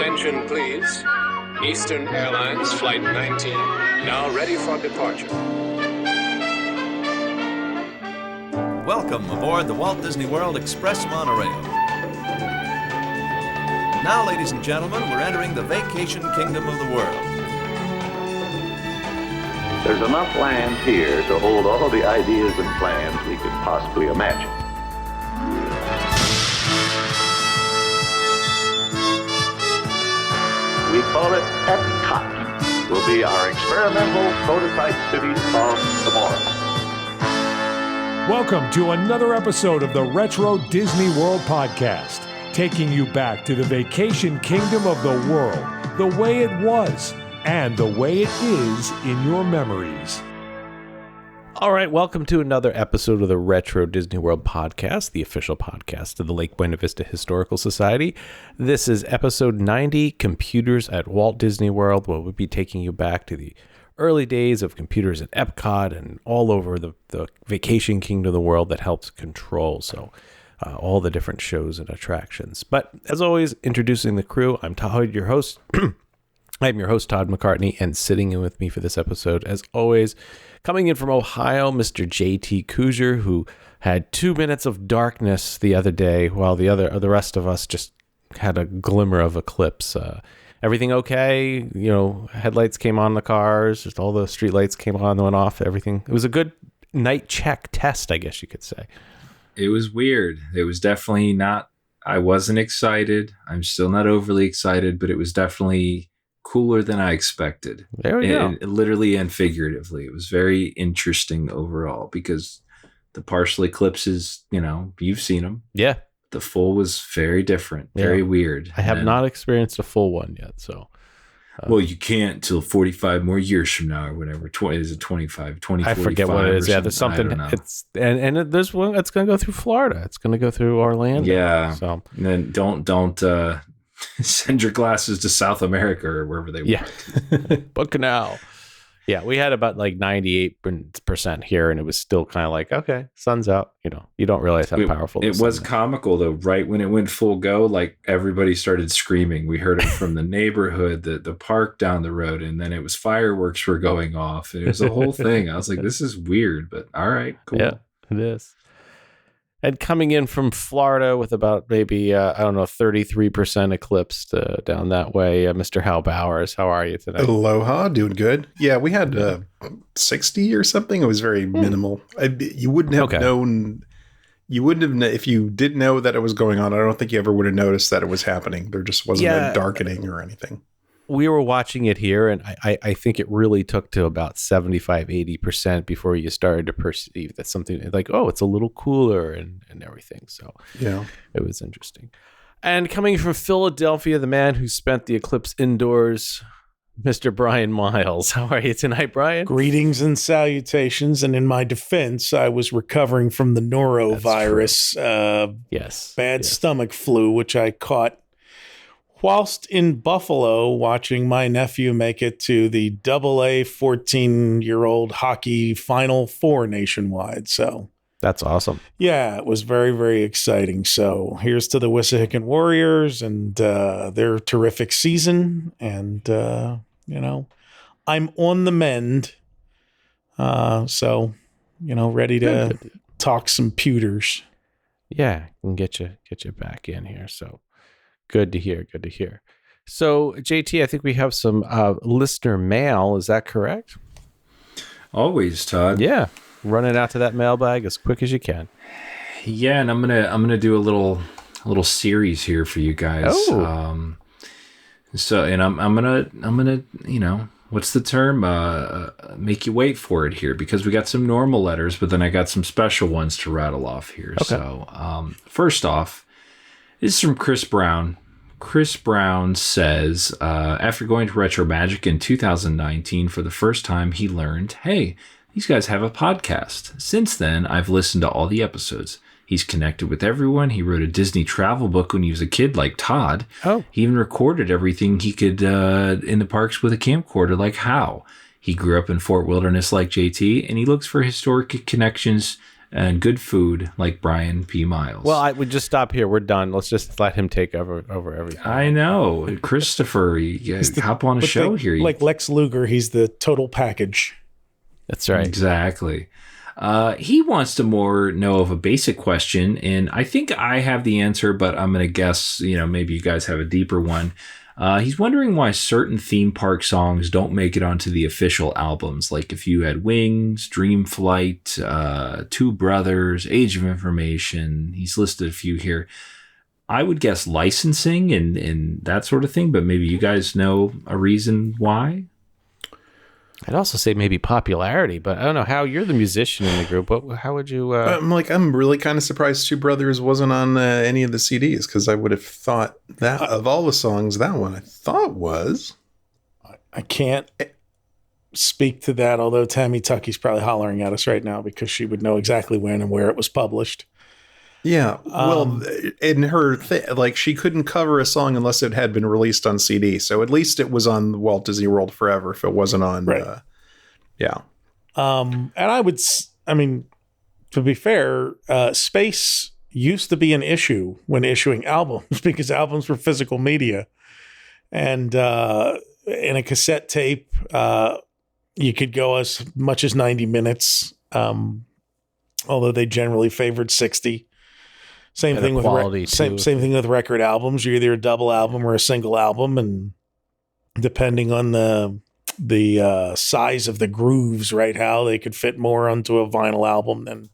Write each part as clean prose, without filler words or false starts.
Attention, please. Eastern Airlines Flight 19, now ready for departure. Welcome aboard the Walt Disney World Express monorail. Now, ladies and gentlemen, we're entering the vacation kingdom of the world. There's enough land here to hold all the ideas and plans we could possibly imagine. We call it Epcot. Will be our experimental prototype city of tomorrow. Welcome to another episode of the Retro Disney World podcast, taking you back to the vacation kingdom of the world, the way it was, and the way it is in your memories. All right, welcome to another episode of the Retro Disney World podcast, the official podcast of the Lake Buena Vista Historical Society. This is episode 90, Computers at Walt Disney World, where we'll be taking you back to the early days of computers at Epcot and all over the vacation kingdom of the world that helps control. So all the different shows and attractions. But as always, introducing the crew, I'm Todd, your host. I'm your host, Todd McCartney, and sitting in with me for this episode, as always, coming in from Ohio, Mr. JT Cougar, who had 2 minutes of darkness the other day, while the rest of us just had a glimmer of eclipse. Everything okay? You know, headlights came on the cars, just all the street lights came on and went off, everything. It was a good night check test, I guess you could say. It was weird. It was definitely not, I wasn't excited. I'm still not overly excited, but it was definitely cooler than I expected. There we go. Literally and figuratively. It was very interesting overall because the partial eclipses, you know, you've seen them. Yeah. The full was very different, very weird. I have not experienced a full one yet, so. Well, you can't till 45 more years from now or whatever. Is it 25, 20, I forget what it is. Yeah, there's something. It's and there's one that's going to go through Florida. It's going to go through Orlando. Yeah. So and then don't send your glasses to South America or wherever they went. Book now. Yeah, we had about like 98% here, and it was still kind of like, okay, sun's out. You know, you don't realize how powerful it was. Comical though, right when it went full go, like everybody started screaming. We heard it from the neighborhood, the park down the road, and then it was fireworks were going off, and it was a whole thing. I was like, this is weird, but all right, cool. Yeah, it is. And coming in from Florida with about maybe, 33% eclipsed down that way, Mr. Hal Bowers. How are you today? Aloha, doing good. Yeah, we had 60 or something. It was very minimal. You wouldn't have known. You wouldn't have, if you didn't know that it was going on, I don't think you ever would have noticed that it was happening. There just wasn't a darkening or anything. We were watching it here, and I think it really took to about 75-80% before you started to perceive that something like, oh, it's a little cooler and everything. So yeah, it was interesting. And coming from Philadelphia, the man who spent the eclipse indoors, Mr. Brian Miles. How are you tonight, Brian? Greetings and salutations. And in my defense, I was recovering from the norovirus, bad stomach flu, which I caught whilst in Buffalo watching my nephew make it to the AA 14-year-old hockey Final Four nationwide. So that's awesome. Yeah, it was very, very exciting. So here's to the Wissahickon Warriors and their terrific season. And, I'm on the mend. So, ready to talk some pewters. Yeah, and get you back in here. So good to hear. Good to hear. So, JT, I think we have some listener mail. Is that correct? Always, Todd. Yeah, run it out to that mailbag as quick as you can. Yeah, and I'm gonna do a little series here for you guys. Oh. I'm gonna what's the term? Make you wait for it here because we got some normal letters, but then I got some special ones to rattle off here. Okay. So, first off, this is from Chris Brown. Chris Brown says, after going to Retro Magic in 2019 for the first time, he learned, hey, these guys have a podcast. Since then, I've listened to all the episodes. He's connected with everyone. He wrote a Disney travel book when he was a kid, like Todd. Oh. He even recorded everything he could in the parks with a camcorder, like How. He grew up in Fort Wilderness like JT, and he looks for historic connections and good food like Brian P. Miles. Well, I would just stop here. We're done. Let's just let him take over everything. I know. Christopher, hop on a show here. Like Lex Luger, he's the total package. That's right. Exactly. He wants to know of a basic question, and I think I have the answer, but I'm going to guess, maybe you guys have a deeper one. He's wondering why certain theme park songs don't make it onto the official albums. Like if you had Wings, Dream Flight, Two Brothers, Age of Information. He's listed a few here. I would guess licensing and that sort of thing, but maybe you guys know a reason why? I'd also say maybe popularity, but I don't know how you're the musician in the group. How would you? I'm really kind of surprised Two Brothers wasn't on any of the CDs, because I would have thought that of all the songs, that one I thought was. I can't speak to that, although Tammy Tucky's probably hollering at us right now because she would know exactly when and where it was published. Yeah, well, in her she couldn't cover a song unless it had been released on CD. So at least it was on Walt Disney World Forever if it wasn't on. Right. Yeah. And to be fair, space used to be an issue when issuing albums because albums were physical media. And in a cassette tape, you could go as much as 90 minutes, although they generally favored 60. Same thing with same thing with record albums. You're either a double album or a single album, and depending on the size of the grooves, right, how they could fit more onto a vinyl album than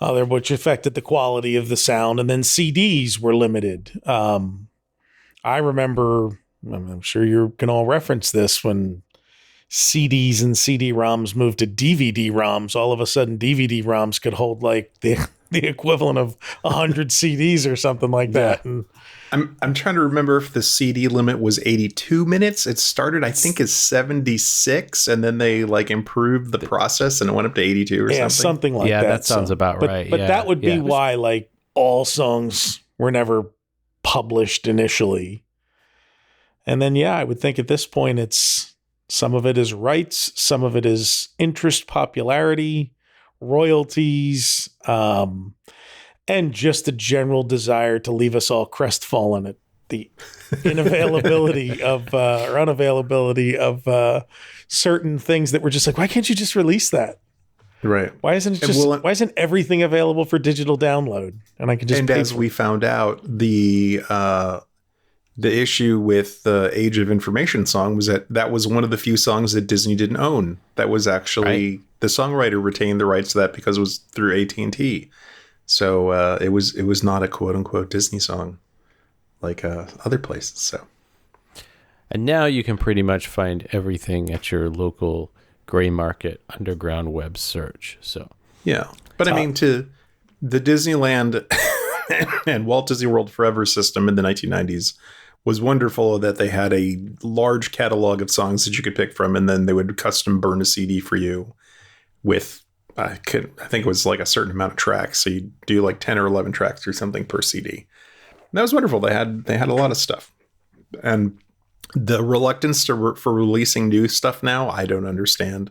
other, which affected the quality of the sound. And then CDs were limited. I remember, I'm sure you can all reference this, when CDs and CD-ROMs moved to DVD-ROMs. All of a sudden, DVD-ROMs could hold like the equivalent of 100 CDs or something like that. And I'm trying to remember if the CD limit was 82 minutes. It started, I think, as 76, and then they improved the process and it went up to 82 or something like that. Yeah, that sounds about right. But that would be why all songs were never published initially. And then I would think at this point it's some of it is rights, some of it is interest, popularity, royalties, and just the general desire to leave us all crestfallen at the unavailability of certain things that were just why can't you just release that? Right. Why isn't everything available for digital download? And I can just. And as we found out, the issue with the Age of Information song was that was one of the few songs that Disney didn't own. That was actually the songwriter retained the rights to that because it was through AT&T. So it was not a quote unquote Disney song like other places. So, and now you can pretty much find everything at your local gray market underground web search. So yeah, but to the Disneyland and Walt Disney World Forever system in the 1990s was wonderful that they had a large catalog of songs that you could pick from, and then they would custom burn a CD for you with, I think it was a certain amount of tracks. So you do 10 or 11 tracks or something per CD. And that was wonderful. They had a lot of stuff, and the reluctance for releasing new stuff now, I don't understand.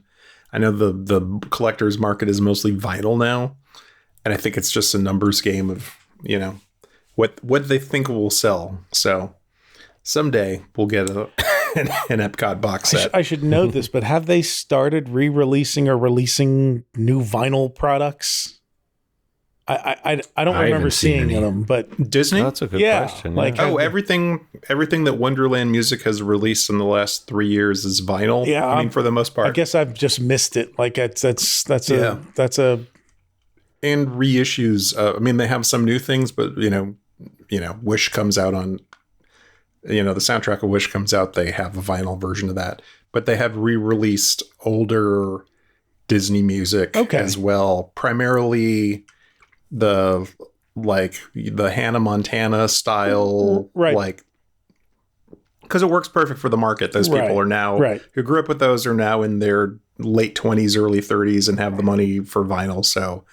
I know the collector's market is mostly vinyl now, and I think it's just a numbers game of, what they think will sell. So someday we'll get an Epcot box set. I should know this, but have they started re-releasing or releasing new vinyl products? I don't remember seeing them, but Disney? Oh, that's a good question. Everything that Wonderland Music has released in the last 3 years is vinyl. Yeah, for the most part. I guess I've just missed it. That's a and reissues. They have some new things, but Wish comes out on, the soundtrack of Wish comes out. They have a vinyl version of that, but they have re-released older Disney music as well. Primarily the Hannah Montana style, right? Because it works perfect for the market. Those people are now who grew up with those are now in their late 20s, early 30s, and have the money for vinyl. So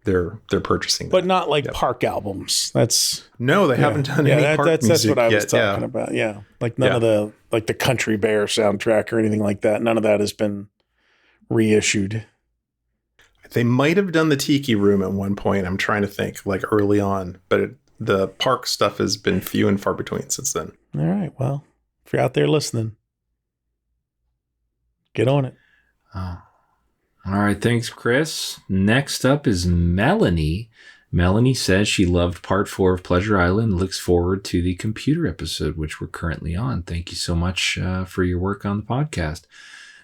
they're purchasing but not park albums. That's they haven't done any park music. That's what I was yet, talking about. Yeah, none of the the Country Bear soundtrack or anything like that. None of that has been reissued. They might have done the Tiki Room at one point. I'm trying to think, like early on, but the park stuff has been few and far between since then. All right. Well, if you're out there listening, get on it. Oh. All right. Thanks, Chris. Next up is Melanie. Melanie says she loved part 4 of Pleasure Island, looks forward to the computer episode, which we're currently on. Thank you so much for your work on the podcast.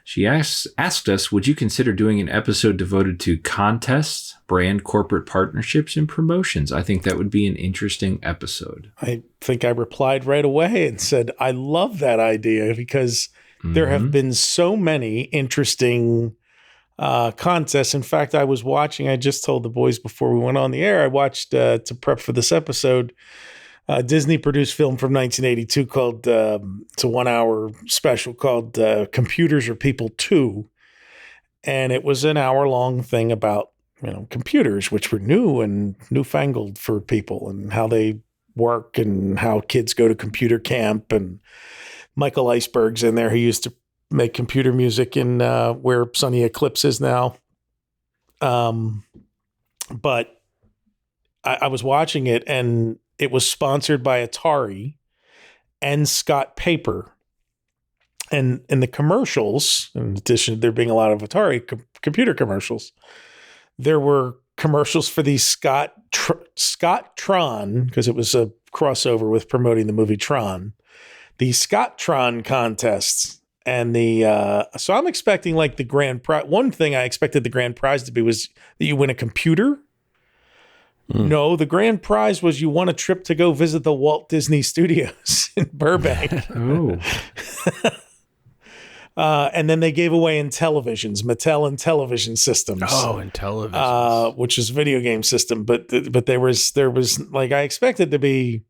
She asked us, would you consider doing an episode devoted to contests, brand corporate partnerships, and promotions? I think that would be an interesting episode. I think I replied right away and said, I love that idea because there have been so many interesting contests. In fact, I just told the boys before we went on the air, I watched to prep for this episode, Disney produced film from 1982 called, it's a 1-hour special called Computers Are People Too. And it was an hour-long thing about, computers, which were new and newfangled for people and how they work and how kids go to computer camp. And Michael Iceberg's in there. He used to make computer music in where Sunny Eclipse is now. But I was watching it, and it was sponsored by Atari and Scott Paper. And in the commercials, in addition to there being a lot of Atari computer commercials, there were commercials for the Scott Tron, because it was a crossover with promoting the movie Tron, the Scott Tron contests. And so I'm expecting like the grand prize. One thing I expected the grand prize to be was that you win a computer. No, the grand prize was you won a trip to go visit the Walt Disney Studios in Burbank. Oh. And then they gave away Intellivisions, Mattel Intellivision systems. Oh, Intellivisions. Which is a video game system. But there was like, I expected to be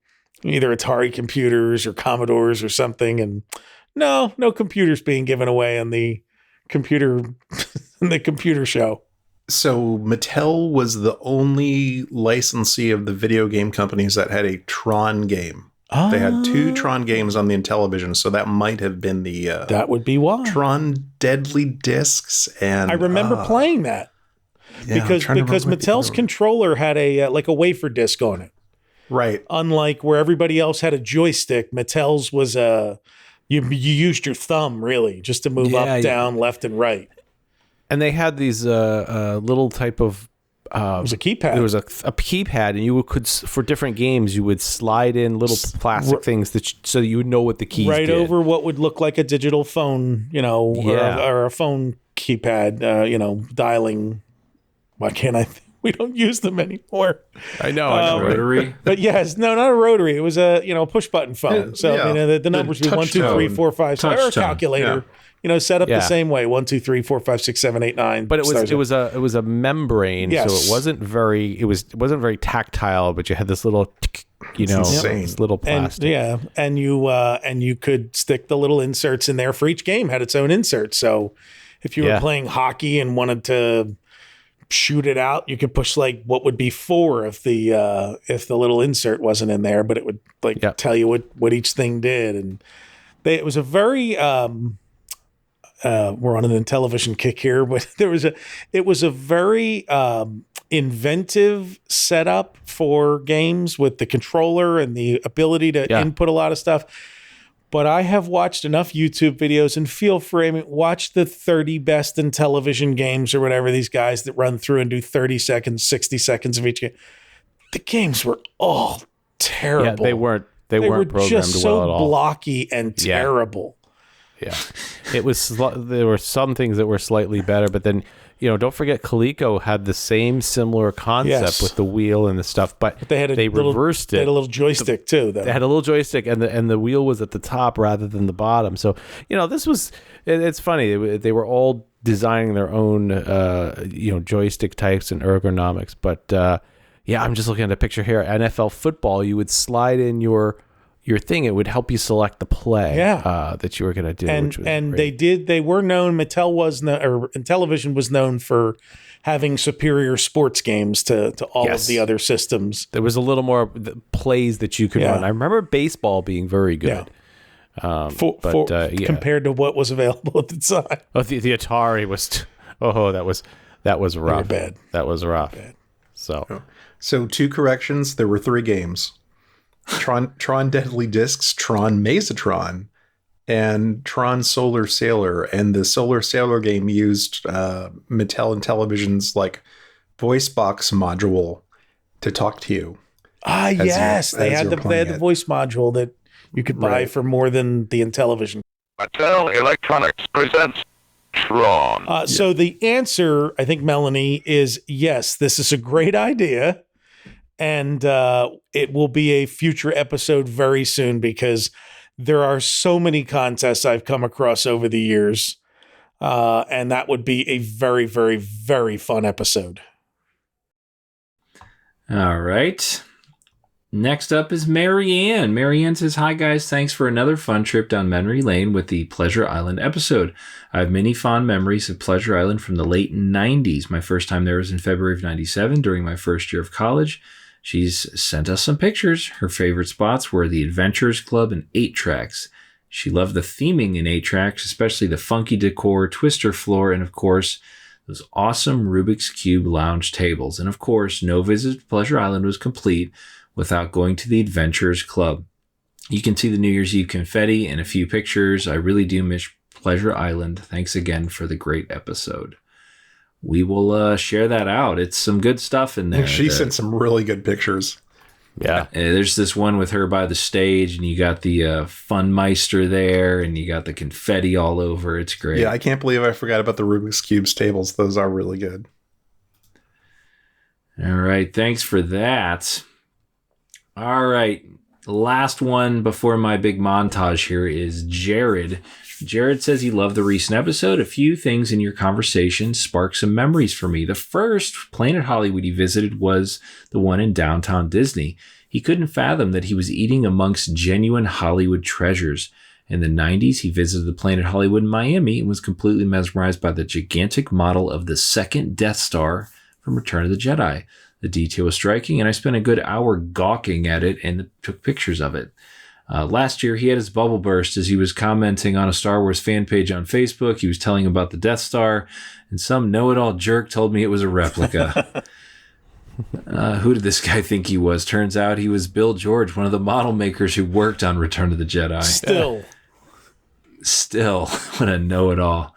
either Atari computers or Commodores or something. And no computers being given away on the computer show. So Mattel was the only licensee of the video game companies that had a Tron game. They had 2 Tron games on the Intellivision, so that might have been the that would be why Tron Deadly Discs. And I remember playing that because Mattel's controller had a like a wafer disc on it, right? Unlike where everybody else had a joystick, Mattel's was you used your thumb really just to move up, down, left, and right. And they had these little type of it was a keypad. There was a keypad, and you could, for different games, you would slide in little plastic things so you would know what the keys did. Over what would look like a digital phone, or a phone keypad, dialing. Why can't I? We don't use them anymore. I know. Rotary. But yes, no, not a rotary. It was a push button phone. The numbers would be 1, 2, 3, 4, 5, 6, or a calculator. Set up the same way 1, 2, 3, 4, 5, 6, 7, 8, 9. But it was a membrane, so it wasn't very tactile. But you had this little, this little plastic. And you could stick the little inserts in there for each game. Had its own insert. So if you were playing hockey and wanted to shoot it out, you could push like what would be 4 if the little insert wasn't in there, but it would tell you what each thing did. And it was a very we're on an Intellivision kick here, but it was a very inventive setup for games with the controller and the ability to input a lot of stuff. But I have watched enough YouTube videos, and feel free, watch the 30 best Intellivision games or whatever, these guys that run through and do 30 seconds, 60 seconds of each game. The games were all terrible. Yeah, they weren't programmed just well at all. So blocky and terrible. Yeah, it was. There were some things that were slightly better, but then don't forget Coleco had the same similar concept with the wheel and the stuff, but they reversed it. They had a little joystick too. Though. They had a little joystick, and the wheel was at the top rather than the bottom. So this was. It's funny. They were all designing their own joystick types and ergonomics, but I'm just looking at a picture here. NFL football, you would slide in your thing, it would help you select the play that you were going to do. And they were known, Intellivision was known for having superior sports games to all of the other systems. There was a little more plays that you could run. I remember baseball being very good. Compared to what was available at the time. Oh, the Atari was, that That was rough. Bad. That was rough. Bad. So 2 corrections. There were 3 games. Tron Deadly Discs, Tron Mazatron, and Tron Solar Sailor. And the Solar Sailor game used Mattel and Television's like voice box module to talk to you. Yes. They had the voice module that you could buy for more than the Intellivision. Mattel Electronics presents Tron. So the answer, I think, Melanie, is yes, this is a great idea. And it will be a future episode very soon because there are so many contests I've come across over the years. And that would be a very, very, very fun episode. All right. Next up is Marianne. Marianne says, hi guys, thanks for another fun trip down memory lane with the Pleasure Island episode. I have many fond memories of Pleasure Island from the late 90s. My first time there was in February of 97 during my first year of college. She's sent us some pictures. Her favorite spots were the Adventurers Club and 8 Tracks. She loved the theming in 8 Tracks, especially the funky decor, twister floor, and of course, those awesome Rubik's Cube lounge tables. And of course, no visit to Pleasure Island was complete without going to the Adventurers Club. You can see the New Year's Eve confetti and a few pictures. I really do miss Pleasure Island. Thanks again for the great episode. We will share that out. It's some good stuff in there. She sent some really good pictures. Yeah. There's this one with her by the stage, and you got the Funmeister there, and you got the confetti all over. It's great. Yeah, I can't believe I forgot about the Rubik's Cube tables. Those are really good. All right. Thanks for that. All right. Last one before my big montage here is Jared. Jared says he loved the recent episode. A few things in your conversation sparked some memories for me. The first Planet Hollywood he visited was the one in downtown Disney. He couldn't fathom that he was eating amongst genuine Hollywood treasures. In the 90s, he visited the Planet Hollywood in Miami and was completely mesmerized by the gigantic model of the second Death Star from Return of the Jedi. The detail was striking, and I spent a good hour gawking at it and took pictures of it. Last year, he had his bubble burst as he was commenting on a Star Wars fan page on Facebook. He was telling about the Death Star, and some know-it-all jerk told me it was a replica. Who did this guy think he was? Turns out he was Bill George, one of the model makers who worked on Return of the Jedi. Still, what a know-it-all.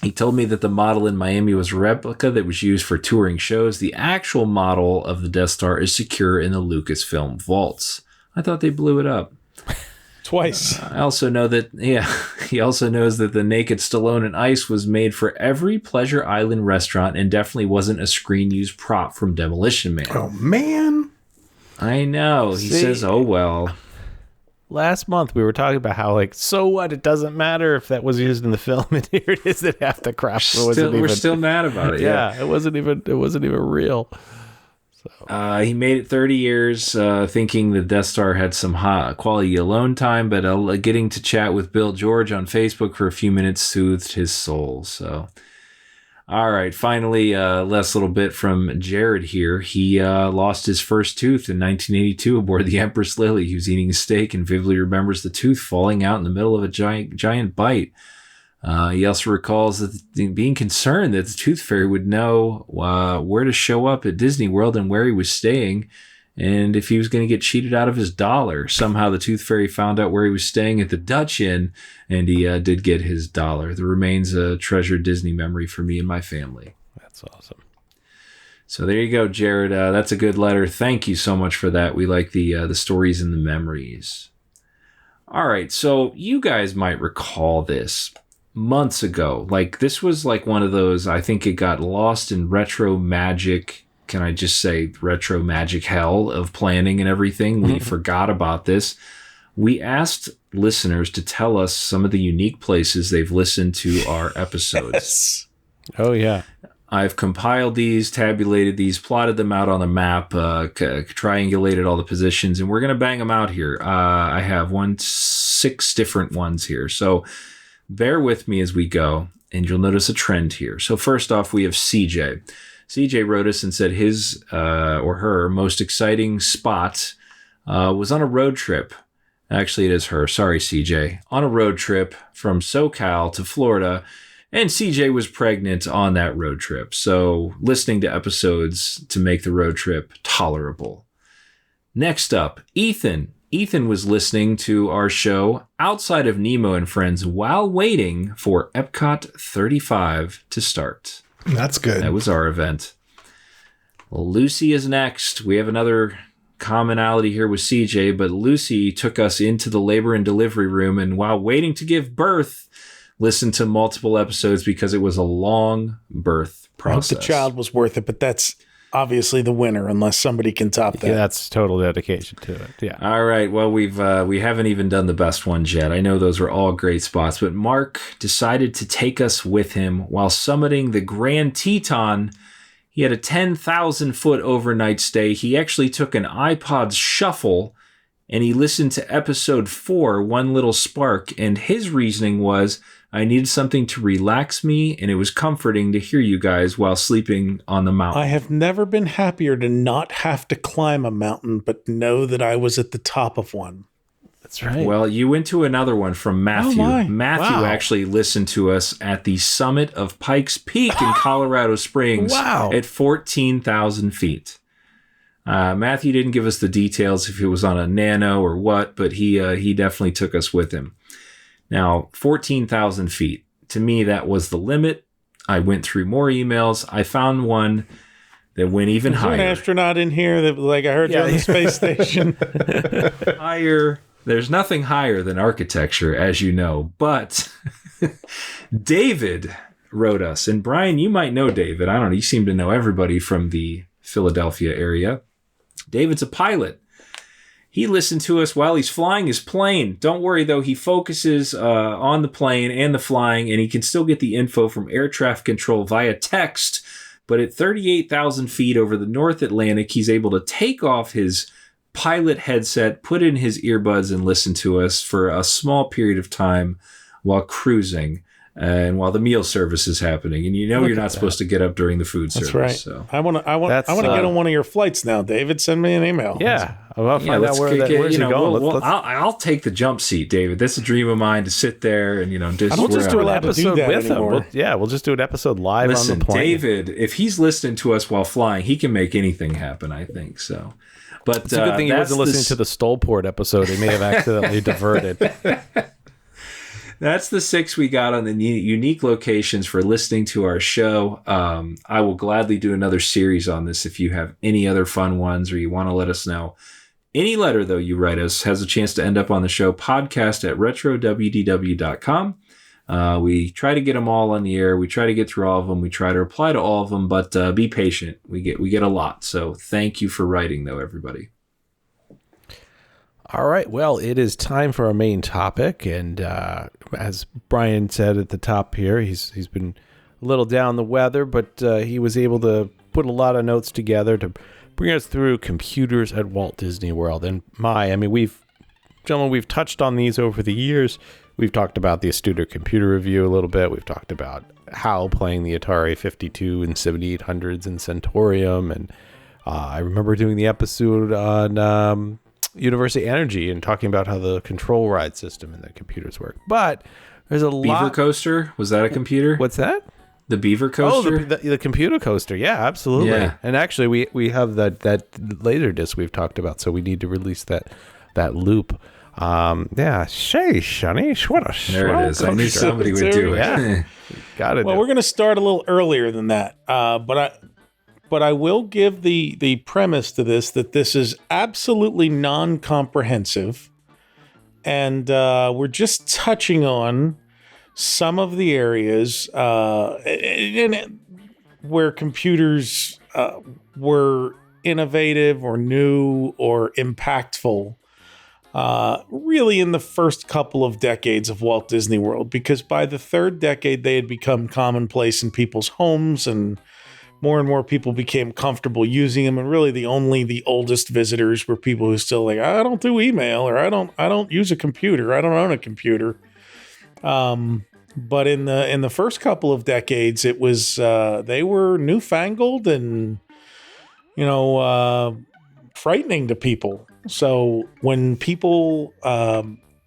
He told me that the model in Miami was a replica that was used for touring shows. The actual model of the Death Star is secure in the Lucasfilm vaults. I thought they blew it up. Twice. I also know that, he also knows that the Naked Stallone and Ice was made for every Pleasure Island restaurant and definitely wasn't a screen-used prop from Demolition Man. Oh, man. I know. He says, oh, well. Last month we were talking about how, like, so what? It doesn't matter if that was used in the film, and here it is that half the crap we're still mad about it. Yeah, it wasn't even real. So. He made it 30 years thinking the Death Star had some high quality alone time, but getting to chat with Bill George on Facebook for a few minutes soothed his soul. So, all right, finally, last little bit from Jared here. He lost his first tooth in 1982 aboard the Empress Lily. He was eating a steak and vividly remembers the tooth falling out in the middle of a giant bite. He also recalls that being concerned that the Tooth Fairy would know where to show up at Disney World and where he was staying, and if he was going to get cheated out of his dollar. Somehow the Tooth Fairy found out where he was staying at the Dutch Inn, and he did get his dollar. That remains a treasured Disney memory for me and my family. That's awesome. So there you go, Jared. That's a good letter. Thank you so much for that. We like the stories and the memories. All right, so you guys might recall this. Months ago, like this was like one of those, I think it got lost in retro magic, can I just say retro magic hell of planning and everything. We forgot about this. We asked listeners to tell us some of the unique places they've listened to our episodes. Yes. Oh yeah. I've compiled these, tabulated these, plotted them out on the map, triangulated all the positions, and we're going to bang them out here. I have 6 different ones here. So bear with me as we go, and you'll notice a trend here. So first off, we have CJ. CJ wrote us and said his or her most exciting spot was on a road trip. Actually, it is her. Sorry, CJ. On a road trip from SoCal to Florida. And CJ was pregnant on that road trip, so listening to episodes to make the road trip tolerable. Next up, Ethan. Ethan was listening to our show outside of Nemo and Friends while waiting for Epcot 35 to start. That's good. That was our event. Well, Lucy is next. We have another commonality here with CJ, but Lucy took us into the labor and delivery room, and while waiting to give birth, listened to multiple episodes because it was a long birth process. I hope the child was worth it, but that's obviously the winner, unless somebody can top that. Yeah, that's total dedication to it. Yeah. All right. Well, we haven't even done the best ones yet. I know those were all great spots, but Mark decided to take us with him while summiting the Grand Teton. He had a 10,000-foot overnight stay. He actually took an iPod shuffle, and he listened to episode 4, One Little Spark, and his reasoning was, I needed something to relax me, and it was comforting to hear you guys while sleeping on the mountain. I have never been happier to not have to climb a mountain, but know that I was at the top of one. That's right. Well, you went to another one from Matthew. Oh, my. Matthew actually listened to us at the summit of Pikes Peak in Colorado Springs at 14,000 feet. Matthew didn't give us the details if it was on a Nano or what, but he definitely took us with him. Now, 14,000 feet. To me, that was the limit. I went through more emails. I found one that went even higher. An astronaut in here that, like, I heard you on the space station. Higher. There's nothing higher than architecture, as you know. But David wrote us. And Brian, you might know David. I don't know. You seem to know everybody from the Philadelphia area. David's a pilot. He listened to us while he's flying his plane. Don't worry, though. He focuses on the plane and the flying, and he can still get the info from air traffic control via text. But at 38,000 feet over the North Atlantic, he's able to take off his pilot headset, put in his earbuds, and listen to us for a small period of time while cruising and while the meal service is happening. And you're not supposed to get up during the food service. That's right. So. I want to get on one of your flights now, David. Send me an email. Yeah. I'll find out where's he going. I'll take the jump seat, David. That's a dream of mine, to sit there and just. I don't just do an episode with him. We'll just do an episode live on the plane. David, if he's listening to us while flying, he can make anything happen, I think so. But it's a good thing he wasn't listening to the Stolport episode. He may have accidentally diverted. That's the 6 we got on the unique locations for listening to our show. I will gladly do another series on this if you have any other fun ones or you want to let us know. Any letter, though, you write us has a chance to end up on the show. podcast@retrowdw.com. We try to get them all on the air. We try to get through all of them. We try to reply to all of them, but be patient. We get a lot. So thank you for writing, though, everybody. All right. Well, it is time for our main topic. And as Brian said at the top here, he's been a little down the weather, but he was able to put a lot of notes together to bring us through computers at Walt Disney World. And we've touched on these over the years. We've talked about the Astuter Computer Review a little bit. We've talked about Hal playing the Atari 52 and 7800s and Centaurium. And I remember doing the episode on University Energy and talking about how the control ride system and the computers work. But there's a lot. Beaver Coaster? Was that a computer? What's that? The Beaver Coaster? Oh, the computer coaster. Yeah, absolutely. Yeah. And actually, we have that laser disc we've talked about, so we need to release that loop. Yeah, Shanish, what a there it is. I knew somebody would do it. Yeah. Got it. Well, we're going to start a little earlier than that, but I will give the premise to this that this is absolutely non-comprehensive, and we're just touching on some of the areas where computers were innovative or new or impactful. Really in the first couple of decades of Walt Disney World, because by the third decade, they had become commonplace in people's homes and more people became comfortable using them. And really the oldest visitors were people who still like, I don't do email, or I don't use a computer. I don't own a computer. But in the first couple of decades, it was, they were newfangled and, frightening to people. So when people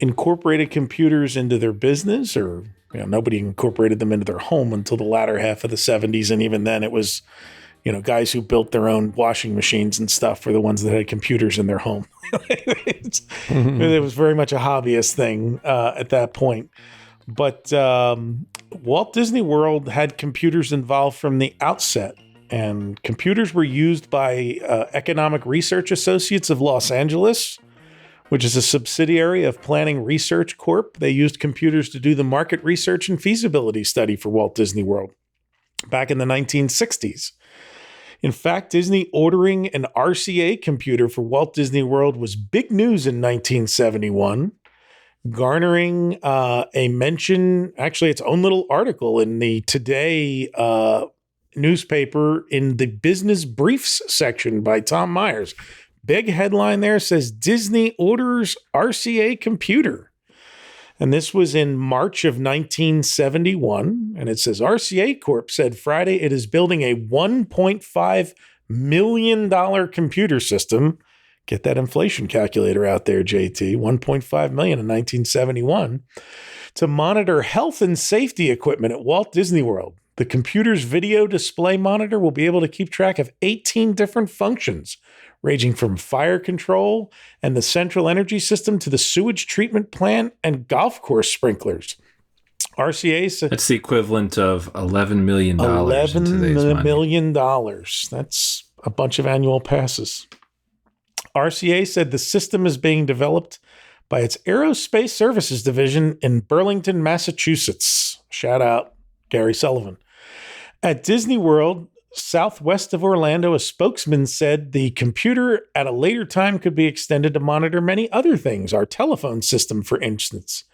incorporated computers into their business or nobody incorporated them into their home until the latter half of the 70s. And even then it was, guys who built their own washing machines and stuff were the ones that had computers in their home. It was very much a hobbyist thing at that point. But Walt Disney World had computers involved from the outset. And computers were used by Economic Research Associates of Los Angeles, which is a subsidiary of Planning Research Corp. They used computers to do the market research and feasibility study for Walt Disney World back in the 1960s. In fact, Disney ordering an RCA computer for Walt Disney World was big news in 1971, garnering a mention, actually its own little article in the Today newspaper in the Business Briefs section by Tom Myers. Big headline there says Disney orders RCA computer. And this was in March of 1971. And it says RCA Corp said Friday it is building a $1.5 million computer system. Get that inflation calculator out there, JT. $1.5 million in 1971 to monitor health and safety equipment at Walt Disney World. The computer's video display monitor will be able to keep track of 18 different functions, ranging from fire control and the central energy system to the sewage treatment plant and golf course sprinklers. RCA said that's the equivalent of $11 million. $11 million. That's a bunch of annual passes. RCA said the system is being developed by its Aerospace Services division in Burlington, Massachusetts. Shout out Gary Sullivan. At Disney World, southwest of Orlando, a spokesman said the computer at a later time could be extended to monitor many other things, our telephone system, for instance.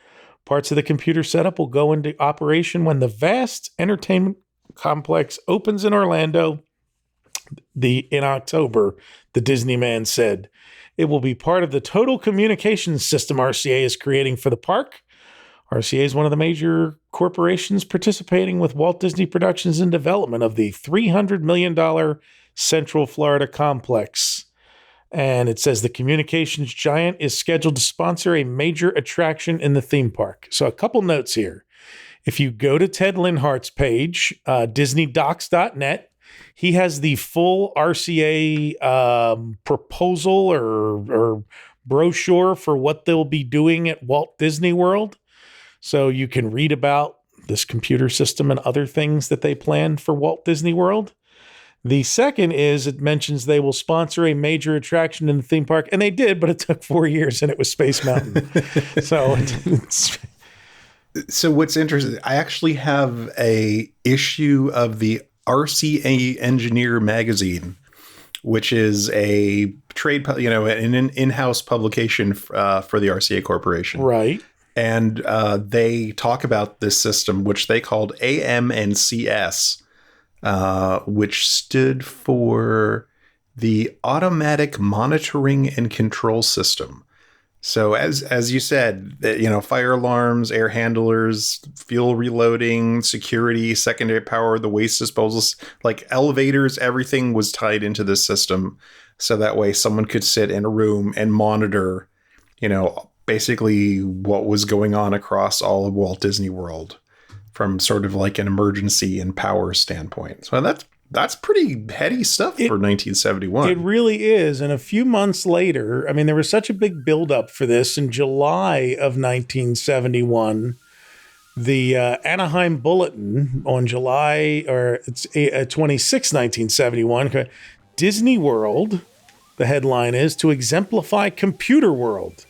Parts of the computer setup will go into operation when the vast entertainment complex opens in Orlando in October, the Disney man said. It will be part of the total communications system RCA is creating for the park. RCA is one of the major corporations participating with Walt Disney Productions in development of the $300 million Central Florida complex. And it says the communications giant is scheduled to sponsor a major attraction in the theme park. So a couple notes here. If you go to Ted Linhart's page, DisneyDocs.net, he has the full RCA proposal or brochure for what they'll be doing at Walt Disney World. So you can read about this computer system and other things that they planned for Walt Disney World. The second is it mentions they will sponsor a major attraction in the theme park. And they did, but it took 4 years and it was Space Mountain. So what's interesting, I actually have a issue of the RCA Engineer magazine, which is a trade, an in-house publication for the RCA Corporation. Right. And they talk about this system, which they called AM and CS, which stood for the Automatic Monitoring and Control System. So as you said, fire alarms, air handlers, fuel reloading, security, secondary power, the waste disposals, like elevators, everything was tied into this system. So that way someone could sit in a room and monitor, basically what was going on across all of Walt Disney World from sort of like an emergency and power standpoint. So that's pretty heady stuff for 1971. It really is. And a few months later, there was such a big buildup for this. In July of 1971, the Anaheim Bulletin on July 26, 1971, Disney World, the headline is, to exemplify computer world.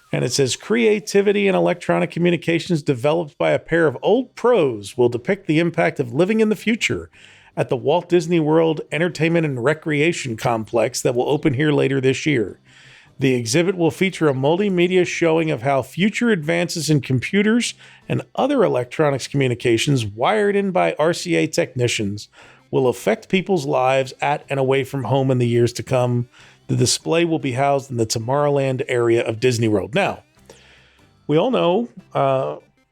And it says, creativity and electronic communications developed by a pair of old pros will depict the impact of living in the future at the Walt Disney World Entertainment and Recreation Complex that will open here later this year. The exhibit will feature a multimedia showing of how future advances in computers and other electronics communications wired in by RCA technicians will affect people's lives at and away from home in the years to come. The display will be housed in the Tomorrowland area of Disney World. Now, we all know,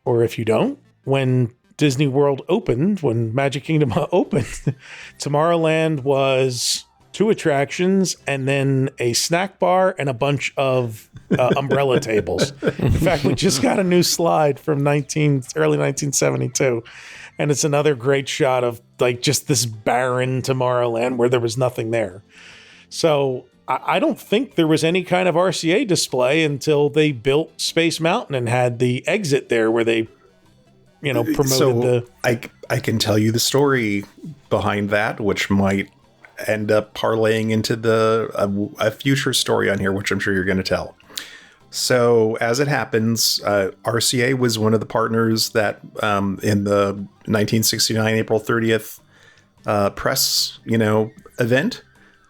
or if you don't, when Disney World opened, when Magic Kingdom opened, Tomorrowland was 2 attractions, and then a snack bar and a bunch of umbrella tables. In fact, we just got a new slide from early 1972, and it's another great shot of like just this barren Tomorrowland where there was nothing there. So I don't think there was any kind of RCA display until they built Space Mountain and had the exit there where they, promoted I can tell you the story behind that, which might end up parlaying into a future story on here, which I'm sure you're going to tell. So as it happens, RCA was one of the partners that in the 1969 April 30th press, event,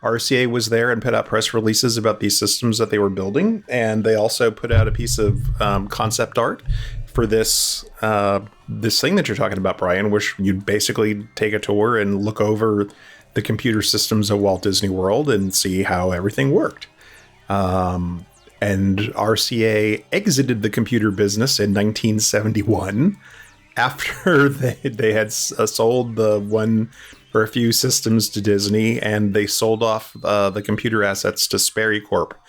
RCA was there and put out press releases about these systems that they were building. And they also put out a piece of concept art for this thing that you're talking about, Brian, which you'd basically take a tour and look over the computer systems of Walt Disney World and see how everything worked. And RCA exited the computer business in 1971 after they had sold the one or a few systems to Disney, and they sold off the computer assets to Sperry Corp.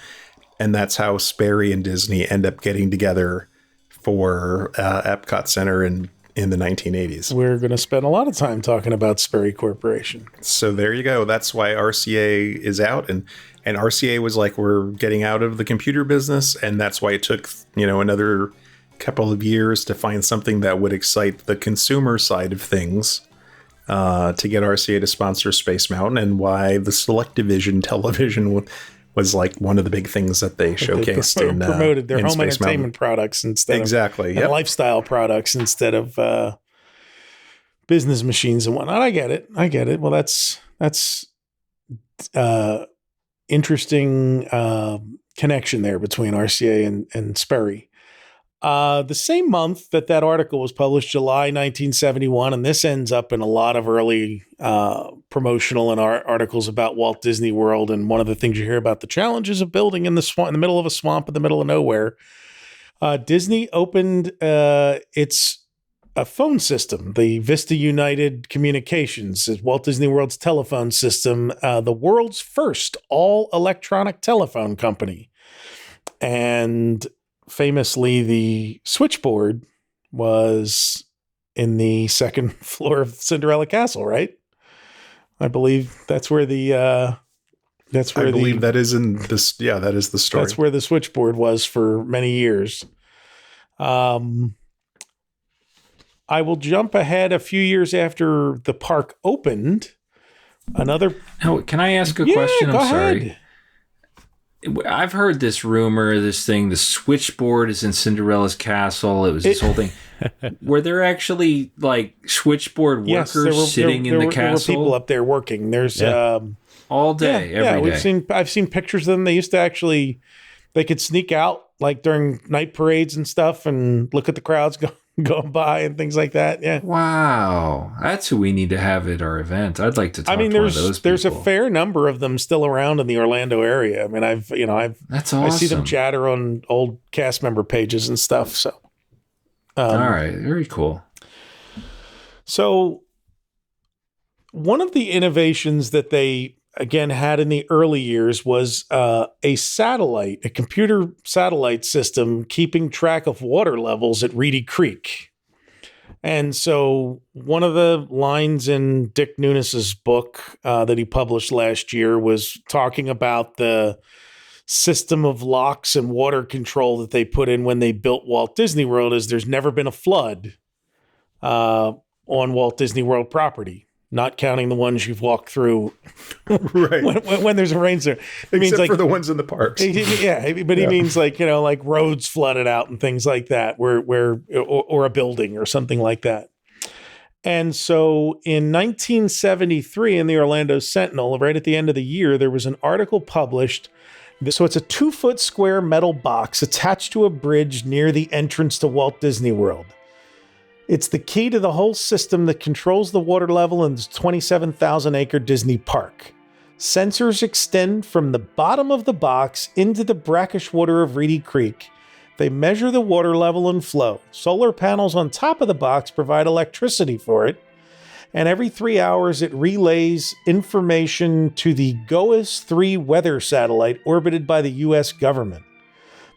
And that's how Sperry and Disney end up getting together for Epcot Center in the 1980s. We're going to spend a lot of time talking about Sperry Corporation. So there you go. That's why RCA is out. And RCA was like, we're getting out of the computer business. And that's why it took, another couple of years to find something that would excite the consumer side of things to get RCA to sponsor Space Mountain, and why the Selectavision television was like one of the big things that they showcased and promoted their home Space entertainment Mountain products instead exactly of and lifestyle products instead of business machines and whatnot. I get it. Well, that's interesting connection there between RCA and Sperry. The same month that article was published, July 1971, and this ends up in a lot of early promotional and articles about Walt Disney World. And one of the things you hear about the challenges of building in the swamp, in the middle of a swamp, in the middle of nowhere. Disney opened its phone system, the Vista United Communications, Walt Disney World's telephone system, the world's first all electronic telephone company, and famously, the switchboard was in the second floor of Cinderella Castle, right? I believe that's where that is in this. Yeah, that is the story. That's where the switchboard was for many years. I will jump ahead a few years after the park opened. Now, can I ask a question? I'm sorry. I've heard this rumor, this thing, the switchboard is in Cinderella's castle. It was this whole thing. Were there actually like switchboard workers sitting in the castle? There were people up there working. There's all day, every day. I've seen pictures of them. They used to they could sneak out like during night parades and stuff and look at the crowds going by and things like that. Yeah. Wow. That's who we need to have at our event. I'd like to talk to one of those people. There's a fair number of them still around in the Orlando area. I mean, that's awesome. I see them chatter on old cast member pages and stuff. So, all right. Very cool. So one of the innovations that they, again, had in the early years was a computer satellite system keeping track of water levels at Reedy Creek. And so one of the lines in Dick Nunes's book that he published last year was talking about the system of locks and water control that they put in when they built Walt Disney World. Is there's never been a flood on Walt Disney World property. Not counting the ones you've walked through, right? when there's a rainstorm, it means like for the ones in the parks. He means like like roads flooded out and things like that, or a building or something like that. And so in 1973, in the Orlando Sentinel, right at the end of the year, there was an article published. So it's a 2-foot square metal box attached to a bridge near the entrance to Walt Disney World. It's the key to the whole system that controls the water level in this 27,000-acre Disney park. Sensors extend from the bottom of the box into the brackish water of Reedy Creek. They measure the water level and flow. Solar panels on top of the box provide electricity for it. and every 3 hours it relays information to the GOES-3 weather satellite orbited by the U.S. government.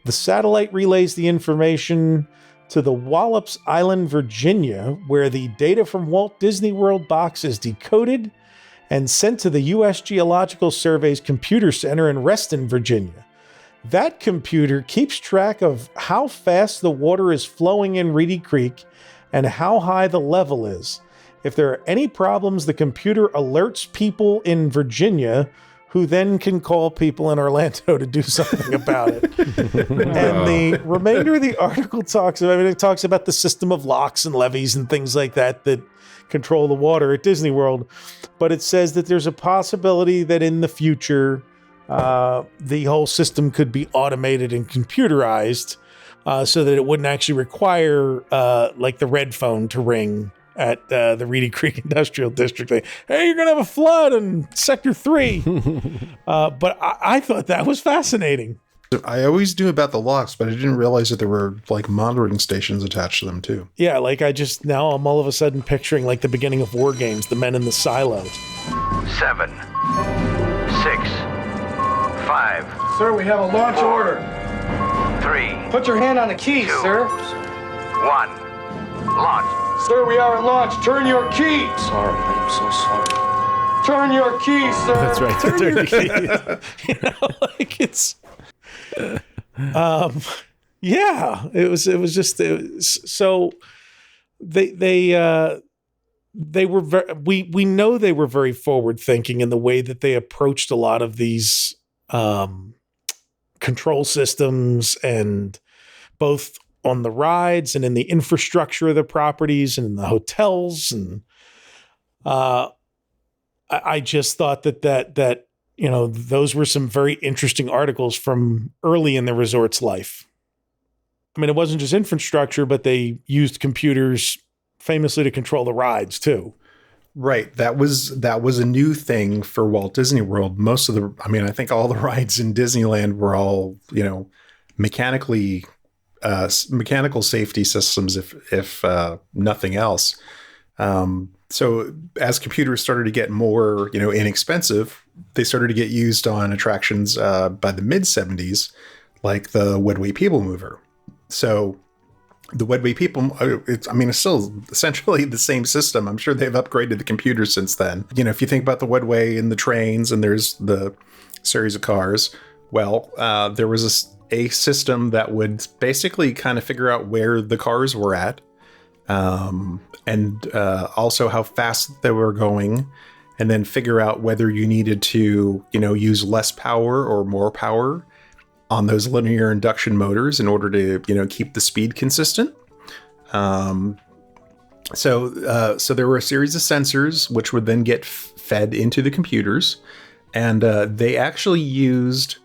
The satellite relays the information to the Wallops Island, Virginia, where the data from Walt Disney World box is decoded and sent to the U.S. Geological Survey's computer center in Reston, Virginia. That computer keeps track of how fast the water is flowing in Reedy Creek and how high the level is. If there are any problems, the computer alerts people in Virginia, who then can call people in Orlando to do something about it. And the remainder of the article talks about the system of locks and levees and things like that control the water at Disney World. But it says that there's a possibility that in the future, the whole system could be automated and computerized, so that it wouldn't actually require like the red phone to ring at the Reedy Creek Industrial District. Hey, you're going to have a flood in Sector 3. But I thought that was fascinating. I always knew about the locks, but I didn't realize that there were like monitoring stations attached to them too. Yeah, like I'm all of a sudden picturing like the beginning of War Games, the men in the silos. 7, 6, 5. Sir, we have a launch 4, order. 3. Put your hand on the keys, 2, sir. 1. Launch. Sir, we are at launch. Turn your key. Sorry, I'm so sorry. Turn your key, sir. That's right. Turn your key. Like it's. Yeah, it was so they were we know they were very forward thinking in the way that they approached a lot of these control systems, and both on the rides and in the infrastructure of the properties and in the hotels. And I just thought that those were some very interesting articles from early in the resort's life. I mean, it wasn't just infrastructure, but they used computers famously to control the rides too. Right. That was a new thing for Walt Disney World. I think all the rides in Disneyland were all, mechanical safety systems, if nothing else. So as computers started to get more, inexpensive, they started to get used on attractions by the mid-'70s, like the Wedway People Mover. So the Wedway People, it's still essentially the same system. I'm sure they've upgraded the computers since then. If you think about the Wedway and the trains, and there's the series of cars, well, there was a system that would basically kind of figure out where the cars were at, and also how fast they were going, and then figure out whether you needed to, use less power or more power on those linear induction motors in order to, keep the speed consistent. So there were a series of sensors which would then get fed into the computers, and they actually used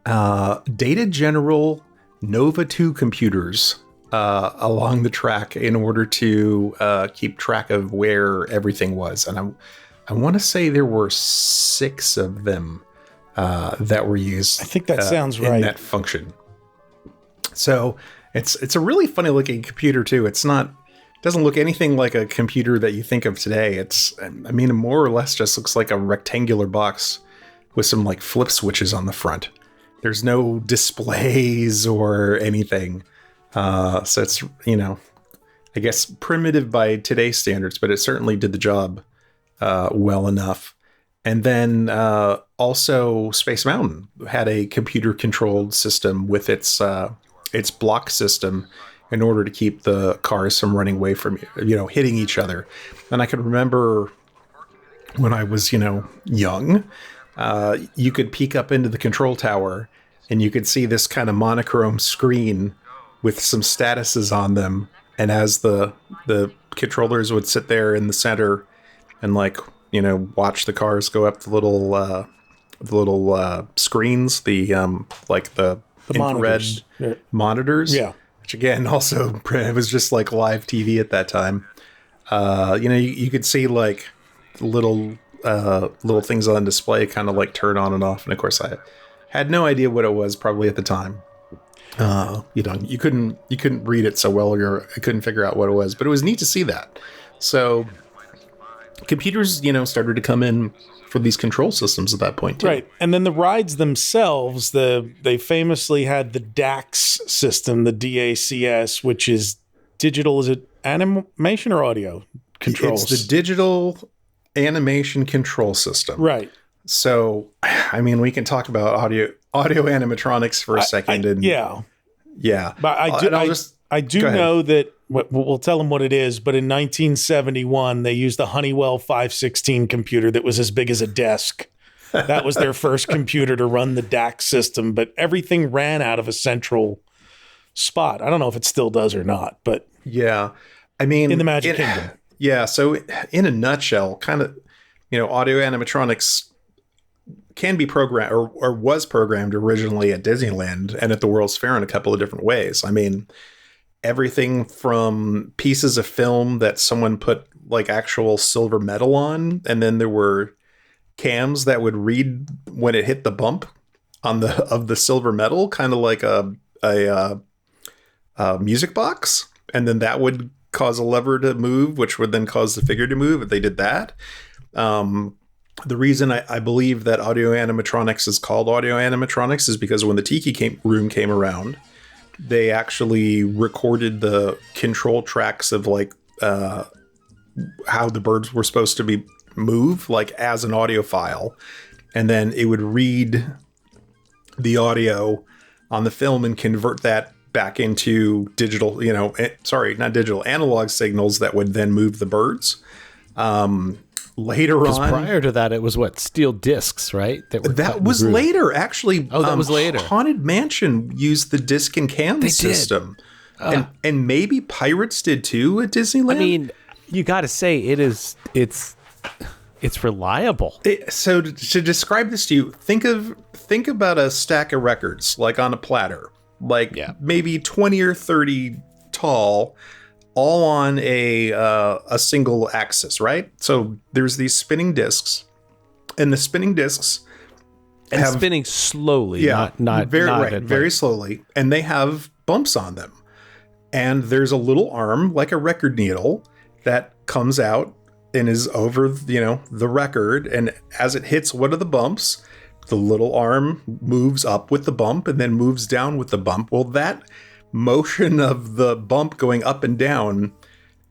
Data General Nova 2 computers along the track in order to keep track of where everything was. And I want to say there were 6 of them that were used. I think that sounds right. In that function. So it's a really funny looking computer too. It doesn't look anything like a computer that you think of today. It more or less just looks like a rectangular box with some like flip switches on the front. There's no displays or anything. So it's, I guess primitive by today's standards, but it certainly did the job well enough. And then also Space Mountain had a computer controlled system with its block system in order to keep the cars from running away from, hitting each other. And I can remember when I was, young, you could peek up into the control tower and you could see this kind of monochrome screen with some statuses on them. And as the controllers would sit there in the center and watch the cars go up the little screens, the infrared monitors. Yeah. Which again, also it was just like live TV at that time. You could see like little things on display kind of like turn on and off. And of course I had no idea what it was probably at the time. You couldn't read it so well, or I couldn't figure out what it was, but it was neat to see that. So computers, started to come in for these control systems at that point too. Right. And then the rides themselves, they famously had the DAX system, the DACS, which is digital. Is it animation or audio controls? It's the digital animation control system. Right. So, I mean, we can talk about audio animatronics for a second. Yeah. But I do know that we'll tell them what it is. But in 1971, they used a Honeywell 516 computer that was as big as a desk. That was their first computer to run the DAX system. But everything ran out of a central spot. I don't know if it still does or not. But yeah, I mean, in the Magic Kingdom. Yeah. So in a nutshell, kind of, audio animatronics can be programmed or was programmed originally at Disneyland and at the World's Fair in a couple of different ways. I mean, everything from pieces of film that someone put like actual silver metal on, and then there were cams that would read when it hit the bump of the silver metal, kind of like a music box, and then that would cause a lever to move, which would then cause the figure to move if they did that. The reason I believe that audio animatronics is called audio animatronics is because when the Tiki room came around, they actually recorded the control tracks of like how the birds were supposed to move, like as an audio file, and then it would read the audio on the film and convert that back into digital, not digital, analog signals that would then move the birds. Later on, prior to that, it was steel discs, right? That was later, actually. Oh, that was later. Haunted Mansion used the disc and cam system, and maybe Pirates did too at Disneyland. I mean, you got to say it's reliable. So to describe this to you, think about a stack of records like on a platter, maybe 20 or 30 tall, all on a single axis, right? So there's these spinning discs, and the spinning discs spinning slowly, very slowly, and they have bumps on them. And there's a little arm like a record needle that comes out and is over, the record, and as it hits one of the bumps, the little arm moves up with the bump and then moves down with the bump. Well, that motion of the bump going up and down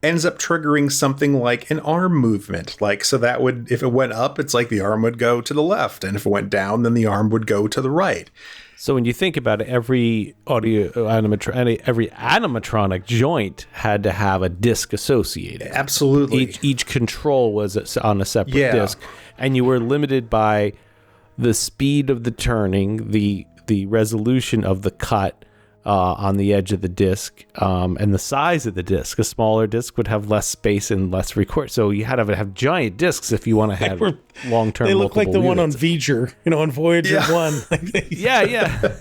ends up triggering something like an arm movement. So that would, if it went up, it's like the arm would go to the left, and if it went down, then the arm would go to the right. So when you think about it, every animatronic joint had to have a disc associated. Absolutely. Each control was on a separate disc, and you were limited by the speed of the turning, the resolution of the cut on the edge of the disc, and the size of the disc. A smaller disc would have less space and less record. So you had to have giant discs if you want to have long-term. They look like the one on Voyager, on Voyager 1. Yeah.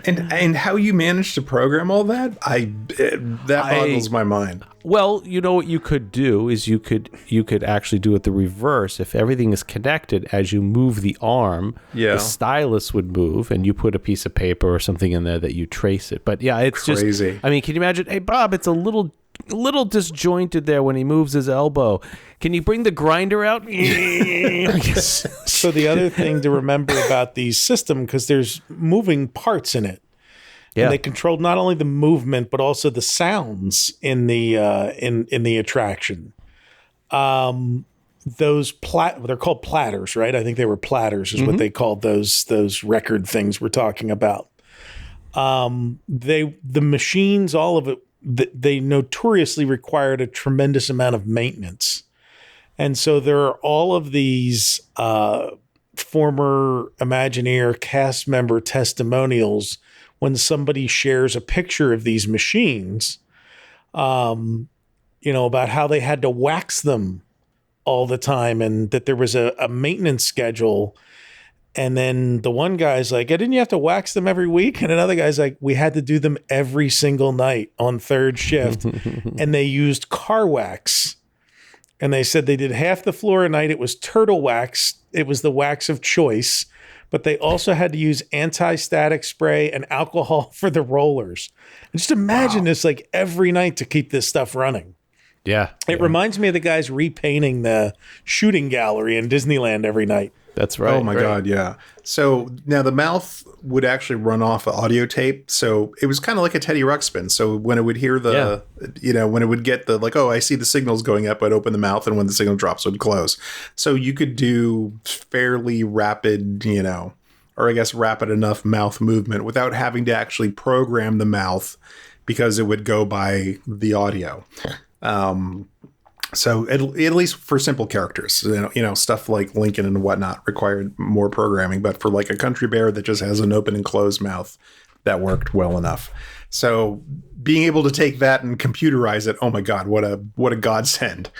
And how you managed to program all that, that boggles my mind. Well, what you could do is you could actually do it the reverse. If everything is connected, as you move the arm, the stylus would move, and you put a piece of paper or something in there that you trace it. But yeah, it's crazy. Just, I mean, can you imagine? Hey, Bob, it's a little disjointed there when he moves his elbow. Can you bring the grinder out? So the other thing to remember about the system, because there's moving parts in it. Yeah. And they controlled not only the movement but also the sounds in the in the attraction. Those they're called platters, right? I think they were platters, is what they called those record things we're talking about. The machines, all of it, they notoriously required a tremendous amount of maintenance, and so there are all of these former Imagineer cast member testimonials. When somebody shares a picture of these machines, about how they had to wax them all the time, and that there was a maintenance schedule. And then the one guy's like, didn't you have to wax them every week? And another guy's like, we had to do them every single night on third shift. And they used car wax. And they said they did half the floor a night. It was turtle wax. It was the wax of choice. But they also had to use anti-static spray and alcohol for the rollers. And just imagine this every night to keep this stuff running. Yeah. It reminds me of the guys repainting the shooting gallery in Disneyland every night. That's right. Oh my God, yeah. So now the mouth would actually run off an audio tape. So it was kind of like a Teddy Ruxpin. So when it would hear when it would get the like, oh, I see the signals going up, I'd open the mouth, and when the signal drops, it would close. So you could do fairly rapid, or I guess rapid enough mouth movement without having to actually program the mouth because it would go by the audio. So at least for simple characters, stuff like Lincoln and whatnot required more programming. But for like a country bear that just has an open and closed mouth, that worked well enough. So being able to take that and computerize it, oh my God, what a godsend!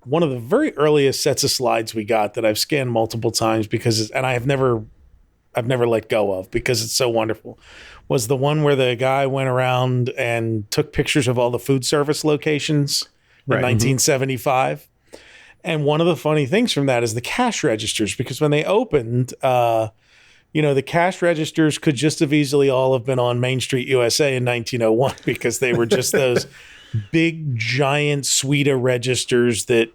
One of the very earliest sets of slides we got that I've scanned multiple times I've never let go of because it's so wonderful, was the one where the guy went around and took pictures of all the food service locations. In 1975. And one of the funny things from that is the cash registers, because when they opened, the cash registers could just have easily all have been on Main Street, USA in 1901, because they were just those big, giant suite of registers that,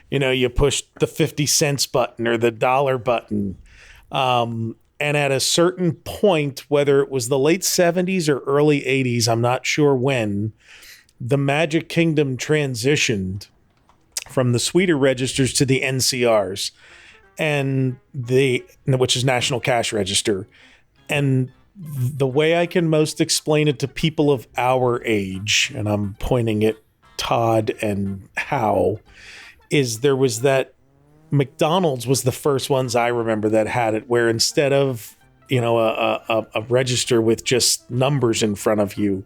you pushed the 50 cents button or the dollar button. And at a certain point, whether it was the late 70s or early 80s, I'm not sure when, the Magic Kingdom transitioned from the sweeter registers to the NCRs, which is National Cash Register. And the way I can most explain it to people of our age, and I'm pointing at Todd and Hal, is there was that McDonald's was the first ones I remember that had it, where instead of a register with just numbers in front of you,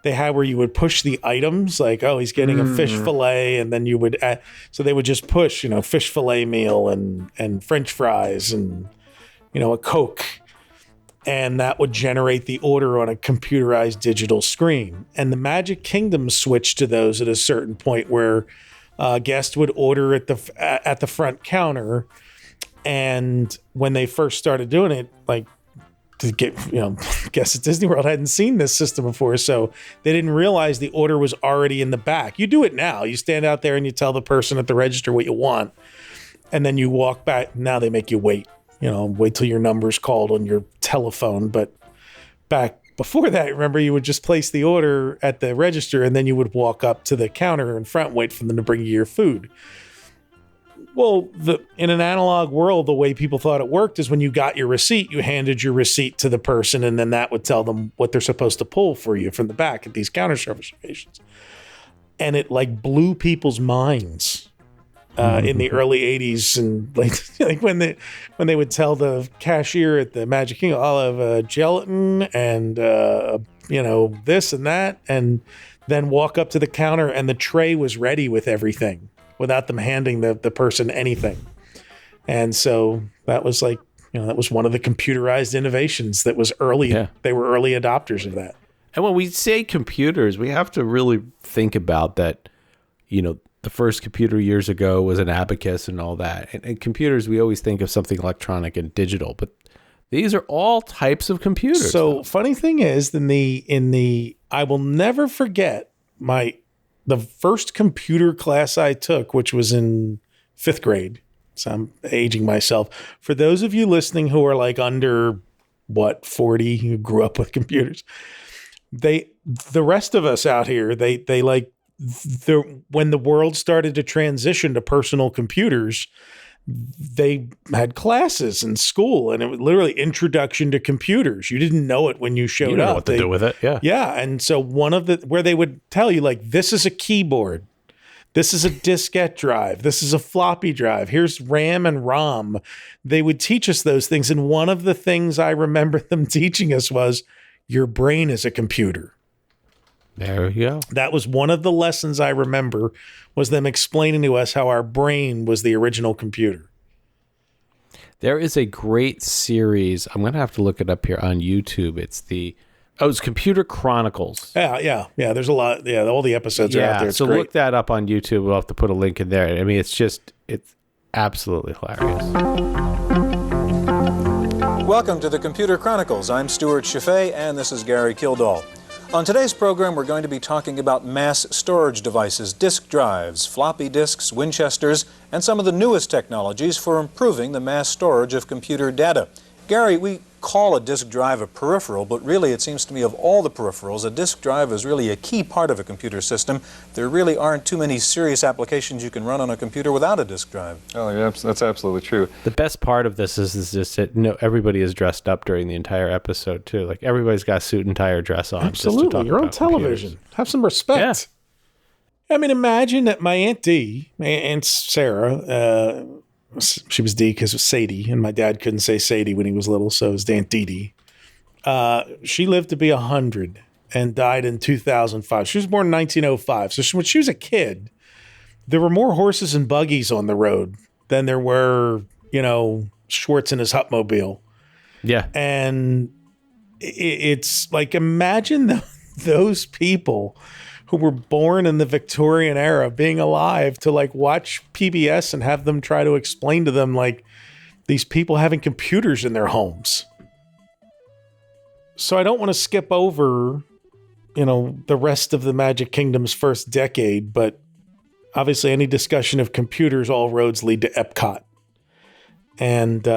they had where you would push the items, like, oh, he's getting a fish fillet, and then you would add, so they would just push, fish fillet meal and French fries and, a Coke, and that would generate the order on a computerized digital screen. And the Magic Kingdom switched to those at a certain point where a guest would order at the front counter, and when they first started doing it, like, to get, guests at Disney World hadn't seen this system before, so they didn't realize the order was already in the back. You do it now. You stand out there and you tell the person at the register what you want, and then you walk back. Now they make you wait, wait till your number's called on your telephone. But back before that, remember, you would just place the order at the register, and then you would walk up to the counter in front, wait for them to bring you your food. Well, in an analog world, the way people thought it worked is when you got your receipt, you handed your receipt to the person, and then that would tell them what they're supposed to pull for you from the back at these counter service locations. And it blew people's minds in the early 80s, and like when they would tell the cashier at the Magic Kingdom, I'll have gelatin and this and that, and then walk up to the counter and the tray was ready with everything, without them handing the person anything. And so that was that was one of the computerized innovations that was early. Yeah. They were early adopters of that. And when we say computers, we have to really think about that, the first computer years ago was an abacus and all that. And computers, we always think of something electronic and digital, but these are all types of computers. So funny thing is, I will never forget the first computer class I took, which was in 5th grade. So I'm aging myself. For those of you listening who are under 40, who grew up with computers, the rest of us out here, when the world started to transition to personal computers, they had classes in school, and it was literally introduction to computers. You didn't know it when you showed up. You know what to do with it. Yeah. Yeah. And so where they would tell you, this is a keyboard, this is a diskette drive, this is a floppy drive, here's RAM and ROM. They would teach us those things. And one of the things I remember them teaching us was your brain is a computer. There you go. That was one of the lessons I remember, was them explaining to us how our brain was the original computer. There is a great series. I'm going to have to look it up here on YouTube. It's Computer Chronicles. Yeah. There's a lot. Yeah, all the episodes are out there. It's so great. Look that up on YouTube. We'll have to put a link in there. I mean, it's absolutely hilarious. Welcome to the Computer Chronicles. I'm Stuart Chaffee, and this is Gary Kildall. On today's program, we're going to be talking about mass storage devices, disk drives, floppy disks, Winchesters, and some of the newest technologies for improving the mass storage of computer data. Gary, we call a disk drive a peripheral, but really it seems to me of all the peripherals, a disk drive is really a key part of a computer system. There really aren't too many serious applications you can run on a computer without a disk drive. Oh, yeah, that's absolutely true. The best part of this is just that everybody is dressed up during the entire episode, too. Like, everybody's got a suit and tie or dress on. Absolutely. Just to talk You're on about television. computers. Have some respect. Yeah. I mean, imagine that my Aunt Dee, my Aunt Sarah, she was Dee because it was Sadie, and my dad couldn't say Sadie when he was little, so it was Aunt Dee Dee. She lived to be 100 and died in 2005. She was born in 1905. So when she was a kid, there were more horses and buggies on the road than there were, Schwartz in his Hupmobile. Yeah. And it's like, imagine those people who were born in the Victorian era being alive to like watch PBS and have them try to explain to them like these people having computers in their homes. So I don't want to skip over, the rest of the Magic Kingdom's first decade, but obviously any discussion of computers, all roads lead to Epcot. And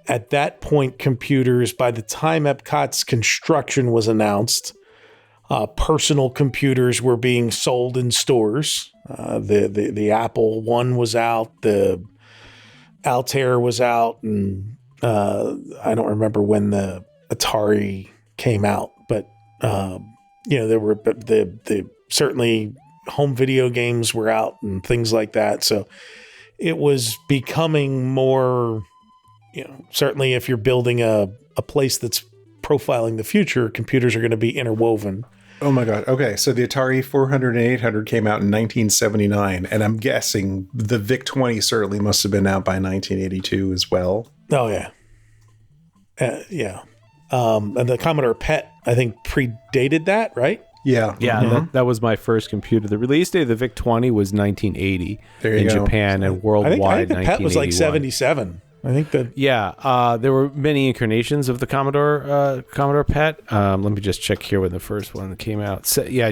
at that point, computers, by the time Epcot's construction was announced, personal computers were being sold in stores. The Apple One was out, the Altair was out, and I don't remember when the Atari came out, but there were the certainly home video games were out and things like that. So it was becoming more, certainly if you're building a place that's profiling the future, computers are going to be interwoven. Oh my God. Okay. So the Atari 400 and 800 came out in 1979, and I'm guessing the VIC-20 certainly must have been out by 1982 as well. Oh, yeah. Yeah. And the Commodore PET, I think, predated that, right? Yeah. Yeah, Mm-hmm. that was my first computer. The release date of the VIC-20 was 1980 in Japan and worldwide. I think the PET was like 77. I think that. Yeah, there were many incarnations of the Commodore PET. Let me just check here when the first one came out.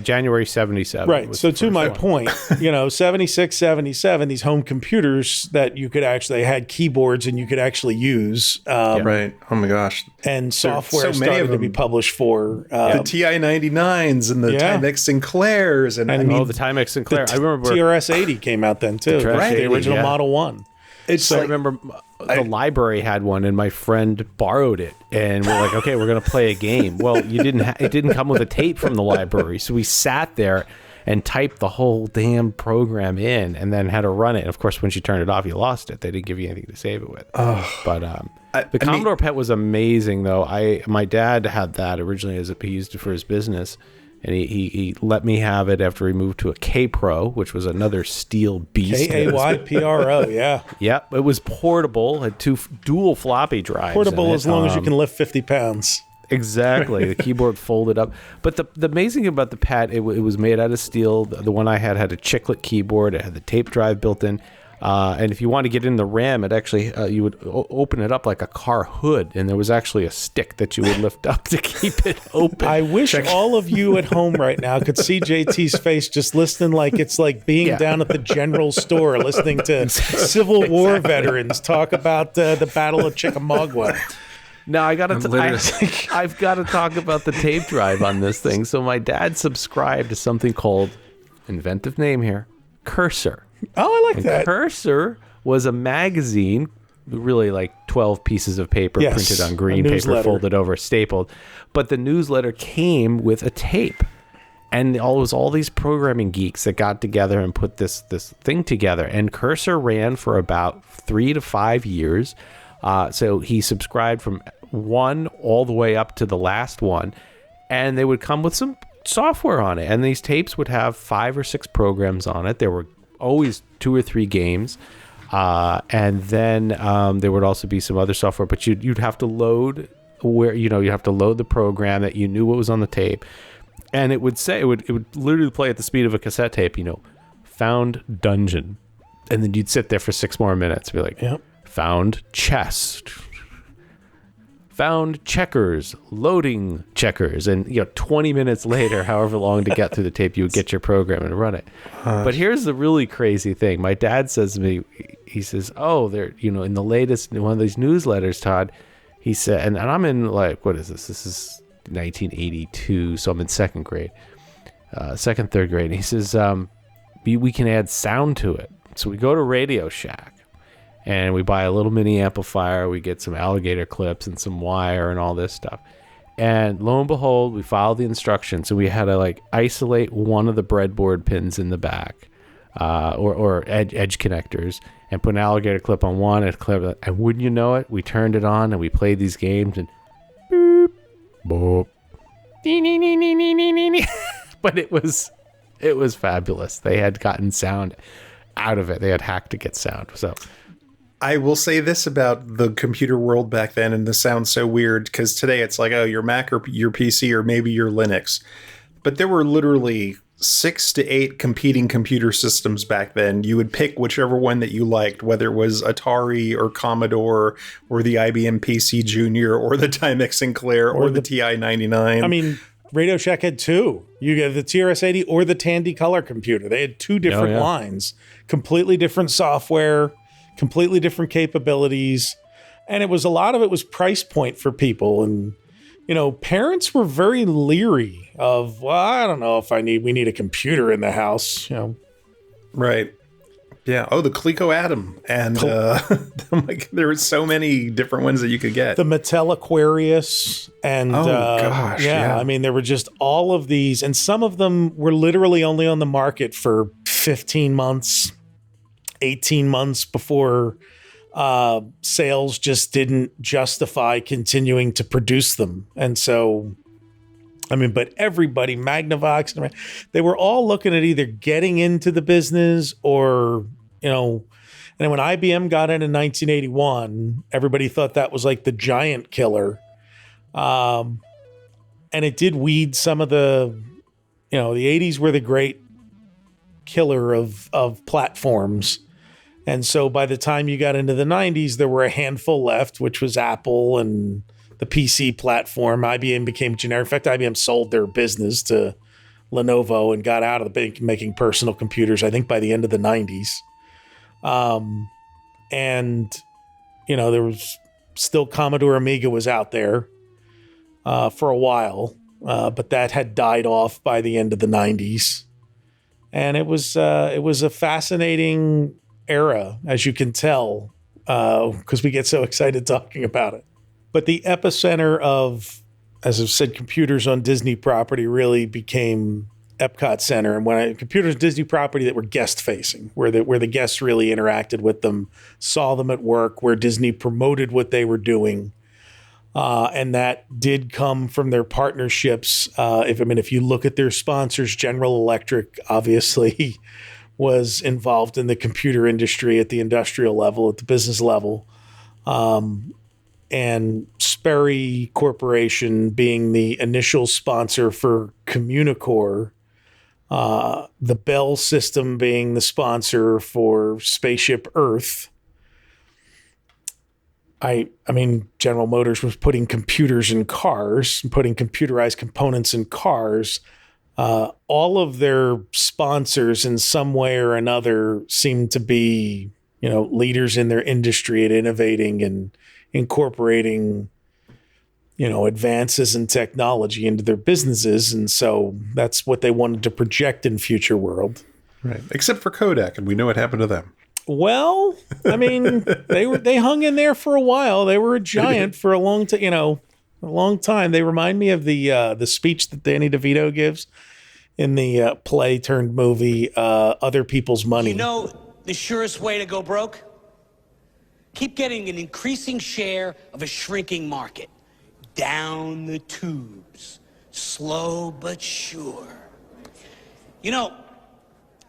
January 77. Right. So to my point, 76, 77, these home computers that you could actually had keyboards and you could actually use. Right. Oh my gosh. And software started to be published for the TI-99s and the Timex Sinclairs and the Timex Sinclair. I remember TRS-80 came out then too. The original Model 1. I remember the library had one, and my friend borrowed it, and we're like, okay, we're going to play a game. Well, it didn't come with a tape from the library, so we sat there and typed the whole damn program in, and then had to run it. And of course, once you turned it off, you lost it. They didn't give you anything to save it with. But the Commodore PET was amazing, though. My dad had that originally he used it for his business. And he let me have it after he moved to a K-Pro, which was another steel beast. KAYPRO, yeah. Yep, it was portable, had two dual floppy drives. Portable as long as you can lift 50 pounds. Exactly. The keyboard folded up. But the amazing thing about the PET, it was made out of steel. The one I had a chiclet keyboard. It had the tape drive built in. And if you want to get in the RAM, it actually, you would open it up like a car hood, and there was actually a stick that you would lift up to keep it open. I wish all of you at home right now could see JT's face just listening like it's like being down at the general store listening to Civil War veterans talk about the Battle of Chickamauga. Now I've got to talk about the tape drive on this thing. So my dad subscribed to something called, inventive name here, Cursor. Oh, I like that. Cursor was a magazine, really like 12 pieces of paper printed on green paper, folded over, stapled. But the newsletter came with a tape. And it was all these programming geeks that got together and put this thing together. And Cursor ran for about 3 to 5 years. So he subscribed from one all the way up to the last one. And they would come with some software on it. And these tapes would have 5 or 6 programs on it. There were always 2 or 3 games, and then there would also be some other software, but you'd have to load you have to load the program that you knew what was on the tape, and it would literally play at the speed of a cassette tape, found dungeon, and then you'd sit there for 6 more minutes and be like, found chest, found checkers, loading checkers. And, 20 minutes later, however long to get through the tape, you would get your program and run it. But here's the really crazy thing. My dad says to me, he says, oh, they're, in the latest, one of these newsletters, Todd, he said, and I'm in what is this? This is 1982. So I'm in second grade, third grade. And he says, we can add sound to it. So we go to Radio Shack and we buy a little mini amplifier. We get some alligator clips and some wire and all this stuff. And lo and behold, we follow the instructions. So we had to isolate one of the breadboard pins in the back, or edge connectors, and put an alligator clip on one and clip. And wouldn't you know it, we turned it on and we played these games and boop, boop, but it was fabulous. They had gotten sound out of it. They had hacked to get sound. So I will say this about the computer world back then, and this sounds so weird because today it's your Mac or your PC or maybe your Linux. But there were literally 6 to 8 competing computer systems back then. You would pick whichever one that you liked, whether it was Atari or Commodore or the IBM PC Junior or the Timex Sinclair or the TI-99. I mean, Radio Shack had 2. You get the TRS-80 or the Tandy Color computer. They had 2 different lines, completely different software, completely different capabilities. And a lot of it was price point for people. And, parents were very leery of, well, I don't know if we need a computer in the house, Right. Yeah. Oh, the Coleco Atom. And there were so many different ones that you could get. The Mattel Aquarius. And gosh. Yeah. I mean, there were just all of these. And some of them were literally only on the market for 15 months, 18 months before sales just didn't justify continuing to produce them. And so, but everybody, Magnavox, they were all looking at either getting into the business or, and then when IBM got in 1981, everybody thought that was the giant killer. And it did weed some of the 80s were the great killer of platforms. And so by the time you got into the 90s, there were a handful left, which was Apple and the PC platform. IBM became generic. In fact, IBM sold their business to Lenovo and got out of the making personal computers, I think, by the end of the 90s. There was still Commodore Amiga was out there for a while, but that had died off by the end of the 90s. And it was a fascinating era, as you can tell, because we get so excited talking about it. But the epicenter of, as I've said, computers on Disney property really became Epcot Center. And computers on Disney property that were guest-facing, where the guests really interacted with them, saw them at work, where Disney promoted what they were doing. And that did come from their partnerships. If you look at their sponsors, General Electric obviously was involved in the computer industry at the industrial level, at the business level. And Sperry Corporation being the initial sponsor for Communicore, the Bell System being the sponsor for Spaceship Earth. General Motors was putting computers in cars, putting computerized components in cars. All of their sponsors in some way or another seemed to be, leaders in their industry at innovating and incorporating, advances in technology into their businesses. And so that's what they wanted to project in Future World. Right. Except for Kodak, and we know what happened to them. Well, they hung in there for a while. They were a giant for a long time, a long time. They remind me of the speech that Danny DeVito gives in the play turned movie, Other People's Money. The surest way to go broke? Keep getting an increasing share of a shrinking market. Down the tubes. Slow but sure.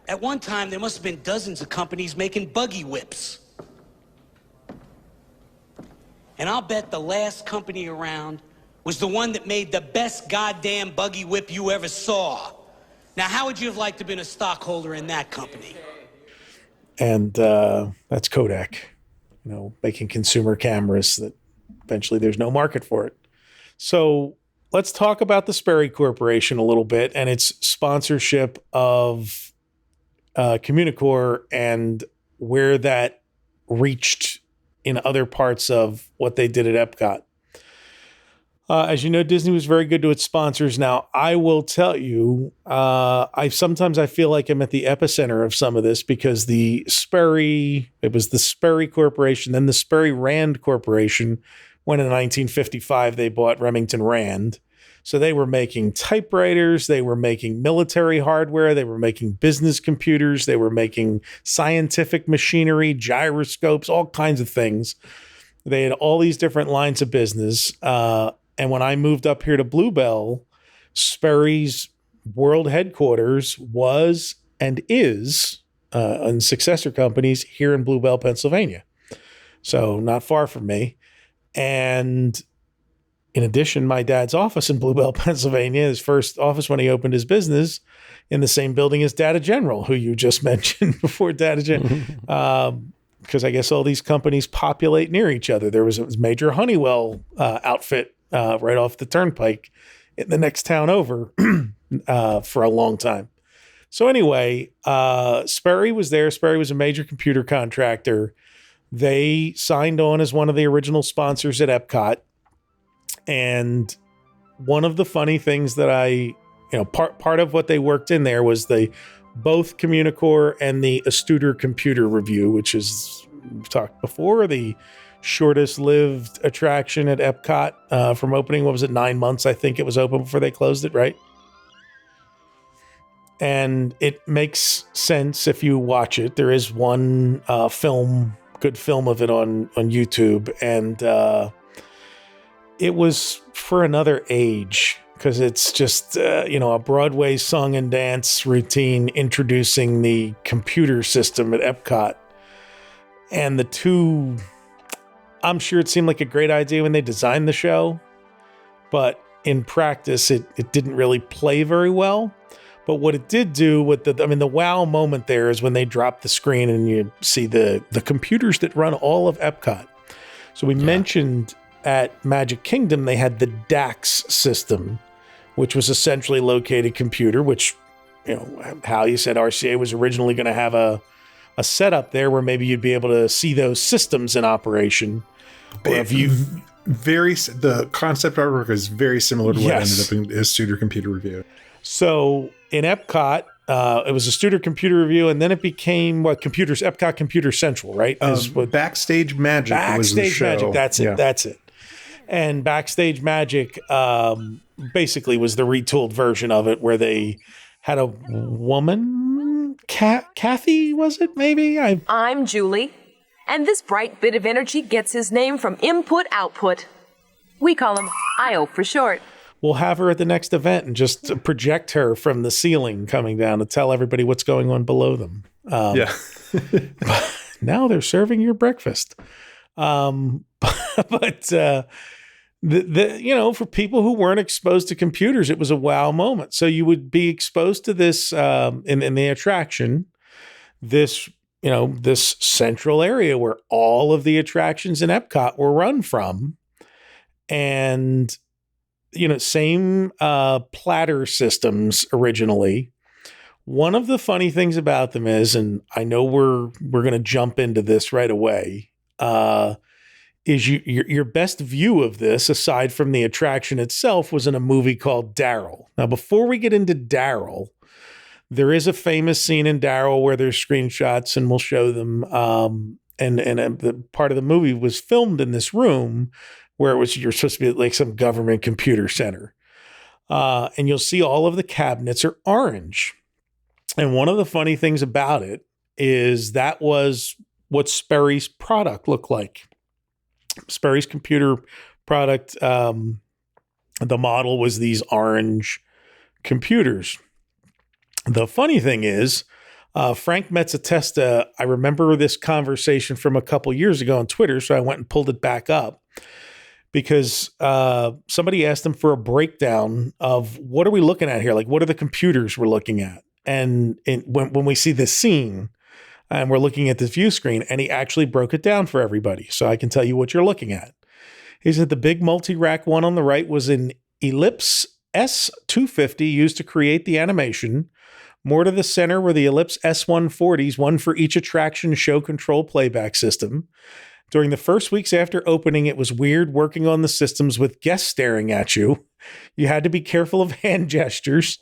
At one time, there must have been dozens of companies making buggy whips. And I'll bet the last company around was the one that made the best goddamn buggy whip you ever saw. Now, how would you have liked to have been a stockholder in that company? And that's Kodak, making consumer cameras that eventually there's no market for it. So let's talk about the Sperry Corporation a little bit and its sponsorship of Communicore and where that reached in other parts of what they did at Epcot. As you know, Disney was very good to its sponsors. Now, I will tell you, sometimes I feel like I'm at the epicenter of some of this because it was the Sperry Corporation, then the Sperry Rand Corporation, when in 1955 they bought Remington Rand. So they were making typewriters, they were making military hardware, they were making business computers, they were making scientific machinery, gyroscopes, all kinds of things. They had all these different lines of business. And when I moved up here to Bluebell, Sperry's world headquarters was and is in successor companies here in Bluebell, Pennsylvania. So not far from me. And in addition, my dad's office in Bluebell, Pennsylvania, his first office when he opened his business in the same building as Data General, who you just mentioned before, Data General. Because I guess all these companies populate near each other. There was a major Honeywell outfit right off the turnpike in the next town over for a long time. So anyway, Sperry was there. Sperry was a major computer contractor. They signed on as one of the original sponsors at Epcot. And one of the funny things that part of what they worked in there was both Communicore and the Astuter Computer Review, which is, we've talked before, the shortest lived attraction at Epcot from opening. What was it, 9 months? I think it was open before they closed it, right? And it makes sense if you watch it. There is one good film of it on YouTube. And it was for another age because it's just, a Broadway song and dance routine introducing the computer system at Epcot. And the two, I'm sure it seemed like a great idea when they designed the show, but in practice, it didn't really play very well. But what it did do the wow moment there is when they drop the screen and you see the computers that run all of Epcot. So we mentioned at Magic Kingdom, they had the DAX system, which was a centrally located computer, which, Hal, you said RCA was originally going to have a setup there where maybe you'd be able to see those systems in operation. The concept artwork is very similar to what ended up in his Studer Computer Review. So in Epcot, it was a Studer Computer Review, and then it became Epcot Computer Central, right? Backstage Magic was the show. Magic, that's it. That's it. And Backstage Magic basically was the retooled version of it where they had a woman, Kathy, was it maybe? I'm Julie, and this bright bit of energy gets his name from input-output. We call him IO for short. We'll have her at the next event and just project her from the ceiling coming down to tell everybody what's going on below them. Now they're serving your breakfast. But for people who weren't exposed to computers, it was a wow moment. So you would be exposed to this in the attraction, this central area where all of the attractions in Epcot were run from, and same platter systems originally. One of the funny things about them is, and I know we're going to jump into this right away, is your best view of this, aside from the attraction itself, was in a movie called Daryl. Now, before we get into Daryl, there is a famous scene in Daryl where there's screenshots, and we'll show them. And the part of the movie was filmed in this room where you're supposed to be at like some government computer center. And you'll see all of the cabinets are orange. And one of the funny things about it is that was what Sperry's product looked like. Sperry's computer product, the model was these orange computers. The funny thing is, Frank Mezzatesta, I remember this conversation from a couple years ago on Twitter, so I went and pulled it back up because somebody asked him for a breakdown of what are we looking at here? Like, what are the computers we're looking at? And when we see this scene, and we're looking at this view screen, and he actually broke it down for everybody. So I can tell you what you're looking at. He said the big multi-rack one on the right was an Ellipse S250 used to create the animation. More to the center were the Ellipse S140s, one for each attraction show control playback system. During the first weeks after opening, it was weird working on the systems with guests staring at you. You had to be careful of hand gestures.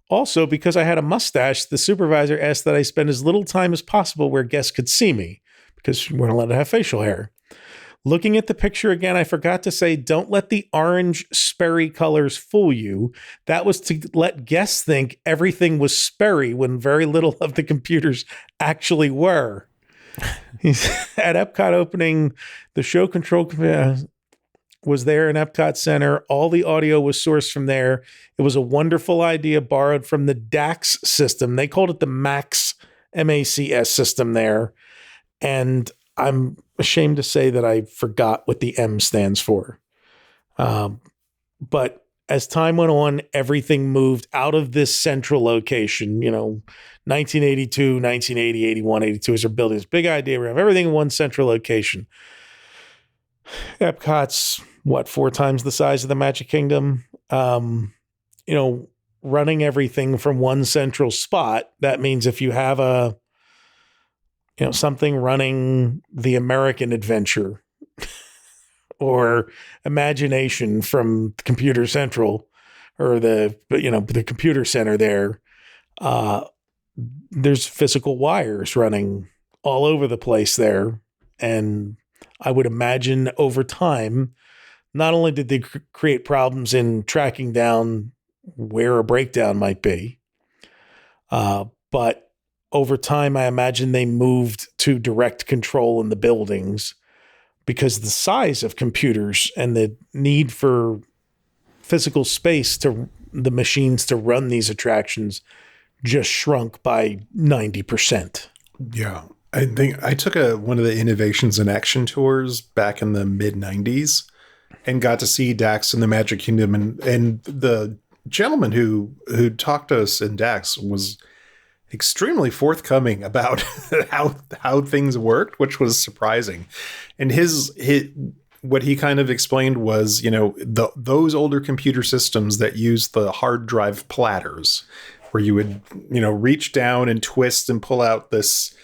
Also, because I had a mustache, the supervisor asked that I spend as little time as possible where guests could see me, because we weren't allowed to have facial hair. Looking at the picture again, I forgot to say, don't let the orange Sperry colors fool you. That was to let guests think everything was Sperry when very little of the computers actually were. At Epcot opening, the show control was there in Epcot Center. All the audio was sourced from there. It was a wonderful idea borrowed from the DAX system. They called it the MACS, M-A-C-S system there. And I'm ashamed to say that I forgot what the M stands for. But as time went on, everything moved out of this central location. 1982, 1980, 81, 82 as they're building this big idea. We have everything in one central location. Epcot's, 4 times the size of the Magic Kingdom? Running everything from one central spot, that means if you have something running the American Adventure or Imagination from Computer Central or the computer center there, there's physical wires running all over the place there. And I would imagine over time, not only did they create problems in tracking down where a breakdown might be, but over time, I imagine they moved to direct control in the buildings because the size of computers and the need for physical space to the machines to run these attractions just shrunk by 90%. Yeah. I think I took one of the Innovations in Action tours back in the mid-90s and got to see DAX in the Magic Kingdom. And the gentleman who talked to us in DAX was extremely forthcoming about how things worked, which was surprising. And what he kind of explained was, those older computer systems that use the hard drive platters, where you would, reach down and twist and pull out this,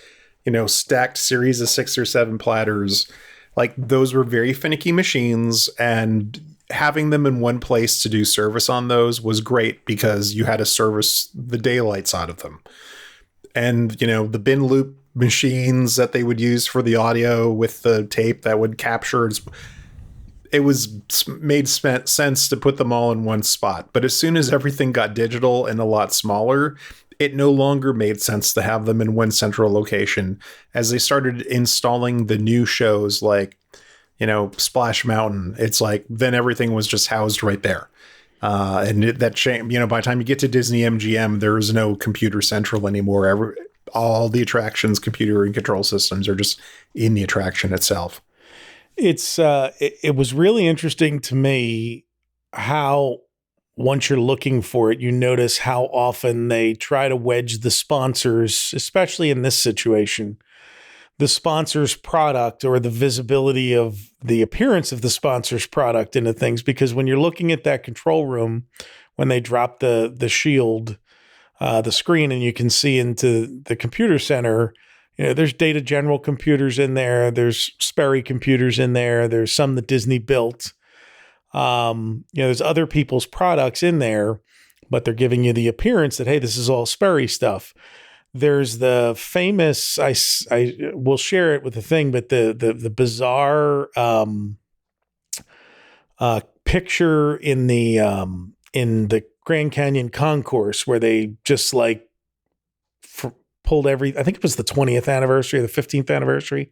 stacked series of 6 or 7 platters, like those were very finicky machines, and having them in one place to do service on those was great because you had to service the daylights out of them. And, the bin loop machines that they would use for the audio with the tape that would capture, it made sense to put them all in one spot. But as soon as everything got digital and a lot smaller, it no longer made sense to have them in one central location. As they started installing the new shows like, Splash Mountain, it's like then everything was just housed right there. And that change, by the time you get to Disney MGM, there is no computer central anymore. All the attractions, computer and control systems are just in the attraction itself. It was really interesting to me how once you're looking for it, you notice how often they try to wedge the sponsors, especially in this situation, the sponsor's product or the visibility of the appearance of the sponsor's product into things. Because when you're looking at that control room, when they drop the shield, the screen, and you can see into the computer center, there's Data General computers in there. There's Sperry computers in there. There's some that Disney built. There's other people's products in there, but they're giving you the appearance that, hey, this is all Sperry stuff. There's the famous, I will share it with the thing, but the bizarre picture in the Grand Canyon Concourse where they just pulled I think it was the 20th anniversary or the 15th anniversary,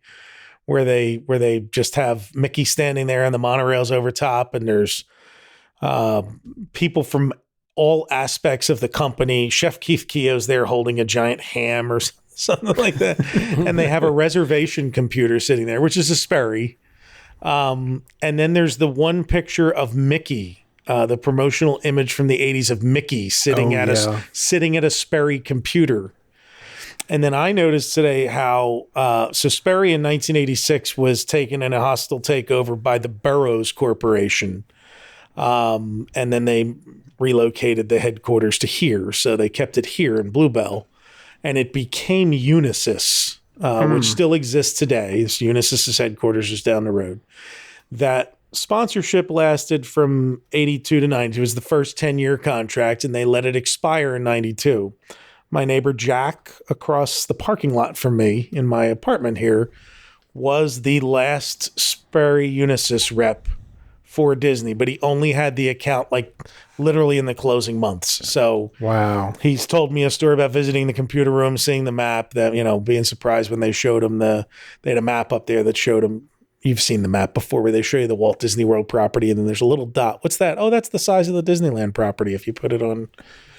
where they just have Mickey standing there and the monorails over top, and there's people from all aspects of the company. Chef Keith Keogh's there holding a giant ham or something like that. And they have a reservation computer sitting there, which is a Sperry. And then there's the one picture of Mickey, the promotional image from the 80s of Mickey sitting at a Sperry computer. And then I noticed today how so Sperry in 1986 was taken in a hostile takeover by the Burroughs Corporation. And then they relocated the headquarters to here. So they kept it here in Bluebell. And it became Unisys, which still exists today. Unisys' headquarters is down the road. That sponsorship lasted from 82 to 90. It was the first 10-year contract, and they let it expire in 92. My neighbor Jack, across the parking lot from me in my apartment here, was the last Sperry Unisys rep for Disney, but he only had the account like literally in the closing months. So wow, he's told me a story about visiting the computer room, seeing the map, that, you know, being surprised when they showed him they had a map up there that showed him. You've seen the map before where they show you the Walt Disney World property and then there's a little dot. What's that? Oh, that's the size of the Disneyland property if you put it on.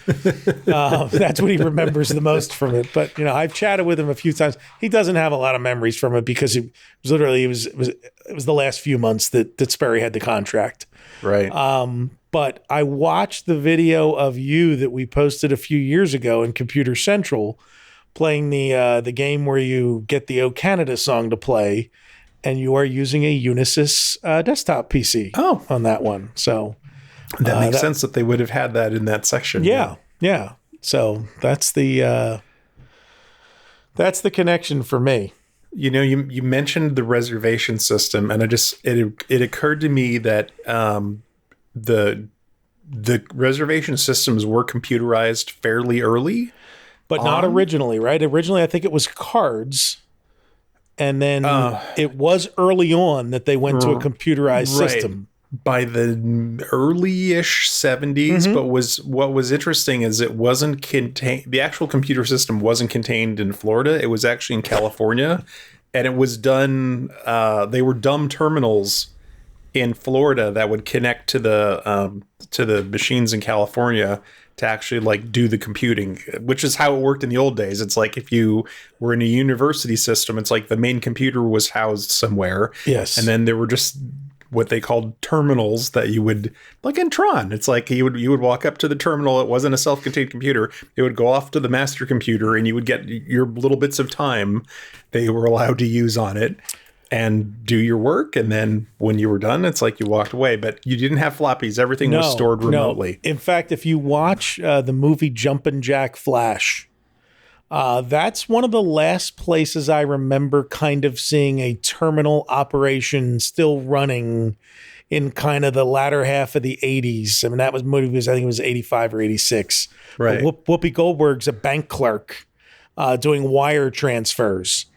That's what he remembers the most from it. But, you know, I've chatted with him a few times. He doesn't have a lot of memories from it because it was the last few months that Sperry had the contract. Right. But I watched the video of you that we posted a few years ago in Computer Central playing the game where you get the O Canada song to play, and you are using a Unisys desktop PC on that one. So that makes sense that they would have had that in that section. Yeah. So that's the connection for me. You know, you mentioned the reservation system, and it occurred to me that the reservation systems were computerized fairly early, but not originally, right? Originally, I think it was cards. And then it was early on that they went to a computerized system. By the early-ish 70s, but what was interesting is it wasn't contained. The actual computer system wasn't contained in Florida. It was actually in California, and it was done. They were dumb terminals in Florida that would connect to the machines in California to actually like do the computing, which is how it worked in the old days. It's like if you were in a university system, it's like the main computer was housed somewhere. Yes. And then there were just what they called terminals that you would, like in Tron, it's like you would walk up to the terminal. It wasn't a self-contained computer. It would go off to the master computer and you would get your little bits of time that you were allowed to use on it and do your work. And then when you were done, it's like you walked away, but you didn't have floppies. Everything was stored remotely. No. In fact, if you watch the movie Jumpin' Jack Flash, that's one of the last places I remember kind of seeing a terminal operation still running in kind of the latter half of the 80s. I mean, that was movies, I think it was 85 or 86. Right. Whoopi Goldberg's a bank clerk doing wire transfers.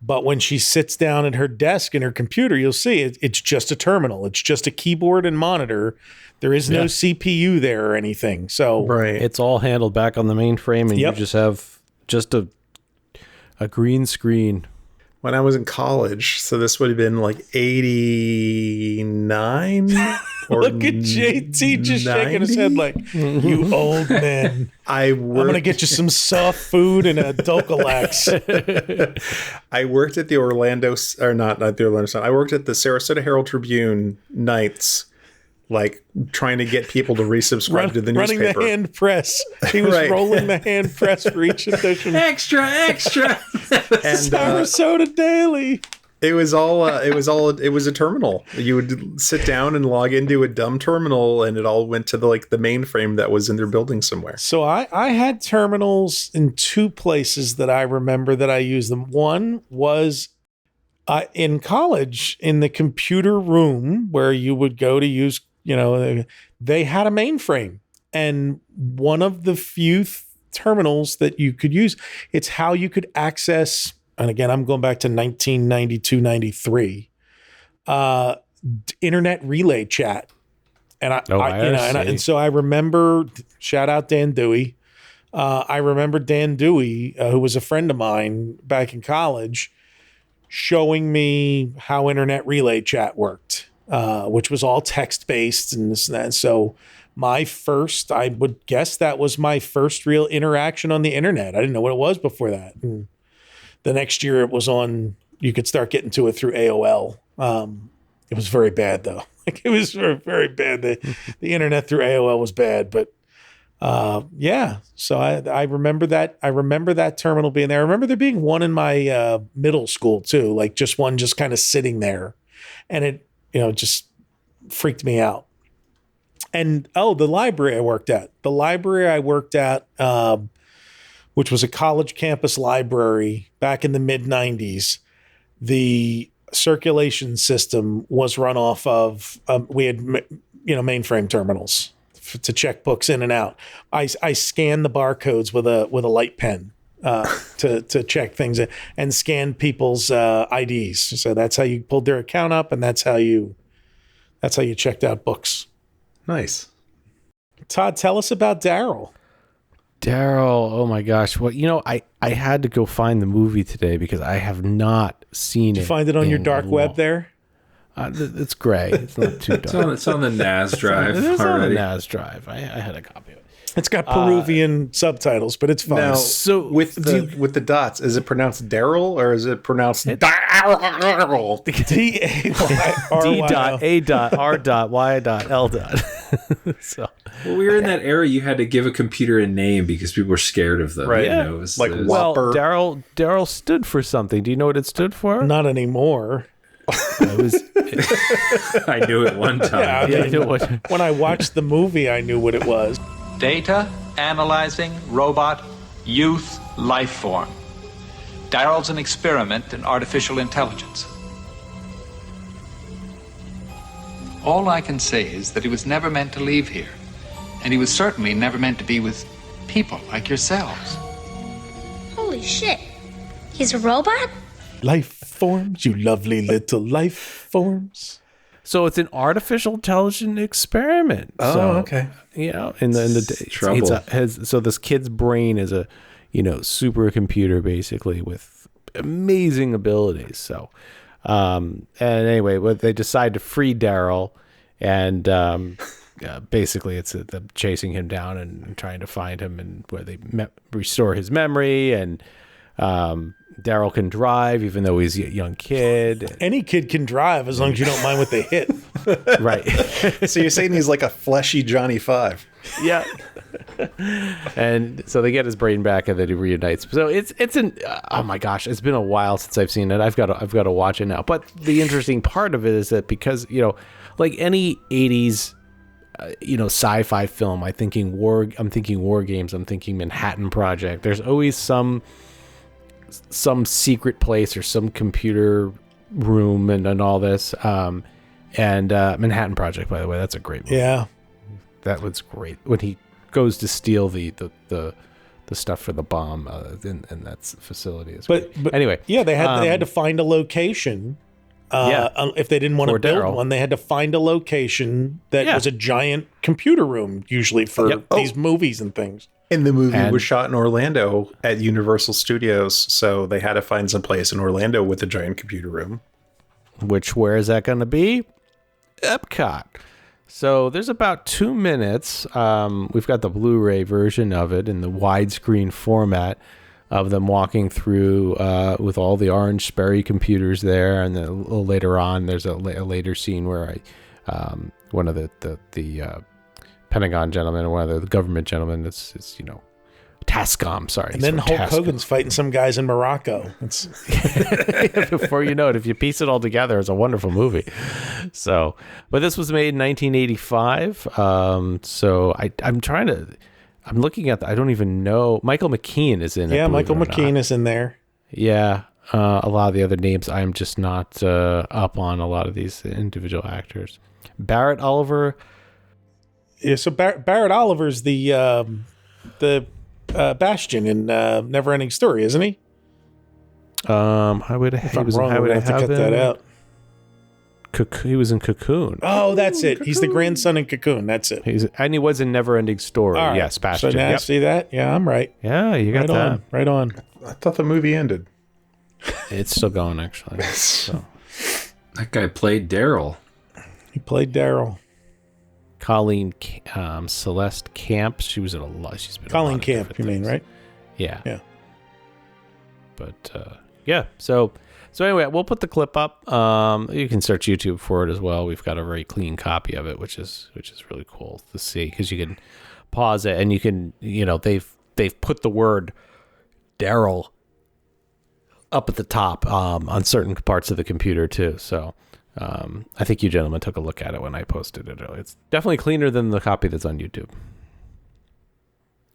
But when she sits down at her desk in her computer, you'll see it's just a terminal. It's just a keyboard and monitor. There is no CPU there or anything. So it's all handled back on the mainframe, and you just have just a green screen. When I was in college, so this would have been like 89 or Look at JT just 90? Shaking his head like, you old man. I'm going to get you some soft food and a Docalax. I worked at the Orlando, or not the Orlando Sun. I worked at the Sarasota Herald Tribune nights, like trying to get people to resubscribe to the newspaper. Running the hand press. He was rolling the hand press for each edition. Extra. And Sarasota Daily. It was a terminal. You would sit down and log into a dumb terminal, and it all went to the mainframe that was in their building somewhere. So I had terminals in two places that I remember that I used them. One was in college in the computer room where you would go to use, they had a mainframe, and one of the few terminals that you could use, it's how you could access, and again, I'm going back to 1992, 93, internet relay chat. And and so I remember, shout out Dan Dewey. I remember Dan Dewey, who was a friend of mine back in college, showing me how internet relay chat worked, which was all text-based and this and that. So I would guess that was my first real interaction on the internet. I didn't know what it was before that. And the next year it was you could start getting to it through AOL. It was very bad though. It was very, very bad. The internet through AOL was bad, but Yeah. So I remember that. I remember that terminal being there. I remember there being one in my middle school too, like just one just kind of sitting there, and it just freaked me out. And the library I worked at, which was a college campus library back in the mid 90s, the circulation system was run off of, we had, mainframe terminals to check books in and out. I scanned the barcodes with a light pen to check things and scan people's IDs. So that's how you pulled their account up, and that's how you checked out books. Nice. Todd, tell us about Daryl. Oh my gosh. Well, I had to go find the movie today because I have not seen it. Did you find it on your dark web there? It's gray. It's not too dark. It's on the NAS drive. It's on the NAS drive. I had a copy of it. It's got Peruvian subtitles, but it's fine. Now, so with the dots, is it pronounced Daryl or is it pronounced Daryl? D-A-R-R-Y.L. So, well, we were in that era. You had to give a computer a name because people were scared of them. Right? Yeah. Daryl stood for something. Do you know what it stood for? Not anymore. I knew it one time. Yeah, when I watched the movie, I knew what it was. Data, analyzing, robot, youth, life form. Daryl's an experiment in artificial intelligence. All I can say is that he was never meant to leave here. And he was certainly never meant to be with people like yourselves. Holy shit. He's a robot? Life forms, you lovely little life forms. So it's an artificial intelligence experiment. Oh, okay. In the trouble. So this kid's brain is a, supercomputer basically with amazing abilities. So, and anyway, they decide to free Daryl, and basically it's them chasing him down and trying to find him, and where they restore his memory, and Daryl can drive even though he's a young kid. Any kid can drive as long as you don't mind what they hit. Right. So you're saying he's like a fleshy Johnny Five. Yeah. And so they get his brain back, and then he reunites. So it's oh my gosh, it's been a while since I've seen it. I've got to watch it now. But the interesting part of it is that because, like any 80s sci-fi film, I'm thinking war games, I'm thinking Manhattan Project. There's always some secret place or some computer room and all this. And Manhattan Project, by the way, that's a great movie. Yeah. That was great. When he goes to steal the stuff for the bomb in that facility. But anyway. Yeah, they had to find a location. If they didn't want to build one, they had to find a location that was a giant computer room, usually for these movies and things. And the movie was shot in Orlando at Universal Studios, so they had to find some place in Orlando with a giant computer room. Where is that going to be? Epcot. So there's about 2 minutes. We've got the Blu-ray version of it in the widescreen format of them walking through with all the orange Sperry computers there, and then a little later on, there's a later scene where one of the Pentagon gentlemen, or one of the government gentlemen, it's Tascom, sorry. And then Hulk Hogan's fighting some guys in Morocco. Before you know it, if you piece it all together, it's a wonderful movie. So, but this was made in 1985. So I'm looking at I don't even know. Michael McKean is in it. Yeah, Michael McKean is in there. Yeah. A lot of the other names, I'm just not up on a lot of these individual actors. Barrett Oliver. Yeah, so Barrett Oliver's the Bastion in Neverending Story, isn't he? Highway to Hell. That out. He was in Cocoon. Oh, that's it. He's the grandson in Cocoon. That's it. And he was in Neverending Story. Right. Yes, Bastion. So now see that? Yeah, I'm right. Yeah, you got that. Right on. I thought the movie ended. It's still going, actually. So. That guy played Daryl. He played Daryl. Colleen Celeste Camp. She was in a lot. She's been Colleen Camp, you mean, right? Yeah. Yeah. But yeah, so So anyway, we'll put the clip up. You can search YouTube for it as well. We've got a very clean copy of it, which is really cool to see, because you can pause it and you can, they've put the word Daryl up at the top on certain parts of the computer too. So I think you gentlemen took a look at it when I posted it earlier. It's definitely cleaner than the copy that's on YouTube.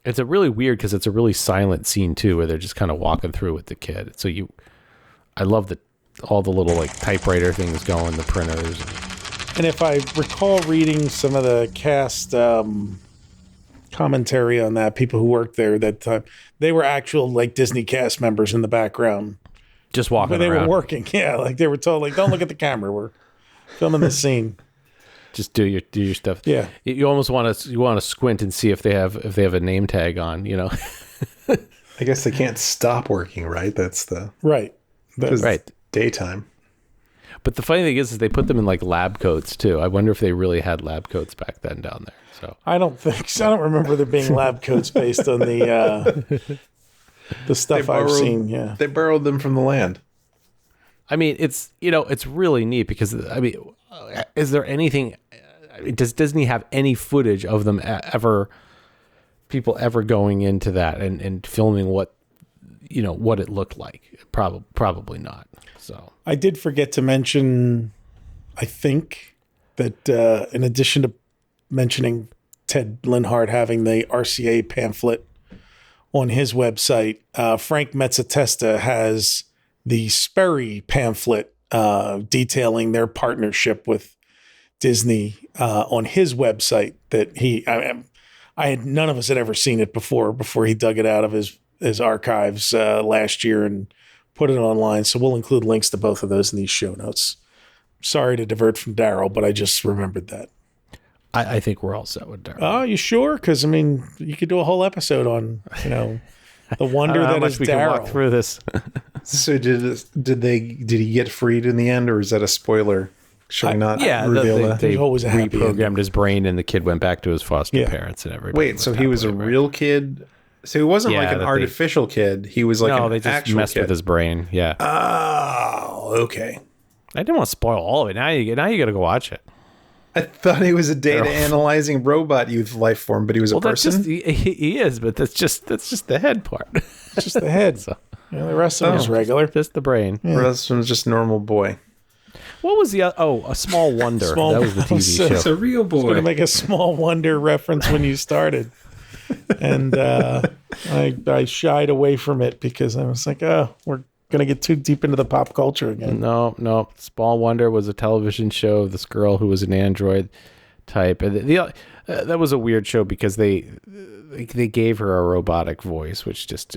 It's a really weird, because it's a really silent scene too, where they're just kind of walking through with the kid. So I love all the little like typewriter things going, the printers. And if I recall reading some of the cast commentary on that, people who worked there that time, they were actual like Disney cast members in the background. Just walking around. But they were working. Yeah, like they were told, like, don't look at the camera. We're filming the scene. Just do your stuff. Yeah. You almost want to squint and see if they have a name tag on, I guess they can't stop working, right? That's the right. Right. Daytime. But the funny thing is they put them in like lab coats too. I wonder if they really had lab coats back then down there. So I don't think so. I don't remember there being lab coats based on the stuff I've seen. Yeah. They borrowed them from the land. I mean, it's really neat, because is there anything? Does Disney have any footage of them people ever going into that and filming what it looked like? Probably not. So I did forget to mention, I think, that in addition to mentioning Ted Linhart having the RCA pamphlet on his website, Frank Mezzatesta has the Sperry pamphlet detailing their partnership with Disney on his website. That none of us had ever seen it before he dug it out of his archives last year and put it online. So we'll include links to both of those in these show notes. Sorry to divert from Daryl, but I just remembered that. I think we're all set with Daryl. Oh, you sure? Because I mean, you could do a whole episode on the wonder that is Daryl. Can walk through this. So did he get freed in the end, or is that a spoiler? Should we not reveal that? They reprogrammed his brain, and the kid went back to his foster parents and everything. Wait, so he was a real kid? So he wasn't like an artificial kid. He was like an they just actual messed kid. with his brain. Yeah. Oh, okay. I didn't want to spoil all of it. Now you got to go watch it. I thought he was a data analyzing robot youth life form, but he was a person. He is, but that's just the head part. It's just the head. So, the rest of it is regular. Just the brain. Yeah. The rest of him is just normal boy. What was the A Small Wonder? That was the TV show. It's a real boy. I was going to make a Small Wonder reference when you started. And I shied away from it because I was like, we're going to get too deep into the pop culture again. No. Small Wonder was a television show of this girl who was an android type. And that was a weird show because they gave her a robotic voice, which just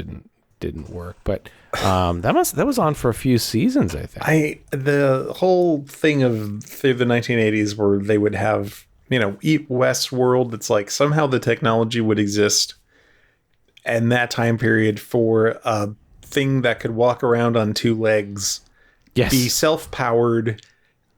didn't work. But that was on for a few seasons, I think. The whole thing of through the 1980s where they would have, Eat West World, it's like somehow the technology would exist in that time period for a thing that could walk around on two legs, be self-powered,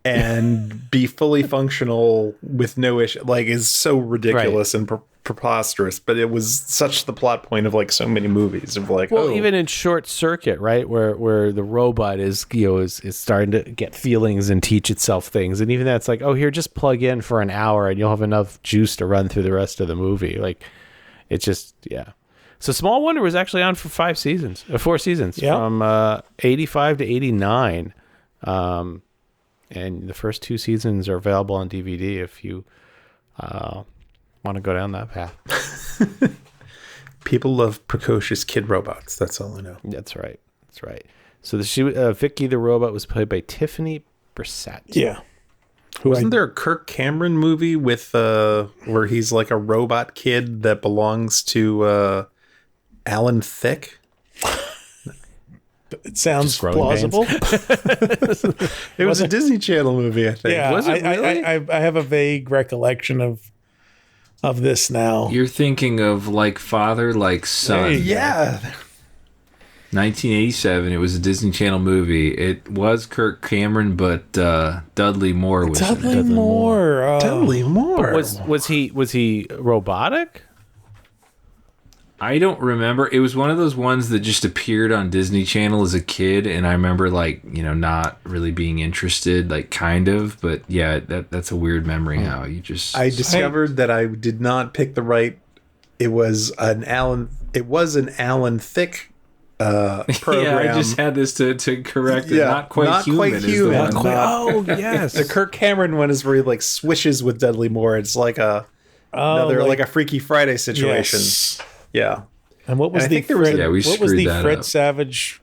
and be fully functional with no issue. Like, is so ridiculous and preposterous, but it was such the plot point of like so many movies of like, even in Short Circuit, right, where the robot is is starting to get feelings and teach itself things, and even that's like, here, just plug in for an hour and you'll have enough juice to run through the rest of the movie. Like, it's just So Small Wonder was actually on for 4 seasons, from 85 to 89. And the first 2 seasons are available on DVD if you want to go down that path. People love precocious kid robots. That's all I know. That's right. So Vicky the robot was played by Tiffany Brissett. Yeah. Wasn't there a Kirk Cameron movie with where he's like a robot kid that belongs to Alan Thicke? It sounds plausible. It was a Disney Channel movie, I think. Yeah, was it really? I have a vague recollection of this now. You're thinking of Like Father, Like Son. Yeah. 1987. It was a Disney Channel movie. It was Kirk Cameron, but Dudley Moore was in it. Dudley Moore. Dudley Moore. But was he robotic? I don't remember. It was one of those ones that just appeared on Disney Channel as a kid, and I remember not really being interested, kind of. But yeah, that's a weird memory now. You just I discovered that I did not pick the right. It was an Alan Thicke program. Yeah, I just had this to correct it. Not quite human. Is the one. Oh yes, the Kirk Cameron one is where he swishes with Dudley Moore. It's like a Freaky Friday situation. Yes. Yeah. And what was the Fred Savage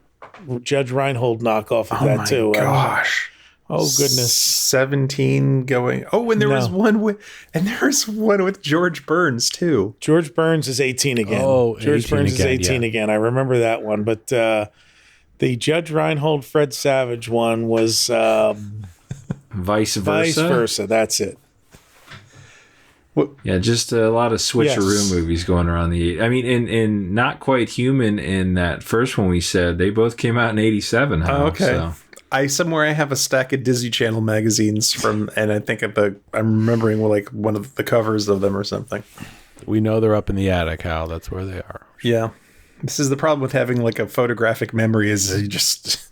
Judge Reinhold knockoff of that too? Gosh. Oh goodness. 17 going. Oh, and there's one with George Burns too. George Burns is 18 again. Oh, George Burns is 18 again. I remember that one, but the Judge Reinhold Fred Savage one was vice versa. Vice versa. That's it. Yeah, just a lot of switcheroo movies going around I mean, in Not Quite Human, in that first one we said, they both came out in 87. Oh, okay. So. I have a stack of Disney Channel magazines and I think I'm remembering one of the covers of them or something. We know they're up in the attic, Hal. That's where they are. Yeah. This is the problem with having a photographic memory is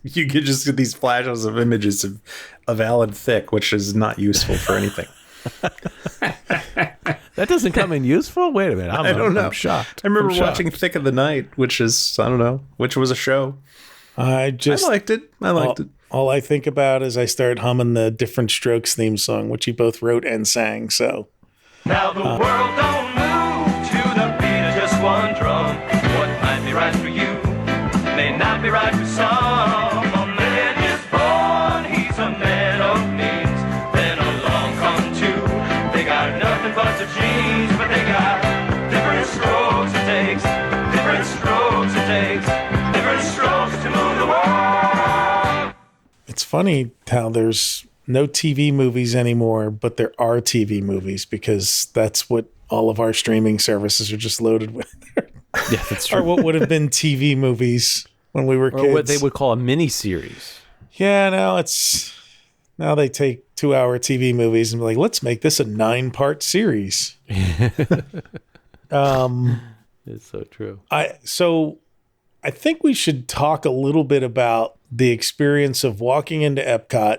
you get these flashes of images of Alan Thicke, which is not useful for anything. That doesn't come in useful? Wait a minute. I don't know. I'm shocked. I remember watching Thick of the Night, which was a show. I liked it. All I think about is I started humming the Different Strokes theme song, which he both wrote and sang. So now the world don't move to the beat of just one drum. What might be right for you may not be right for some. A man is born, he's a man of means. Then along come two. They got nothing but the genes, but they got different strokes it takes. Different strokes it takes. Different strokes to move the world. It's funny how there's no TV movies anymore, but there are TV movies because that's what all of our streaming services are just loaded with. Yeah, that's true. Or what would have been TV movies when we were kids. Or what they would call a mini-series. Yeah, now they take 2-hour TV movies and be like, let's make this a 9-part series. It's so true. I think we should talk a little bit about the experience of walking into Epcot.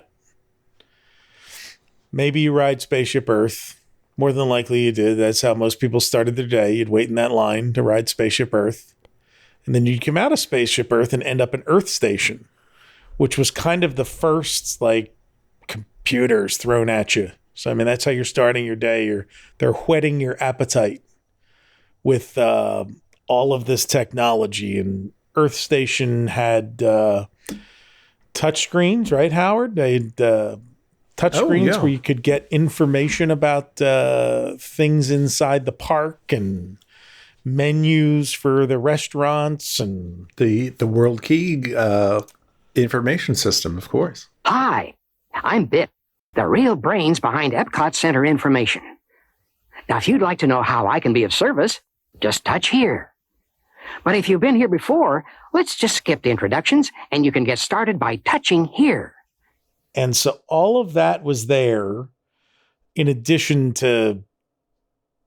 Maybe you ride Spaceship Earth. More than likely you did. That's how most people started their day. You'd wait in that line to ride Spaceship Earth. And then you'd come out of Spaceship Earth and end up in Earth Station, which was kind of the first computers thrown at you. So, I mean, that's how you're starting your day. They're whetting your appetite with all of this technology. And Earth Station had touch screens, right, Howard? They had touch screens where you could get information about things inside the park and menus for the restaurants and the World Key information system, of course. Hi, I'm Bit, the real brains behind Epcot Center information. Now, if you'd like to know how I can be of service, just touch here. But if you've been here before, let's just skip the introductions and you can get started by touching here. And so all of that was there in addition to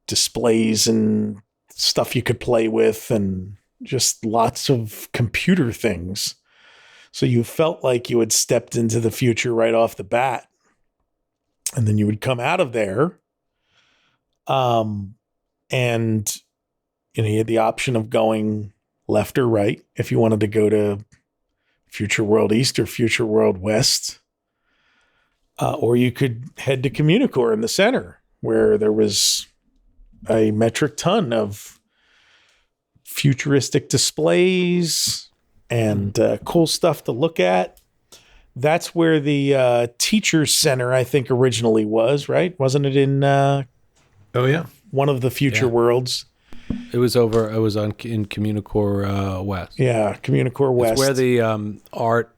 displays and stuff you could play with and just lots of computer things. So you felt like you had stepped into the future right off the bat. And then you would come out of there. And you had the option of going left or right if you wanted to go to Future World East or Future World West. Or you could head to Communicore in the center, where there was a metric ton of futuristic displays and cool stuff to look at. That's where the Teachers Center, I think, originally was, right? Wasn't it in one of the future worlds? It was in Communicore West. Yeah, Communicore West. It's where the art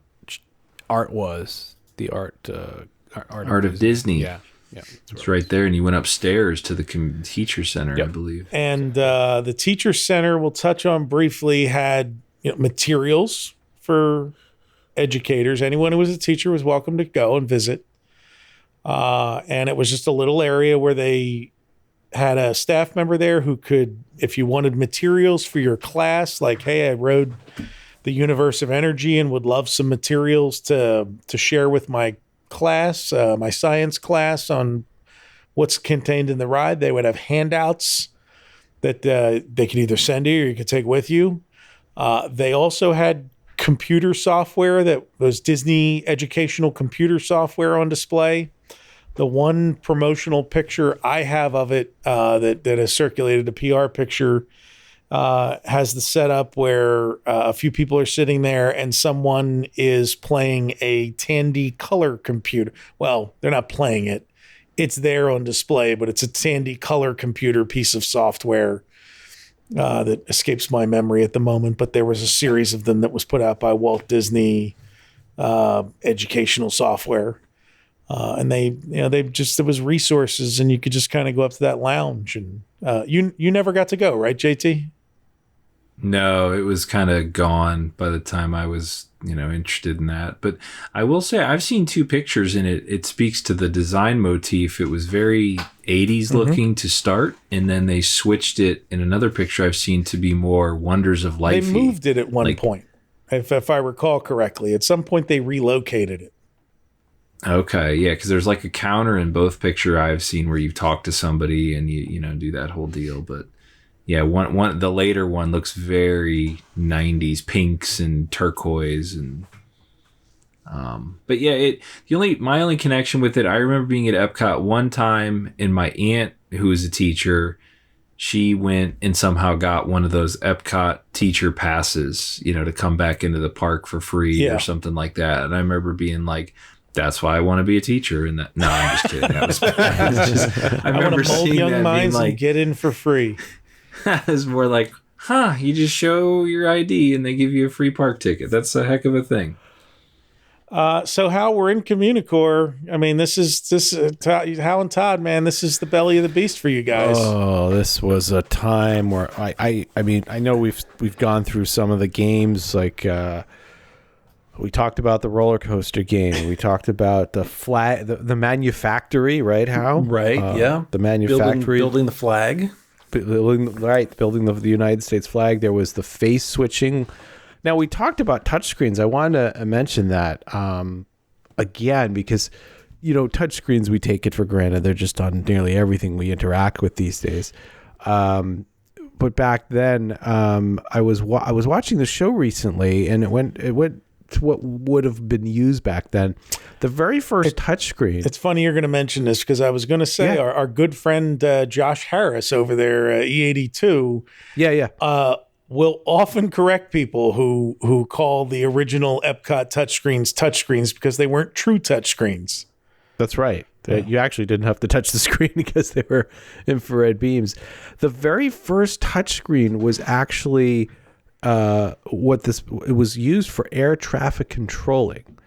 was. The art of Disney. Yeah. It's right there, and you went upstairs to the Teacher Center, I believe. And the Teacher Center, we'll touch on briefly, had materials for educators. Anyone who was a teacher was welcome to go and visit. And it was just a little area where they had a staff member there who could, if you wanted materials for your class, like, hey, I rode the Universe of Energy and would love some materials to share with my class, my science class, on what's contained in the ride. They would have handouts that they could either send you or you could take with you. They also had computer software that was Disney educational computer software on display. The one promotional picture I have of it that has circulated, a PR picture, has the setup where a few people are sitting there and someone is playing a Tandy color computer. Well, they're not playing it. It's there on display, but it's a Tandy color computer piece of software that escapes my memory at the moment. But there was a series of them that was put out by Walt Disney educational software. And there was resources, and you could just kind of go up to that lounge. And you never got to go, right, JT? No, it was kind of gone by the time I was, interested in that. But I will say I've seen 2 pictures in it. It speaks to the design motif. It was very 80s looking to start, and then they switched it in another picture I've seen to be more Wonders of Life. They moved it at one point, if I recall correctly. At some point, they relocated it. Okay, yeah, because there's like a counter in both picture I've seen where you talk to somebody and you do that whole deal. But yeah, one the later one looks very 90s, pinks and turquoise, and but yeah, my only connection with it, I remember being at Epcot one time, and my aunt, who was a teacher, she went and somehow got one of those Epcot teacher passes, to come back into the park for free or something like that. And I remember being like, that's why I want to be a teacher. And that, no, I'm just kidding. That was, I remember seeing young minds and get in for free. It was more like, you just show your ID and they give you a free park ticket. That's a heck of a thing. So Hal, we're in Communicore. I mean, Hal and Todd, man, this is the belly of the beast for you guys. Oh, this was a time where I mean, I know we've gone through some of the games, like we talked about the roller coaster game. We talked about the flag, the manufactory, right, Hal? Right, yeah. The manufactory. Building the flag. Building the United States flag. There was the face switching. Now, we talked about touchscreens. I wanted to mention that again, because, touchscreens, we take it for granted. They're just on nearly everything we interact with these days. But back then, I was watching the show recently, and it went to what would have been used back then. The very first touchscreen. It's funny you're going to mention this, because I was going to say our good friend Josh Harris over there, E82. Yeah. Will often correct people who call the original Epcot touchscreens because they weren't true touchscreens. That's right. Yeah. You actually didn't have to touch the screen because they were infrared beams. The very first touchscreen was actually it was used for air traffic controlling.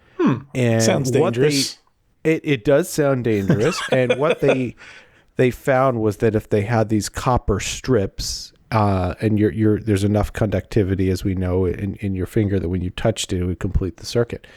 And sounds dangerous. It does sound dangerous. And what they found was that if they had these copper strips, and there's enough conductivity, as we know, in your finger, that when you touched it would complete the circuit.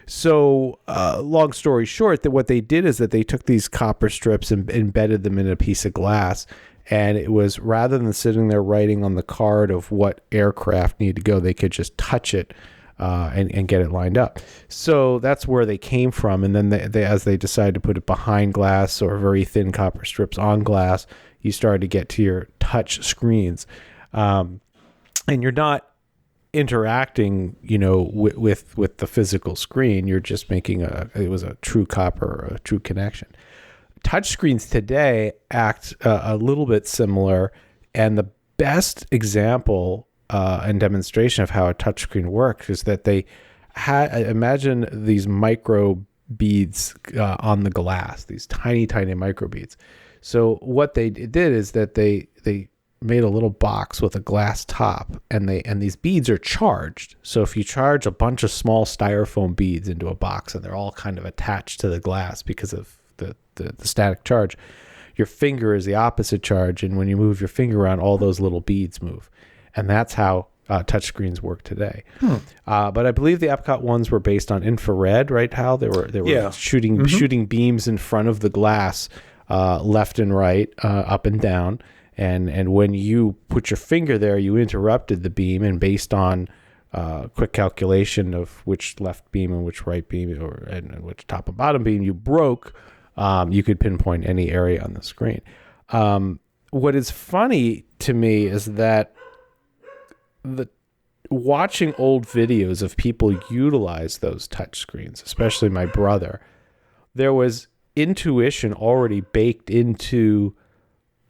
So long story short, that what they did is that they took these copper strips and embedded them in a piece of glass. And it was, rather than sitting there writing on the card of what aircraft need to go, they could just touch it and get it lined up. So that's where they came from. And then they as they decided to put it behind glass or very thin copper strips on glass, you started to get to your touch screens. And you're not interacting, with the physical screen. You're just making it was a true copper, a true connection. Touchscreens today act a little bit similar, and the best example and demonstration of how a touchscreen works is that they imagine these micro beads on the glass, these tiny micro beads. So what they did is that they made a little box with a glass top, and these beads are charged. So if you charge a bunch of small styrofoam beads into a box, and they're all kind of attached to the glass because of the static charge, your finger is the opposite charge, and when you move your finger around, all those little beads move. And that's how touchscreens work today. But I believe the Epcot ones were based on infrared, right, Hal? They were shooting beams in front of the glass left and right, up and down. And when you put your finger there, you interrupted the beam, and based on quick calculation of which left beam and which right beam and which top and bottom beam you broke, you could pinpoint any area on the screen. What is funny to me is that watching old videos of people utilize those touch screens, especially my brother, there was intuition already baked into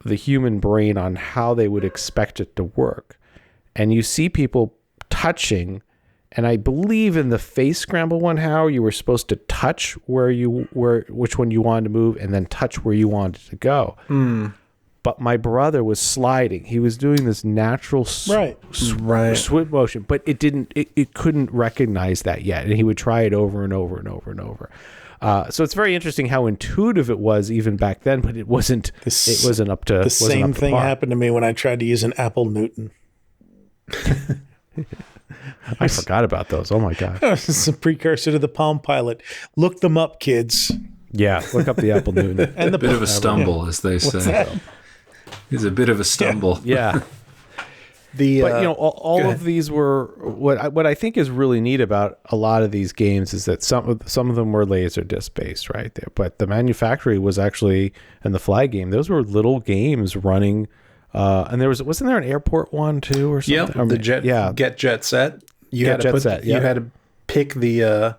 the human brain on how they would expect it to work. And you see people touching, and I believe in the face scramble one, how you were supposed to touch which one you wanted to move, and then touch where you wanted to go. But my brother was sliding. He was doing this natural switch motion, but it couldn't recognize that yet. And he would try it over and over and over and over. So it's very interesting how intuitive it was even back then, but it wasn't up to the same thing happened to me when I tried to use an Apple Newton. I forgot about those. Oh my God. It's a precursor to the Palm Pilot. Look them up, kids. Yeah, look up the Apple Newton. And a bit of a stumble, as they say. It's a bit of a stumble. Yeah. But all of these were what I think is really neat about a lot of these games is that some of them were laser disc based, right there. But the manufacturing was actually, and the Flag game, those were little games running. And wasn't there an airport one too or something? Yeah, the Get Set. You had to pick the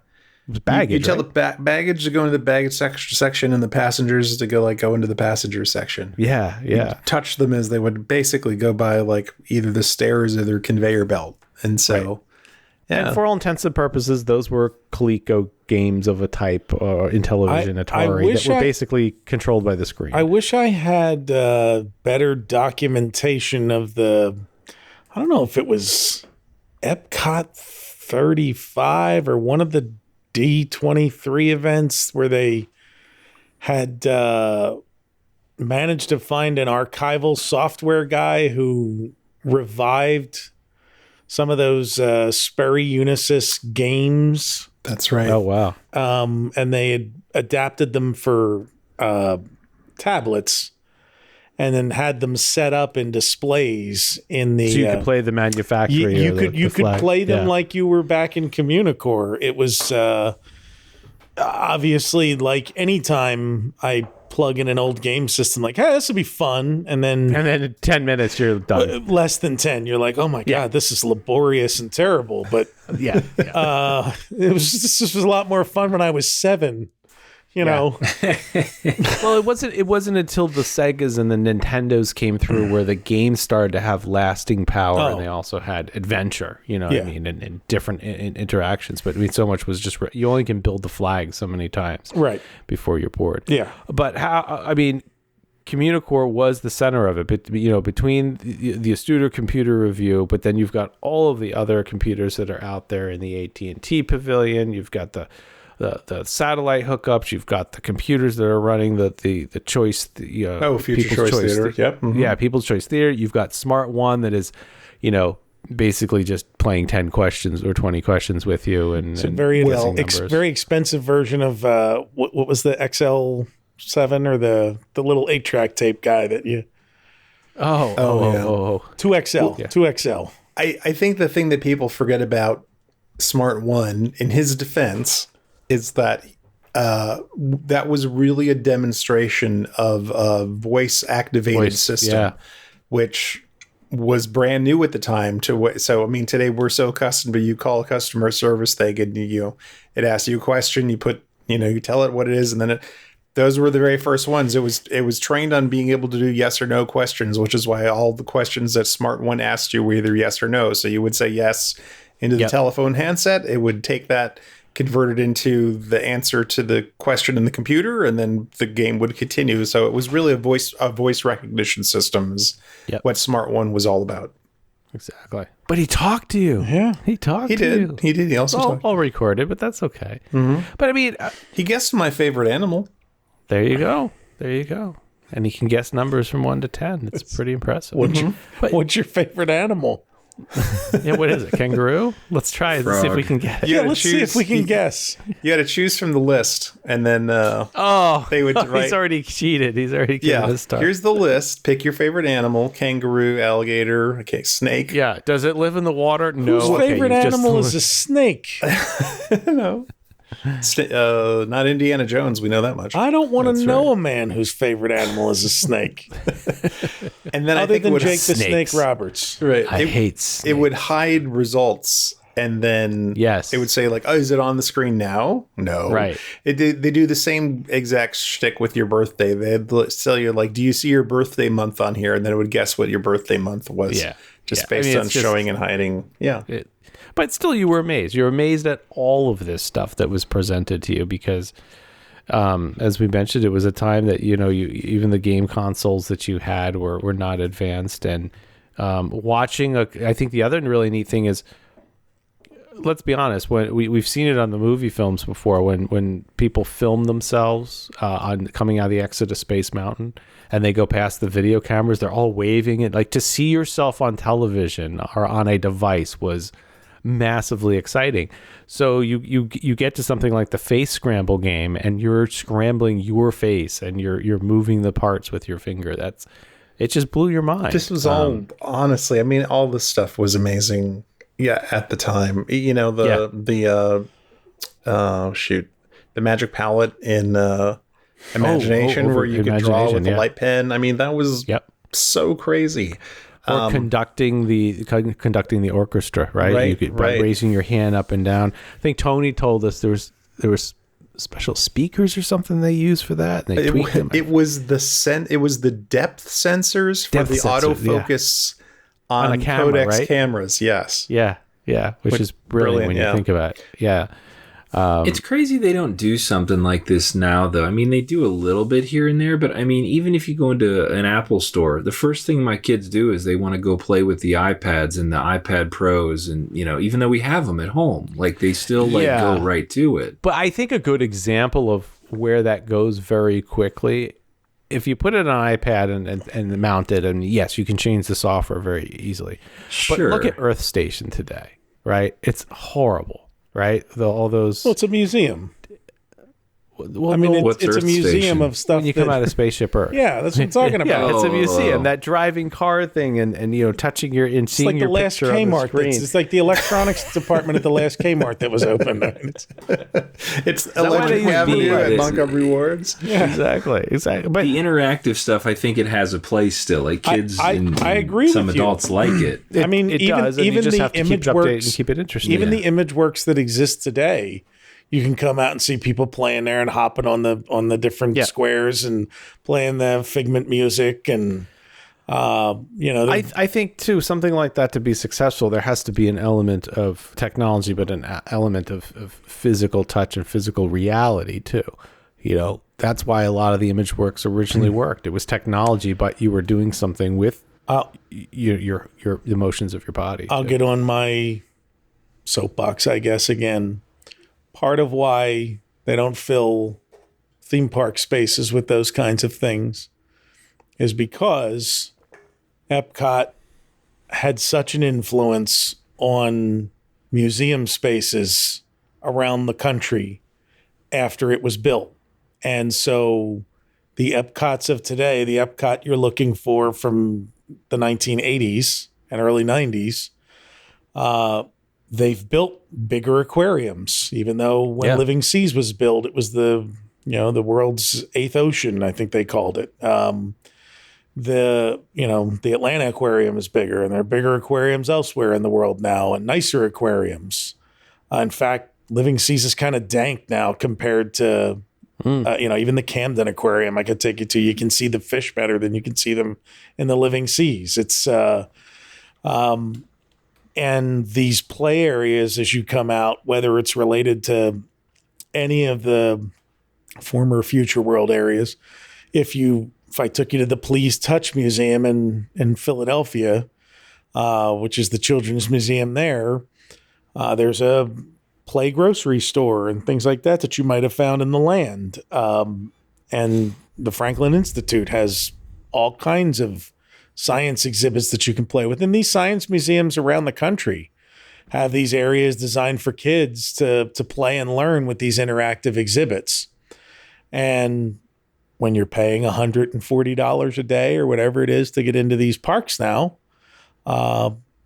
baggage. You tell the baggage to go into the baggage section, and the passengers to go into the passenger section. Yeah. You'd touch them as they would basically go by either the stairs or their conveyor belt, and so. Yeah. And for all intents and purposes, those were Coleco games of a type, or Intellivision, Atari, that were basically controlled by the screen. I wish I had better documentation of I don't know if it was Epcot 35 or one of the D23 events where they had managed to find an archival software guy who revived some of those Sperry Unisys games. That's right. Oh, wow. And they had adapted them for tablets and then had them set up in displays in the... So you could play the manufacturer. You could play them like you were back in Communicore. It was obviously like anytime I plug in an old game system, like, hey, this would be fun. And then in 10 minutes, you're done. Less than 10. You're like, oh my God, this is laborious and terrible. But this was a lot more fun when I was 7. You know, well, it wasn't until the Segas and the Nintendos came through where the games started to have lasting power, and they also had adventure. You know, what I mean, and different interactions. But I mean, so much was just you only can build the flag so many times, right, before you're bored. Yeah, but Communicore was the center of it. But between the Astuto Computer Review, but then you've got all of the other computers that are out there in the AT&T Pavilion. You've got the satellite hookups. You've got the computers that are running the choice. Future Choice Theater. Yep. Mm-hmm. Yeah, People's Choice Theater. You've got Smart One that is, basically just playing 10 questions or 20 questions with you, and it's a very very expensive version of what was the XL7 or the little 8-track tape guy that you. 2XL. Yeah. 2XL. I think the thing that people forget about Smart One, in his defense, is that that was really a demonstration of a voice-activated system, which was brand new at the time. So, I mean, today we're so accustomed to you call a customer service thing and it asks you a question, you tell it what it is, and then those were the very first ones. It was trained on being able to do yes or no questions, which is why all the questions that Smart One asked you were either yes or no. So you would say yes into the telephone handset. It would take that, convert it into the answer to the question in the computer, and then the game would continue. So it was really a voice recognition system is what Smart One was all about. Exactly. But he talked to you. Yeah. He talked to you. He did. He also talked. All recorded, but that's okay. Mm-hmm. But I mean... he guessed my favorite animal. There you go. And he can guess numbers from 1 to 10. It's pretty impressive. What's your favorite animal? Yeah, what is it? Kangaroo? Let's try it and see if we can get it. Yeah, let's see if we can guess. You had to choose from the list, and then they would write. He's already cheated. He's already given this stuff. Here's the list. Pick your favorite animal: kangaroo, alligator, snake. Yeah. Does it live in the water? No. Whose favorite animal is a snake? No. Not Indiana Jones. We know that much. I don't want to know a man whose favorite animal is a snake. And then Other I think than it would Jake the Snake Roberts. Right. I hate snakes. It would hide results, and then it would say like, "Oh, is it on the screen now?" No. Right. They do the same exact shtick with your birthday. They'd tell you like, "Do you see your birthday month on here?" And then it would guess what your birthday month was. Yeah. Just based on showing and hiding. Yeah. But still, you were amazed. You were amazed at all of this stuff that was presented to you because, as we mentioned, it was a time that, even the game consoles that you had were not advanced. And watching, I think the other really neat thing is, let's be honest, when we've seen it on the movie films before, when people film themselves on coming out of the exit of Space Mountain and they go past the video cameras, they're all waving it. Like, to see yourself on television or on a device was massively exciting. So you get to something like the face scramble game, and you're scrambling your face, and you're moving the parts with your finger. It just blew your mind. This was all, honestly, I mean, all this stuff was amazing. Yeah, at the time, the magic palette in Imagination, where you could draw with a light pen. I mean, that was so crazy. Or conducting the orchestra, right? You could, raising your hand up and down. I think Tony told us there was special speakers or something they use for that. And they tweaked them. It was the depth sensors for the autofocus on a camera, Codex right? cameras. Yes. Yeah, which is brilliant when you think about it. Yeah. It's crazy they don't do something like this now, though. I mean, they do a little bit here and there, but I mean, even if you go into an Apple store, the first thing my kids do is they want to go play with the iPads and the iPad Pros, and even though we have them at home, like they still go right to it. But I think a good example of where that goes very quickly, if you put it on an iPad and mount it, and yes, you can change the software very easily. Sure. But look at Earth Station today, right? It's horrible. Right? All those. Well, it's a museum. Well, I mean, it's a museum of stuff. When you come out of Spaceship Earth. Yeah, that's what I'm talking about. Yeah, it's a museum. That driving car thing, and touching your and seeing your picture on the screen. It's like the electronics department at the last Kmart that was open. It's Electric Avenue at Montgomery Wards. Yeah, exactly. But the interactive stuff, I think it has a place still. Like kids, I agree. Some with you. adults like it. I mean, even the image works and keep it interesting. Even the image works that exist today. You can come out and see people playing there and hopping on the different squares and playing the Figment music and I think too, something like that to be successful, there has to be an element of technology, but an element of physical touch and physical reality too. That's why a lot of the image works originally worked. It was technology, but you were doing something with your emotions of your body. I'll get on my soapbox, I guess, again. Part of why they don't fill theme park spaces with those kinds of things is because Epcot had such an influence on museum spaces around the country after it was built. And so the Epcots of today, the Epcot you're looking for from the 1980s and early 90s, they've built bigger aquariums, even though when Living Seas was built, it was the world's eighth ocean, I think they called it. The Atlanta aquarium is bigger, and there are bigger aquariums elsewhere in the world now, and nicer aquariums. In fact, Living Seas is kind of dank now compared to, even the Camden Aquarium I could take you to. You can see the fish better than you can see them in the Living Seas. It's and these play areas, as you come out, whether it's related to any of the former Future World areas, if I took you to the Please Touch Museum in Philadelphia, which is the children's museum there's a play grocery store and things like that you might have found in the land. And the Franklin Institute has all kinds of science exhibits that you can play with. And these science museums around the country have these areas designed for kids to play and learn with these interactive exhibits. And when you're paying $140 a day or whatever it is to get into these parks now,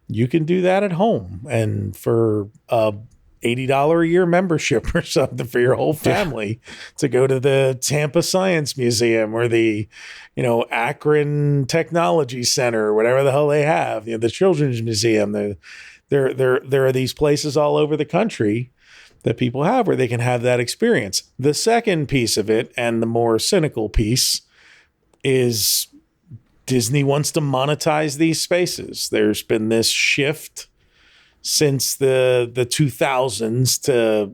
you can do that at home. And for $80 a year membership or something for your whole family to go to the Tampa Science Museum or the, Akron Technology Center or whatever the hell they have, the Children's Museum. There are these places all over the country that people have where they can have that experience. The second piece of it, and the more cynical piece, is Disney wants to monetize these spaces. There's been this shift since the 2000s to,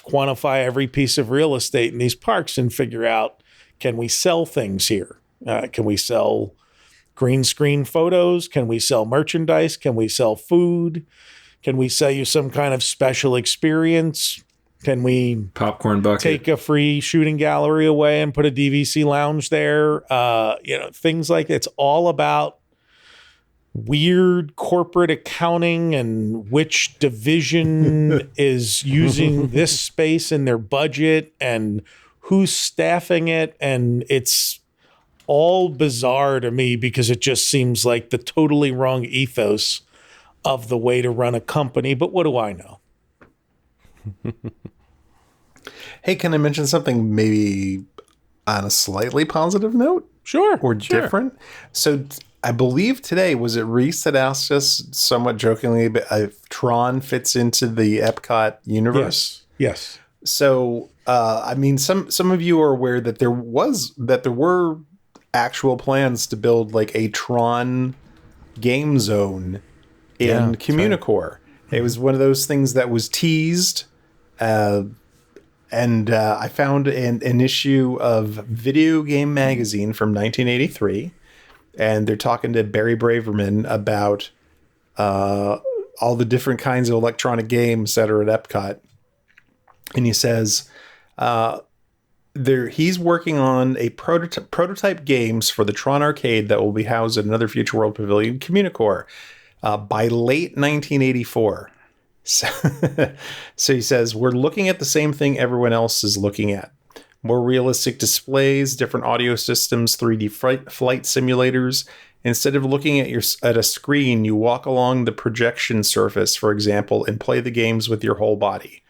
quantify every piece of real estate in these parks and figure out, can we sell things here? Can we sell green screen photos? Can we sell merchandise? Can we sell food? Can we sell you some kind of special experience? Can we popcorn bucket, take a free shooting gallery away and put a DVC lounge there? Things like it's all about weird corporate accounting and which division is using this space in their budget and who's staffing it. And it's all bizarre to me because it just seems like the totally wrong ethos of the way to run a company. But what do I know? Hey, can I mention something maybe on a slightly positive note? Sure. Or different? So I believe today, was it Reese that asked us somewhat jokingly if Tron fits into the Epcot universe? Yes. So, some of you are aware that there were actual plans to build like a Tron game zone in Communicore. Right. It was one of those things that was teased. And I found an issue of Video Game Magazine from 1983. And they're talking to Barry Braverman about all the different kinds of electronic games that are at Epcot. And he says he's working on a prototype games for the Tron Arcade that will be housed at another Future World Pavilion, Communicore, by late 1984. So he says, we're looking at the same thing everyone else is looking at. More realistic displays, different audio systems, 3D flight simulators. Instead of looking at a screen, you walk along the projection surface, for example, and play the games with your whole body.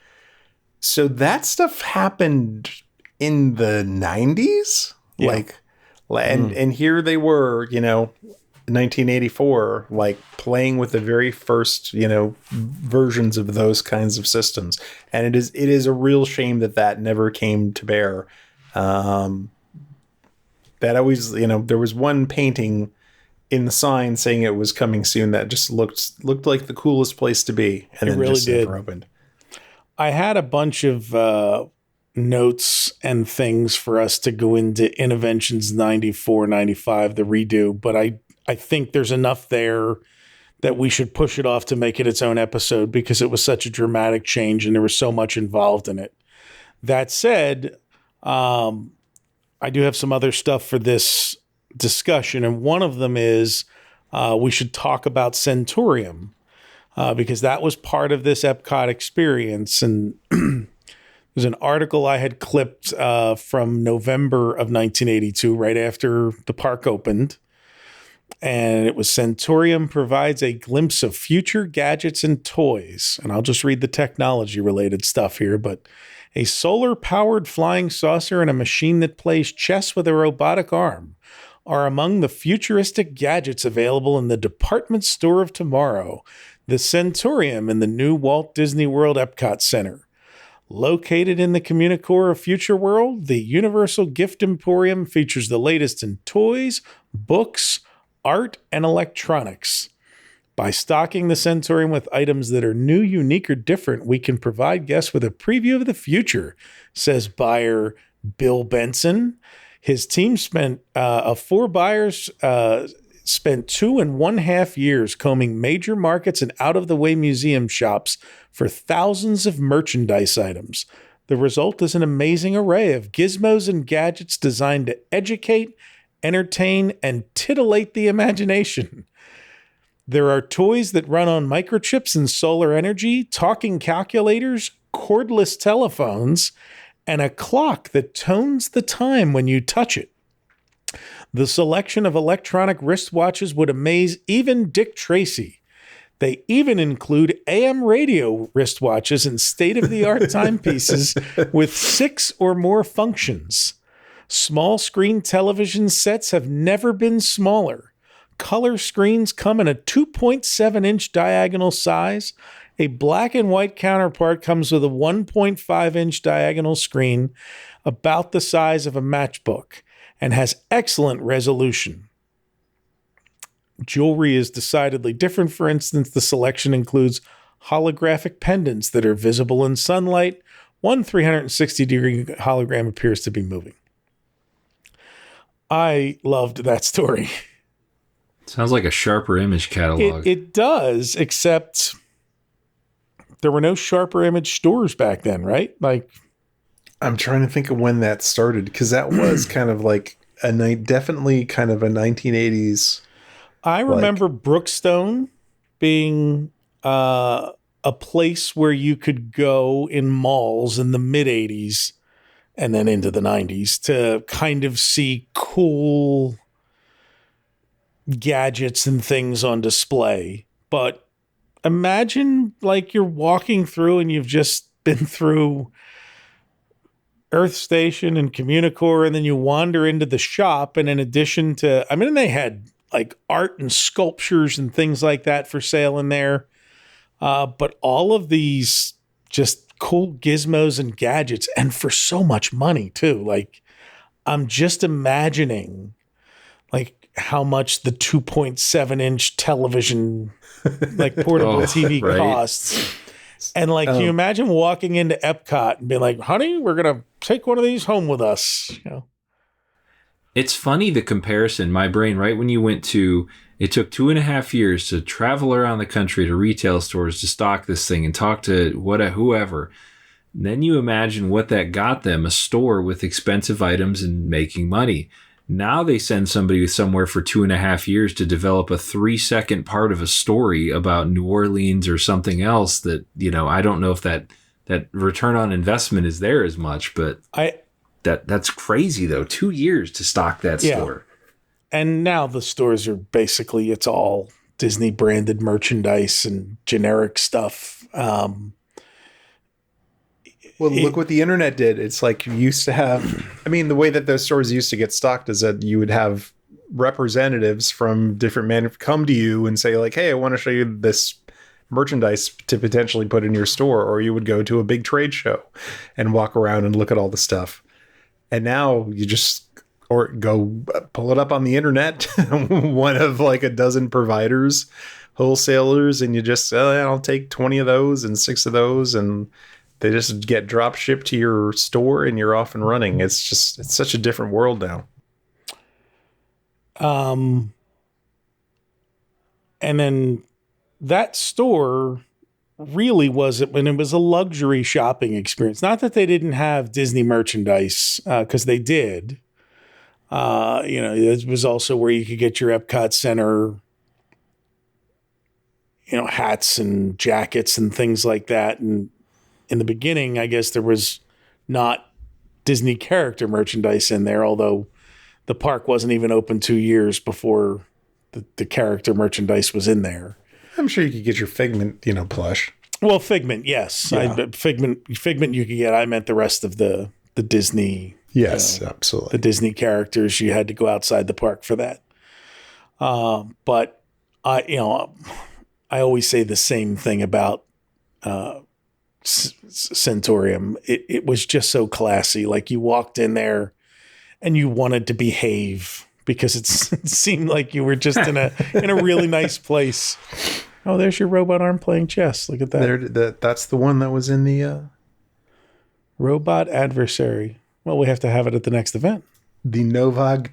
So that stuff happened in the 90s? Yeah. And here they were, 1984, playing with the very first, versions of those kinds of systems. And it is a real shame that never came to bear. That always, there was one painting in the sign saying it was coming soon that just looked like the coolest place to be. And it really just never opened. I had a bunch of notes and things for us to go into Interventions 94, 95, the redo, but I think there's enough there that we should push it off to make it its own episode because it was such a dramatic change and there was so much involved in it. That said, I do have some other stuff for this discussion, and one of them is we should talk about Centurium because that was part of this Epcot experience. And there's an article I had clipped from November of 1982, right after the park opened. And it was Centurium provides a glimpse of future gadgets and toys. And I'll just read the technology related stuff here, but a solar powered flying saucer and a machine that plays chess with a robotic arm are among the futuristic gadgets available in the department store of tomorrow, the Centurium in the new Walt Disney World Epcot Center. Located in the Communicore of Future World, the Universal Gift Emporium features the latest in toys, books, art, and electronics. By stocking the Centurium with items that are new, unique, or different, we can provide guests with a preview of the future, says buyer Bill Benson. His team spent 4 buyers spent 2.5 years combing major markets and out-of-the-way museum shops for thousands of merchandise items. The result is an amazing array of gizmos and gadgets designed to educate, entertain, and titillate the imagination. There are toys that run on microchips and solar energy, talking calculators, cordless telephones, and a clock that tones the time when you touch it. The selection of electronic wristwatches would amaze even Dick Tracy. They even include AM radio wristwatches and state-of-the-art timepieces with 6 or more functions. Small screen television sets have never been smaller. Color screens come in a 2.7-inch diagonal size. A black and white counterpart comes with a 1.5-inch diagonal screen about the size of a matchbook and has excellent resolution. Jewelry is decidedly different. For instance, the selection includes holographic pendants that are visible in sunlight. One 360-degree hologram appears to be moving. I loved that story. Sounds like a Sharper Image catalog. It does, except there were no Sharper Image stores back then, right? Like, I'm trying to think of when that started, because that was kind of like definitely kind of a 1980s. I remember Brookstone being a place where you could go in malls in the mid 80s and then into the 90s to kind of see cool gadgets and things on display. But imagine like you're walking through and you've just been through Earth Station and Communicore, and then you wander into the shop, and in addition to, I mean, they had like art and sculptures and things like that for sale in there. But all of these just cool gizmos and gadgets, and for so much money too. Like, I'm just imagining like how much the 2.7-inch television, like portable TV costs. And like, can you imagine walking into Epcot and being like, honey, we're going to take one of these home with us? You know? It's funny, the comparison. My brain, right when you went to, it took 2.5 years to travel around the country to retail stores to stock this thing and talk to whoever. And then you imagine what that got them, a store with expensive items and making money. Now they send somebody somewhere for 2.5 years to develop a 3-second part of a story about New Orleans or something else that, you know, I don't know if that return on investment is there as much, but that's crazy though. 2 years to stock that store. And now the stores are basically, it's all Disney branded merchandise and generic stuff. Well, look what the internet did. It's like you used to have, I mean, the way that those stores used to get stocked is that you would have representatives from different come to you and say like, hey, I want to show you this merchandise to potentially put in your store. Or you would go to a big trade show and walk around and look at all the stuff. And now you just, or go pull it up on the internet, one of like a dozen providers, wholesalers, and you just, I'll take 20 of those and 6 of those, and they just get drop shipped to your store and you're off and running. It's such a different world now. And then that store really was it when it was a luxury shopping experience. Not that they didn't have Disney merchandise, because they did. You know, it was also where you could get your Epcot Center, you know, hats and jackets and things like that. And in the beginning, I guess there was not Disney character merchandise in there, although the park wasn't even open 2 years before the character merchandise was in there. I'm sure you could get your Figment, you know, plush. Well, Figment, yes. Yeah. Figment you could get. I meant the rest of the Disney. Yes, absolutely. The Disney characters, you had to go outside the park for that. But I always say the same thing about Centurium. It was just so classy. Like, you walked in there and you wanted to behave because it seemed like you were just in a really nice place. Oh, there's your robot arm playing chess. Look at that. That's the one that was in the Robot Adversary. Well, we have to have it at the next event. The Novag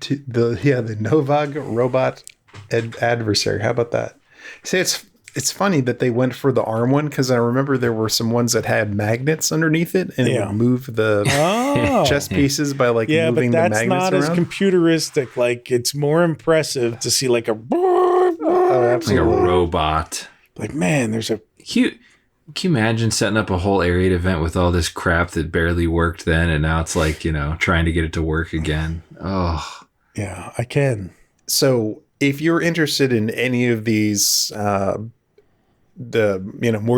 Robot Adversary. How about that? See, It's funny that they went for the arm one, because I remember there were some ones that had magnets underneath it, and it would move the chess pieces by moving the magnets around. Yeah, but that's not as computeristic. Like, it's more impressive to see like a absolutely. Like a robot. Like, man, there's a Can you imagine setting up a whole Air 8 event with all this crap that barely worked then, and now it's like, trying to get it to work again? Oh. Yeah, I can. So if you're interested in any of these, more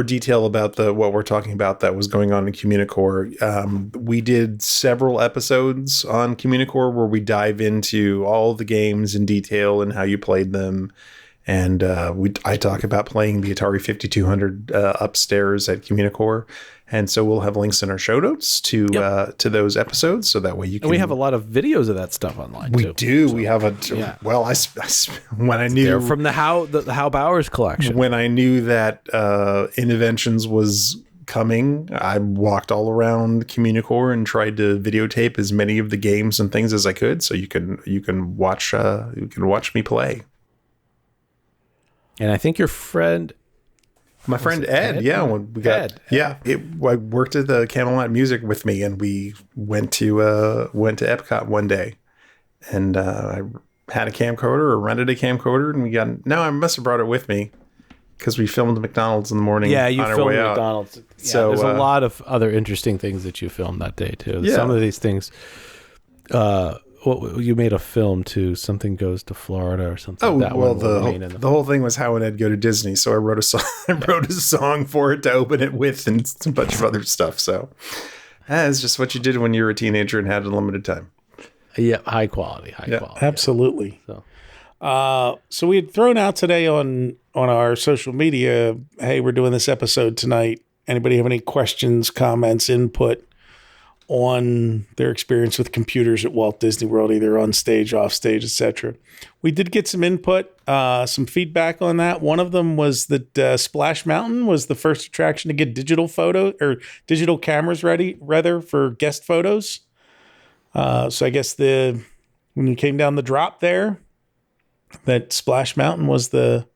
detail about what we're talking about that was going on in Communicore, we did several episodes on Communicore where we dive into all the games in detail and how you played them. And I talk about playing the Atari 5200 upstairs at Communicore. And so we'll have links in our show notes to those episodes, so that way you can. And we have a lot of videos of that stuff online. We too. do. So, we have when I knew they're from the How Bowers collection. When I knew that Innoventions was coming, I walked all around Communicore and tried to videotape as many of the games and things as I could, so you can watch me play. And I think your friend. My friend Ed, when we got I worked at the Camelot Music with me, and we went to Epcot one day, and I had a camcorder or rented a camcorder, and I must have brought it with me because we filmed McDonald's in the morning. Yeah, you on our filmed way McDonald's. Out. Yeah, so there's a lot of other interesting things that you filmed that day too. Yeah. Some of these things. You made a film too. Something Goes to Florida or something. Oh, well, the whole thing was how and Ed go to Disney. So I wrote a song. I wrote a song for it to open it with, and a bunch of other stuff. So that's just what you did when you were a teenager and had unlimited time. Yeah, high quality. Absolutely. So we had thrown out today on our social media, hey, we're doing this episode tonight. Anybody have any questions, comments, input on their experience with computers at Walt Disney World, either on stage, off stage, etc. We did get some input, some feedback on that. One of them was that Splash Mountain was the first attraction to get digital cameras rather for guest photos. So I guess when you came down the drop there, that Splash Mountain was the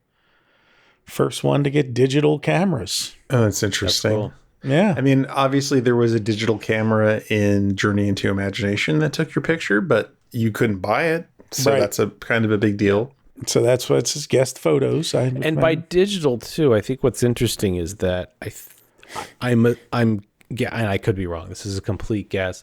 first one to get digital cameras. Oh, that's interesting. That's cool. Yeah. I mean, obviously there was a digital camera in Journey into Imagination that took your picture, but you couldn't buy it. So that's a kind of a big deal. So that's what it says, guest photos. And by digital too, I think what's interesting is that and I could be wrong. This is a complete guess.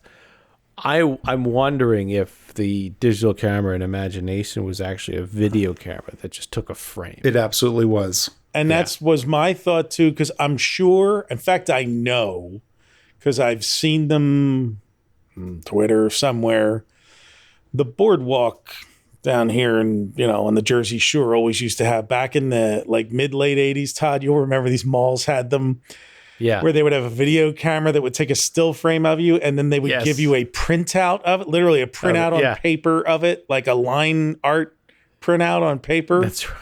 I'm wondering if the digital camera in Imagination was actually a video camera that just took a frame. It absolutely was. And that was my thought too, because I'm sure, in fact, I know, because I've seen them on Twitter somewhere. The boardwalk down here on the Jersey Shore always used to have, back in the mid-late 80s, Todd, you'll remember these malls had them. Yeah. Where they would have a video camera that would take a still frame of you, and then they would give you a printout of it, literally a printout on paper of it, like a line art printout on paper. That's right.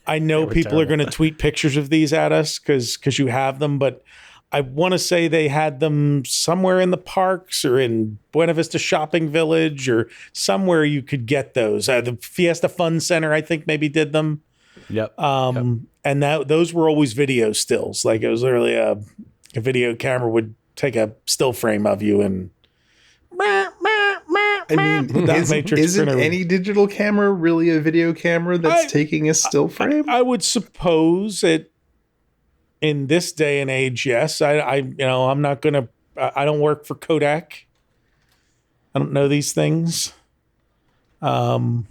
I know people are going to tweet pictures of these at us because you have them, but I want to say they had them somewhere in the parks or in Buena Vista Shopping Village or somewhere you could get those. The Fiesta Fun Center, I think, maybe did them. Yep. And those were always video stills. Like, it was literally a video camera would take a still frame of you and. I mean, isn't any digital camera really a video camera that's taking a still frame? I would suppose it in this day and age, yes. I'm not gonna. I don't work for Kodak. I don't know these things. Well,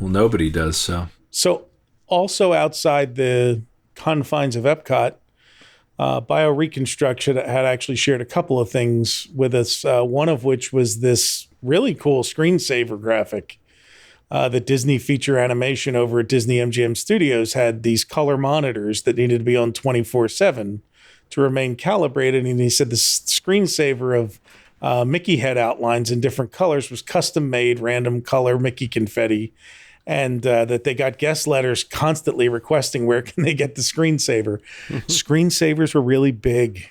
nobody does so. So, also outside the confines of Epcot, Bioreconstruction had actually shared a couple of things with us. One of which was this really cool screensaver graphic that Disney Feature Animation over at Disney MGM Studios had these color monitors that needed to be on 24/7 to remain calibrated. And he said the screensaver of Mickey head outlines in different colors was custom made, random color Mickey confetti. And that they got guest letters constantly requesting where can they get the screensaver. Screensavers were really big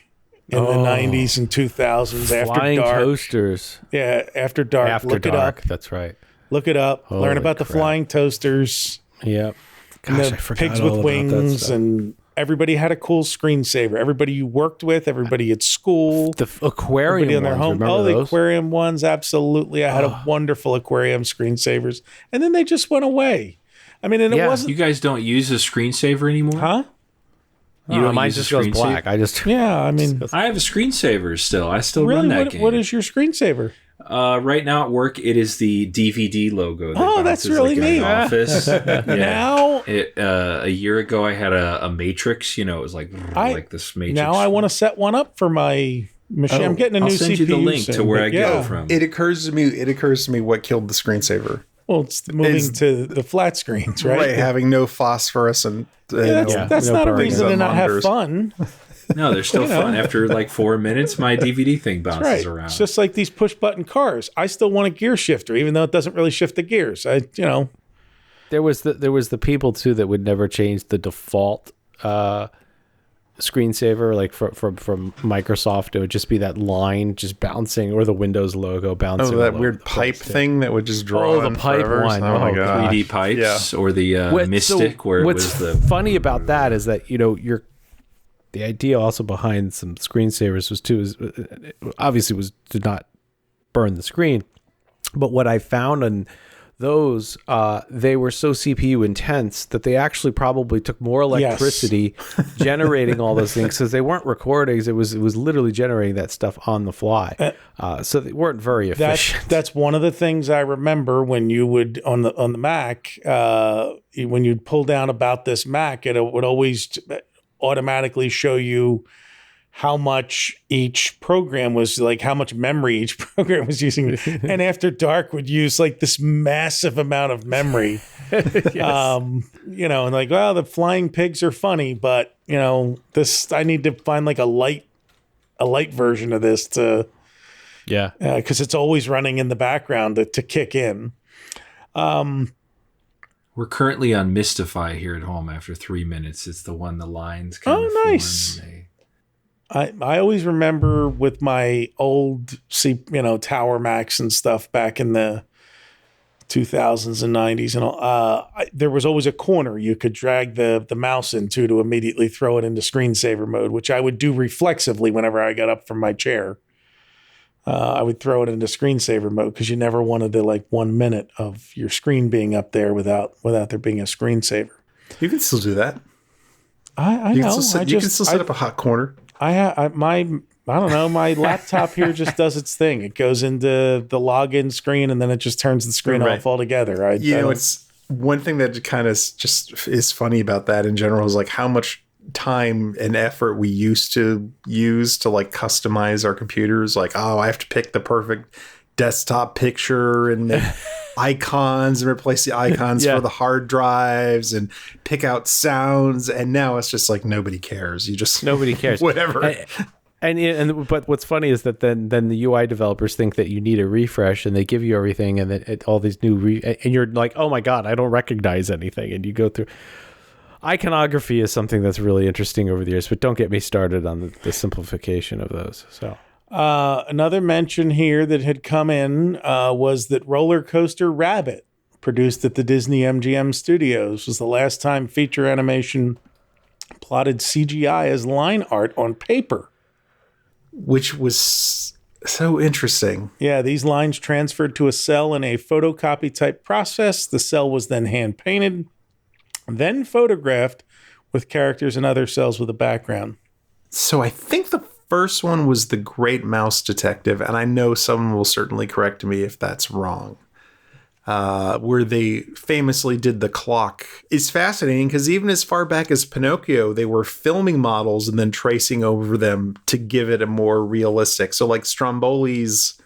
in the 90s and 2000s. Flying after dark. Toasters. Yeah, after dark. After Look dark, it up. that's right. Look it up. Holy Learn about the crap. flying toasters. Yep. Gosh, the I forgot pigs all with about that wings, stuff. and everybody had a cool screensaver. Everybody you worked with, everybody at school, The aquarium everybody in their ones, home. remember Oh, the those? aquarium ones, absolutely. I had a wonderful aquarium screensavers, and then they just went away. I mean, and it wasn't. You guys don't use a screensaver anymore? Huh? You don't mine use just a goes screensaver? black. Yeah, I mean, I have a screensaver still. I still really, run that game. what is your screensaver? Right now at work, it is the DVD logo. That That's bounces really like in neat. an office. Now, a year ago, I had a Matrix. You know, it was like this Matrix. now I want to set one up for my machine. I'm getting a I'll new send CPU you the link to soon, where but I get it from. It occurs to me what killed the screensaver. Well, it's moving to the flat screens, right? Right, having no phosphorus and that's not a reason to not have fun. No, they're still fun. After like 4 minutes, my DVD thing bounces Right. around. It's just like these push button cars. I still want a gear shifter, even though it doesn't really shift the gears. There was the people too that would never change the default screensaver, like from Microsoft. It would just be that line just bouncing, or the Windows logo bouncing. Oh, that weird pipe thing that would just draw. the pipe forever. one. Oh my god, 3D pipes or the Mystic, where it what's was the funny about that is that the idea also behind some screensavers was did not burn the screen, but what I found on those, they were so CPU intense that they actually probably took more electricity generating all those things, because they weren't recordings. It was literally generating that stuff on the fly. So they weren't very efficient. That's one of the things I remember when you would on the Mac, when you'd pull down about this Mac, it would always automatically show you how much each program was, like how much memory each program was using. And After Dark would use like this massive amount of memory. And like, well, the flying pigs are funny, but I need to find like a light version of this to, because it's always running in the background to kick in. We're currently on Mystify here at home after 3 minutes. It's the one the lines kind of nice. I always remember with my old Tower Macs and stuff back in the 2000s and 90s and all, there was always a corner you could drag the mouse into to immediately throw it into screensaver mode, which I would do reflexively whenever I got up from my chair. I would throw it into screensaver mode because you never wanted to 1 minute of your screen being up there without there being a screensaver. You can still do that. I you know. You can still set up a hot corner. I don't know. My laptop here just does its thing. It goes into the login screen and then it just turns the screen off altogether. It's one thing that kind of just is funny about that in general is like how much time and effort we used to use to customize our computers. Like, oh, I have to pick the perfect desktop picture and make icons and replace the icons for the hard drives and pick out sounds. And now it's just like nobody cares. Nobody cares. Whatever. But what's funny is that then the UI developers think that you need a refresh and they give you everything and then all these new and you're like, oh my God, I don't recognize anything. And you go through. Iconography is something that's really interesting over the years, but don't get me started on the simplification of those. So another mention here that had come in was that Roller Coaster Rabbit, produced at the Disney MGM Studios, was the last time feature animation plotted CGI as line art on paper. Which was so interesting. Yeah, these lines transferred to a cell in a photocopy type process. The cell was then hand painted, then photographed with characters and other cells with a background. So I think the first one was The Great Mouse Detective, and I know someone will certainly correct me if that's wrong. Where they famously did the clock. It's fascinating because even as far back as Pinocchio, they were filming models and then tracing over them to give it a more realistic. So like Stromboli's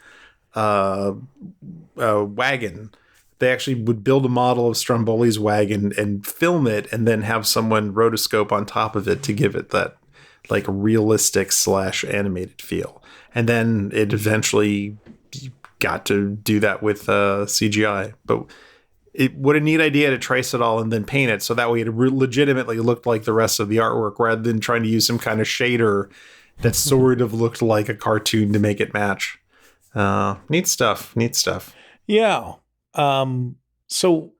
wagon, they actually would build a model of Stromboli's wagon and film it and then have someone rotoscope on top of it to give it that realistic / animated feel. And then it eventually got to do that with CGI. But what a neat idea to trace it all and then paint it so that way it legitimately looked like the rest of the artwork rather than trying to use some kind of shader that sort of looked like a cartoon to make it match. Neat stuff. Yeah. So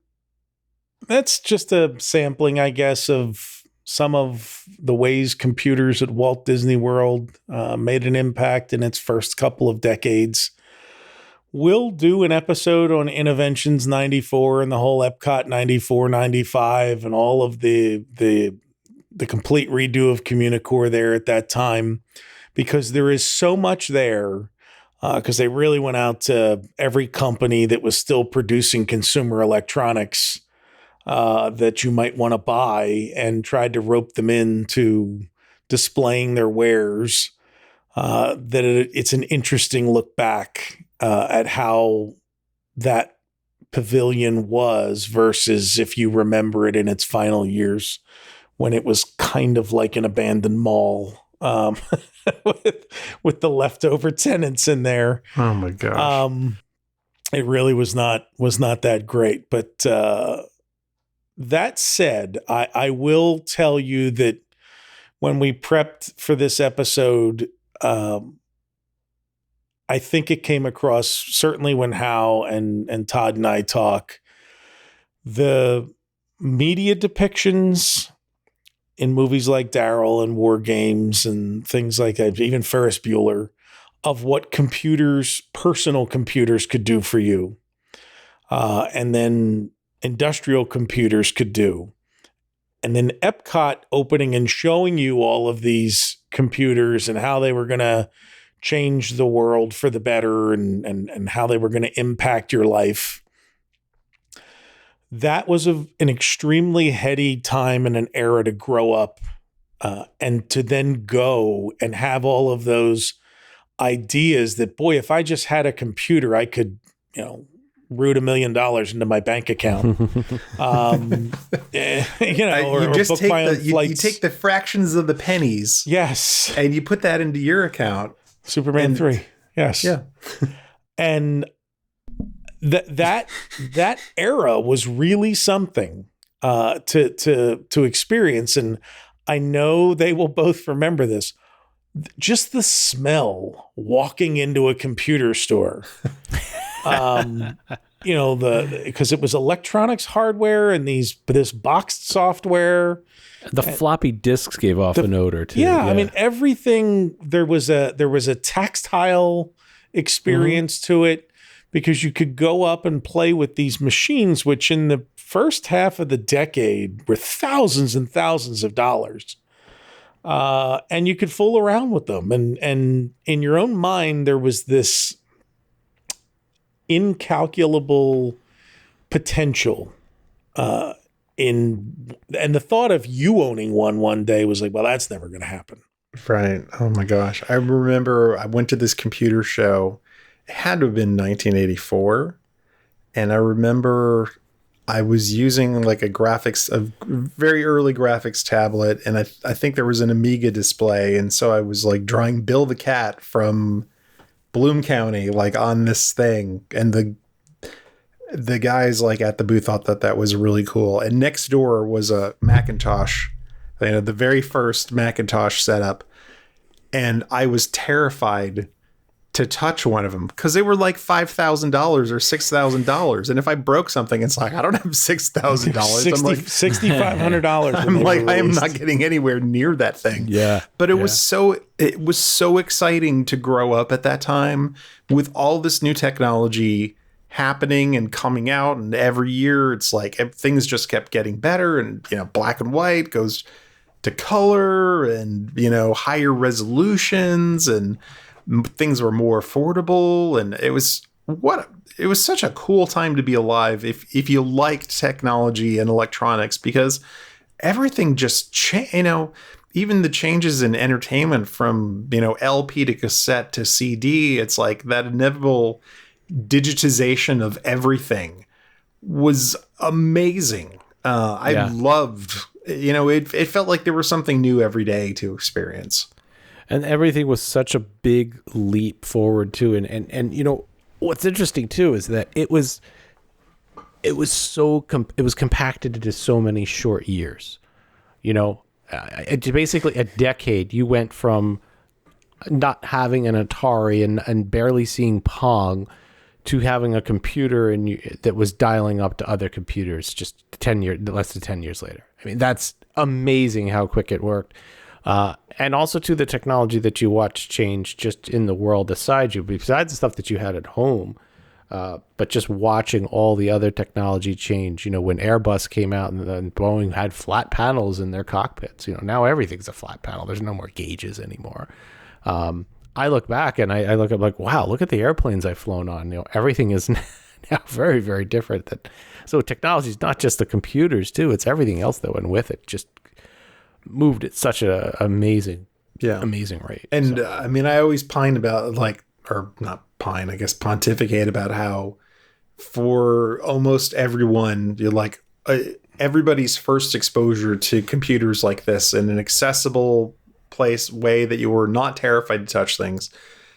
that's just a sampling, I guess, of some of the ways computers at Walt Disney World made an impact in its first couple of decades. We'll do an episode on Innoventions 94 and the whole Epcot 94, 95 and all of the complete redo of Communicore there at that time, because there is so much there, because they really went out to every company that was still producing consumer electronics that you might want to buy and tried to rope them into displaying their wares. It's an interesting look back at how that pavilion was versus if you remember it in its final years when it was kind of like an abandoned mall with the leftover tenants in there. Oh my gosh. It really was not that great. But that said, I will tell you that when we prepped for this episode, I think it came across, certainly when Hal and Todd and I talk, the media depictions in movies like Daryl and War Games and things like that, even Ferris Bueller, of what personal computers could do for you. And then industrial computers could do. And then Epcot opening and showing you all of these computers and how they were going to change the world for the better and how they were going to impact your life. That was an extremely heady time and an era to grow up and to then go and have all of those ideas that, boy, if I just had a computer, I could, root $1 million into my bank account. Or just book take my own flights. you take the fractions of the pennies. Yes. And you put that into your account. Superman 3. Yes. Yeah. And that era was really something to experience. And I know they will both remember this. Just the smell walking into a computer store. Because it was electronics hardware and this boxed software. The floppy disks gave off an odor too. Yeah, I mean everything. There was a tactile experience to it, because you could go up and play with these machines, which in the first half of the decade were thousands and thousands of dollars. And you could fool around with them, and in your own mind there was this incalculable potential and the thought of you owning one day was like, well, that's never going to happen. Right. Oh my gosh. I remember I went to this computer show. It had to have been 1984. And I remember I was using like a very early graphics tablet. And I think there was an Amiga display. And so I was like drawing Bill the Cat from Bloom County, like on this thing. And the guys like at the booth thought that was really cool. And next door was a Macintosh, the very first Macintosh setup. And I was terrified to touch one of them because they were like $5,000 or $6,000. And if I broke something, it's like, I don't have $6,000. I'm like $6,500. I'm like, I am not getting anywhere near that thing. Yeah. But it was so exciting to grow up at that time with all this new technology happening and coming out. And every year it's like things just kept getting better, and, black and white goes to color, and, higher resolutions, and things were more affordable. And it was such a cool time to be alive if you liked technology and electronics, because everything just changed. Even the changes in entertainment from, LP to cassette to CD, it's like that inevitable digitization of everything was amazing. I loved, it felt like there was something new every day to experience. And everything was such a big leap forward too. And what's interesting too is that it was compacted into so many short years. Basically a decade. You went from not having an Atari and barely seeing Pong to having a computer that was dialing up to other computers just less than 10 years later. I mean, that's amazing how quick it worked. And also to the technology that you watch change just in the world beside you, besides the stuff that you had at home, but just watching all the other technology change. When Airbus came out and then Boeing had flat panels in their cockpits, now everything's a flat panel. There's no more gauges anymore. I look back and I look at like, wow, look at the airplanes I've flown on. Everything is now very, very different. So technology is not just the computers too. It's everything else that went with it. Just moved at such an amazing rate. And I always pontificate about how for almost everyone, you're like everybody's first exposure to computers like this in an accessible way that you were not terrified to touch things.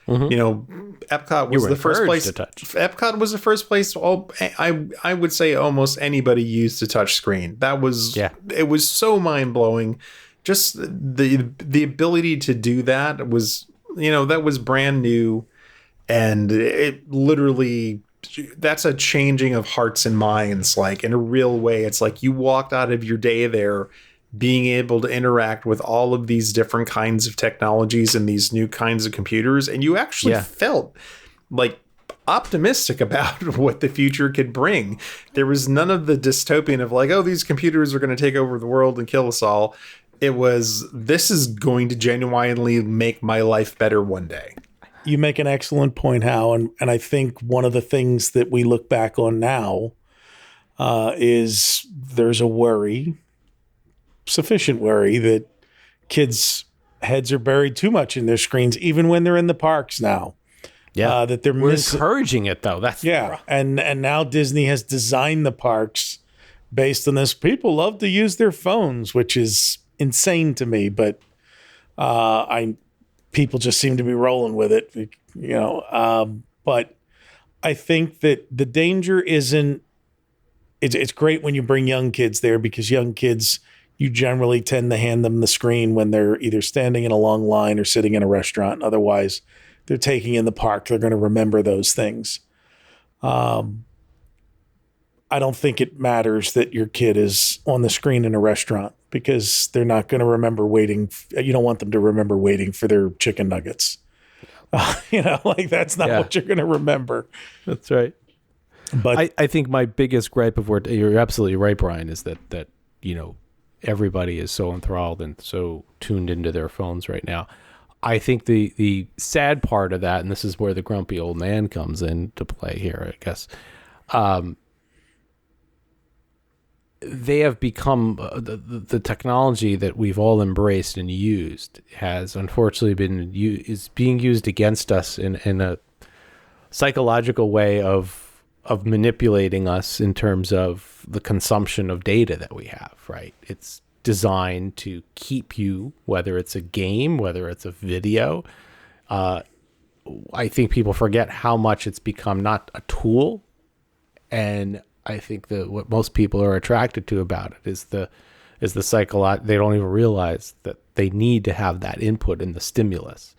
Epcot was the first place to touch. Epcot was the first place I would say almost anybody used a touch screen. It was so mind-blowing. Just the ability to do that was brand new, and it literally, that's a changing of hearts and minds, like in a real way. It's like you walked out of your day there being able to interact with all of these different kinds of technologies and these new kinds of computers. And you actually felt like optimistic about what the future could bring. There was none of the dystopian of like, oh, these computers are going to take over the world and kill us all. It was, this is going to genuinely make my life better one day. You make an excellent point, Hal. And I think one of the things that we look back on now is there's a worry, sufficient worry, that kids' heads are buried too much in their screens, even when they're in the parks now. Yeah, that they're encouraging it though. That's and now Disney has designed the parks based on this. People love to use their phones, which is insane to me, but people just seem to be rolling with it, but I think that the danger isn't. It's great when you bring young kids there, because young kids, you generally tend to hand them the screen when they're either standing in a long line or sitting in a restaurant. Otherwise, they're taking in the park. They're going to remember those things. I don't think it matters that your kid is on the screen in a restaurant, because they're not going to remember waiting. You don't want them to remember waiting for their chicken nuggets. That's not what you're going to remember. That's right. But I think my biggest gripe of where you're absolutely right, Brian, is that everybody is so enthralled and so tuned into their phones right now. I think the sad part of that, and this is where the grumpy old man comes into play here, I guess, they have become the technology that we've all embraced and used has unfortunately is being used against us in a psychological way of manipulating us in terms of the consumption of data that we have, right? It's designed to keep you, whether it's a game, whether it's a video. I think people forget how much it's become not a tool. And I think that what most people are attracted to about it is the psychological. They don't even realize that they need to have that input in the stimulus.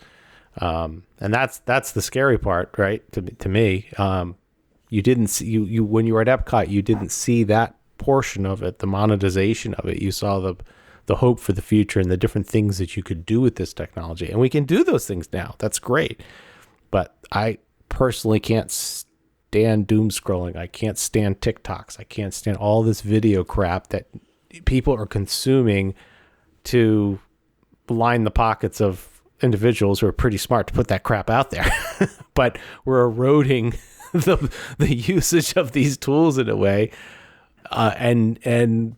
And that's the scary part, right? To me, you didn't see you when you were at Epcot, you didn't see that portion of it, the monetization of it. You saw the hope for the future and the different things that you could do with this technology, and we can do those things now. That's great, but I personally can't stand doom scrolling. I can't stand TikToks. I can't stand all this video crap that people are consuming to line the pockets of individuals who are pretty smart to put that crap out there. But we're eroding the usage of these tools in a way, and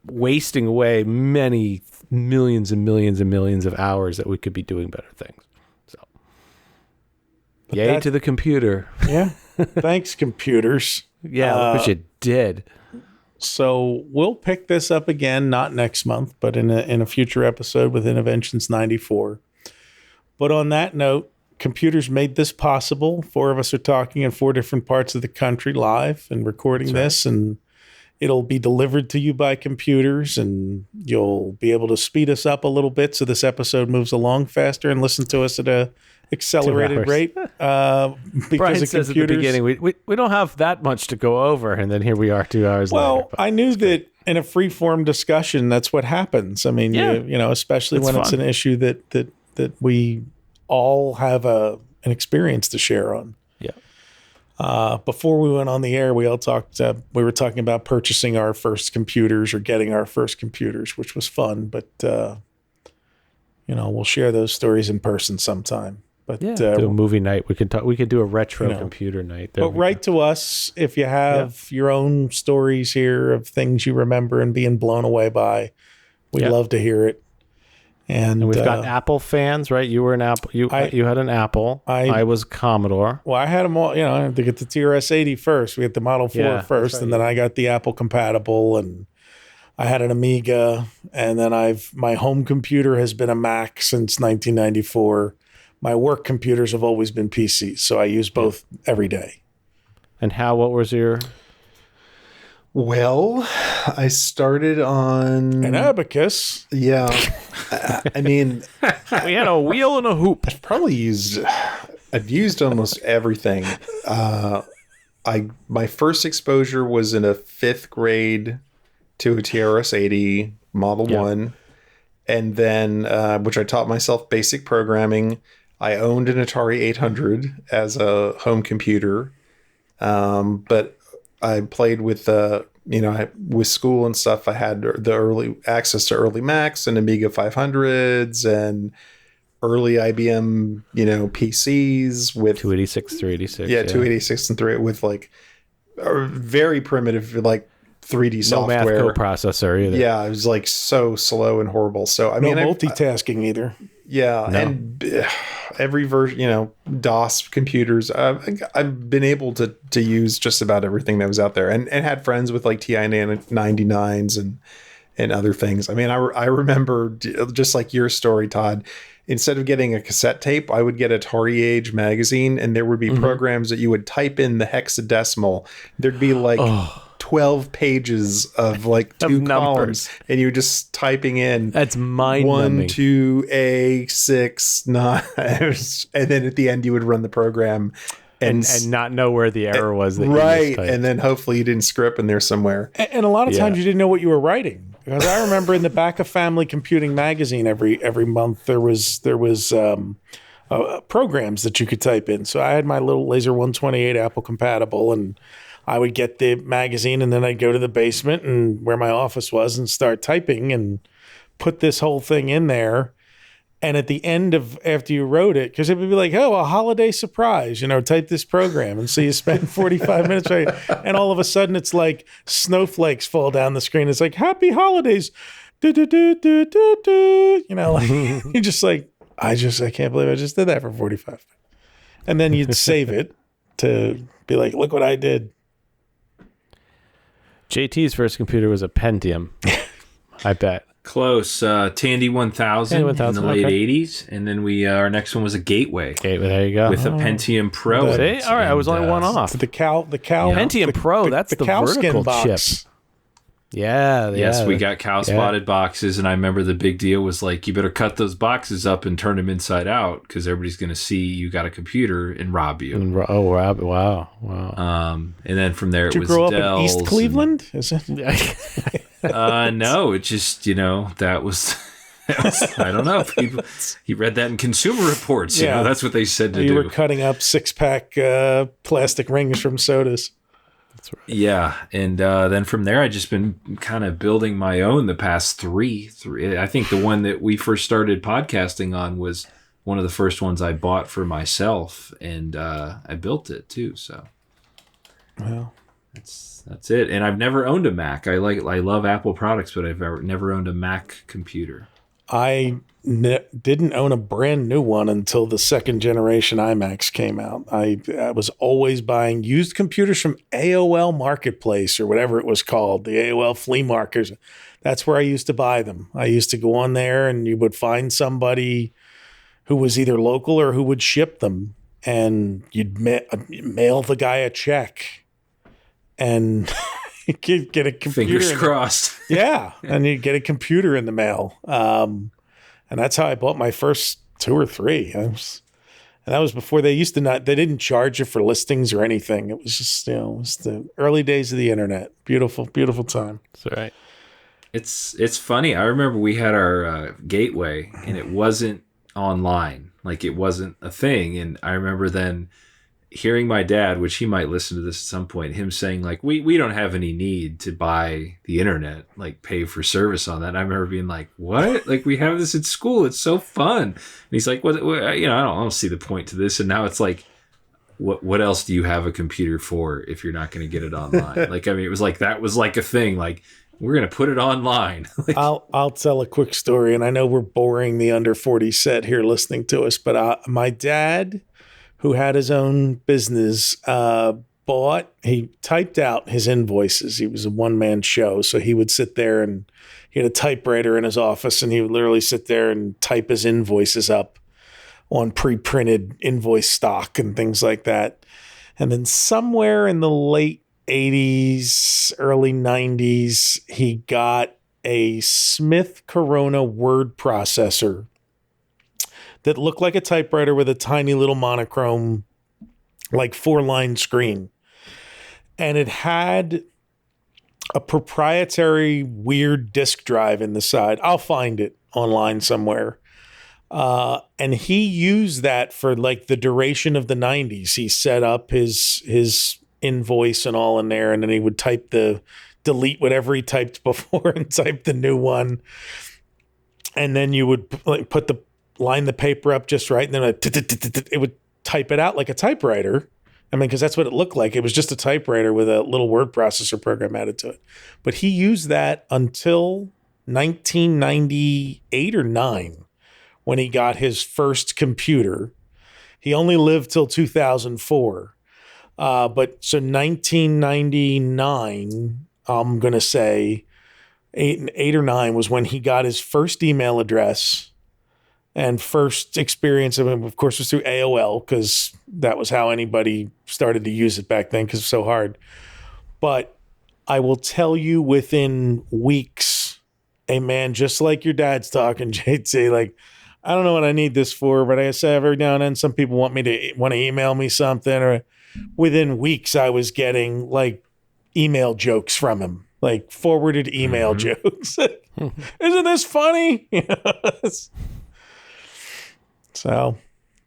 wasting away many millions and millions and millions of hours that we could be doing better things. So, but yay to the computer. Yeah. Thanks, computers. Yeah, look what you did. So we'll pick this up again, not next month, but in a future episode with Innovations 94. But on that note, computers made this possible. 4 of us are talking in 4 different parts of the country live and recording this, and it'll be delivered to you by computers, and you'll be able to speed us up a little bit so this episode moves along faster and listen to us at accelerated rate because Brian of says computers. at the beginning, we don't have that much to go over, and then here we are 2 hours later. Well, I knew that in a free-form discussion, that's what happens. I mean, you know, especially when it's an issue that we all have an experience to share on. Yeah. Before we went on the air, we all talked. We were talking about purchasing our first computers or getting our first computers, which was fun. But you know, we'll share those stories in person sometime. But do a movie night. We could talk. We could do a retro computer night. But write to us if you have your own stories here of things you remember and being blown away by. We'd love to hear it. And we've got Apple fans, right? You were an Apple. You had an Apple. I was Commodore. Well, I had them all. You know, I had to get the TRS-80 first. We had the Model 4 first, right, and then I got the Apple compatible, and I had an Amiga, and then my home computer has been a Mac since 1994. My work computers have always been PCs, so I use both every day. And what was your? Well, I started on an abacus. Yeah, I mean, we had a wheel and a hoop. I've used almost everything. My first exposure was in a 5th grade to a TRS-80 Model 1, and then which I taught myself basic programming. I owned an Atari 800 as a home computer, but I played with with school and stuff. I had the early access to early Macs and Amiga 500s and early IBM, PCs with 286, 386. Yeah, 286 and 3 with like a very primitive like 3D software. No math coprocessor either. Yeah, it was like so slow and horrible. So no multitasking either. Yeah, no. And every version, DOS computers, I've been able to use just about everything that was out there, and had friends with like TI 99s and other things. I mean, I remember just like your story, Todd. Instead of getting a cassette tape, I would get Atari Age magazine, and there would be programs that you would type in the hexadecimal. There'd be like 12 pages of like two columns, and you're just typing in. That's mind-numbing. 1, 2, A, 6, 9, and then at the end you would run the program and not know where the error was. Right, and then hopefully you didn't screw up in there somewhere. And a lot of times you didn't know what you were writing. Because I remember in the back of Family Computing magazine every month there was programs that you could type in. So I had my little Laser 128 Apple compatible, and I would get the magazine, and then I'd go to the basement and where my office was and start typing and put this whole thing in there. And at the end of after you wrote it, because it would be like, oh, a holiday surprise, type this program. And so you spend 45 minutes writing, and all of a sudden it's like snowflakes fall down the screen. It's like, happy holidays. Do, do, do, do, do, do. You're just like, I can't believe I just did that for 45 minutes. And then you'd save it to be like, look what I did. JT's first computer was a Pentium, I bet. Close. Tandy 1000 in the late 80s. And then our next one was a Gateway. There you go. With a Pentium Pro. See? All right, I was only one off. The cow. Pentium Pro, that's the vertical chip. Yeah. Yes, we got cow spotted boxes, and I remember the big deal was like, you better cut those boxes up and turn them inside out because everybody's going to see you got a computer and rob you. Wow. And then from there, Did you grow up in East Cleveland? Is it? No, it just, that was I don't know. He read that in Consumer Reports. That's what they said to do. You were cutting up 6-pack plastic rings from sodas. That's right. Yeah, and then from there, I've just been kind of building my own the past three. I think the one that we first started podcasting on was one of the first ones I bought for myself, and I built it too. So, well, that's it. And I've never owned a Mac. I love Apple products, but I've never owned a Mac computer. I didn't own a brand new one until the second generation iMacs came out. I was always buying used computers from AOL Marketplace or whatever it was called, the AOL flea markets. That's where I used to buy them. I used to go on there, and you would find somebody who was either local or who would ship them, and you'd mail the guy a check and get a computer. Fingers crossed. Yeah, and you'd get a computer in the mail. And that's how I bought my first 2 or 3. And that was before they didn't charge you for listings or anything. It was just, it was the early days of the internet. Beautiful, beautiful time. That's right. It's funny. I remember we had our gateway and it wasn't online. Like it wasn't a thing. And I remember then hearing my dad, which he might listen to this at some point, him saying like, we don't have any need to buy the internet, like pay for service on that. And I remember being like, what? Like we have this at school. It's so fun. And he's like, what I don't see the point to this. And now it's like, what else do you have a computer for if you're not going to get it online? Like, I mean, it was like, that was like a thing. Like, we're going to put it online. Like, I'll tell a quick story. And I know we're boring the under 40 set here listening to us, but my dad, who had his own business, he typed out his invoices. He was a one-man show. So he would sit there and he had a typewriter in his office and he would literally sit there and type his invoices up on pre-printed invoice stock and things like that. And then somewhere in the late 80s, early 90s, he got a Smith Corona word processor that looked like a typewriter with a tiny little monochrome, like 4-line screen. And it had a proprietary weird disk drive in the side. I'll find it online somewhere. And he used that for like the duration of the 90s. He set up his invoice and all in there, and then he would delete whatever he typed before and type the new one. And then you would line the paper up just right, and then it would type it out like a typewriter. I mean, because that's what it looked like. It was just a typewriter with a little word processor program added to it. But he used that until 1998 or 9 when he got his first computer. He only lived till 2004. But so 1999, I'm going to say 8 or 9 was when he got his first email address. And first experience of him, of course, was through AOL, because that was how anybody started to use it back then, because it's so hard. But I will tell you, within weeks, a man just like your dad's talking, JT, like, I don't know what I need this for, but I say every now and then some people want to email me something, or within weeks I was getting like email jokes from him, like forwarded email jokes. Isn't this funny? So,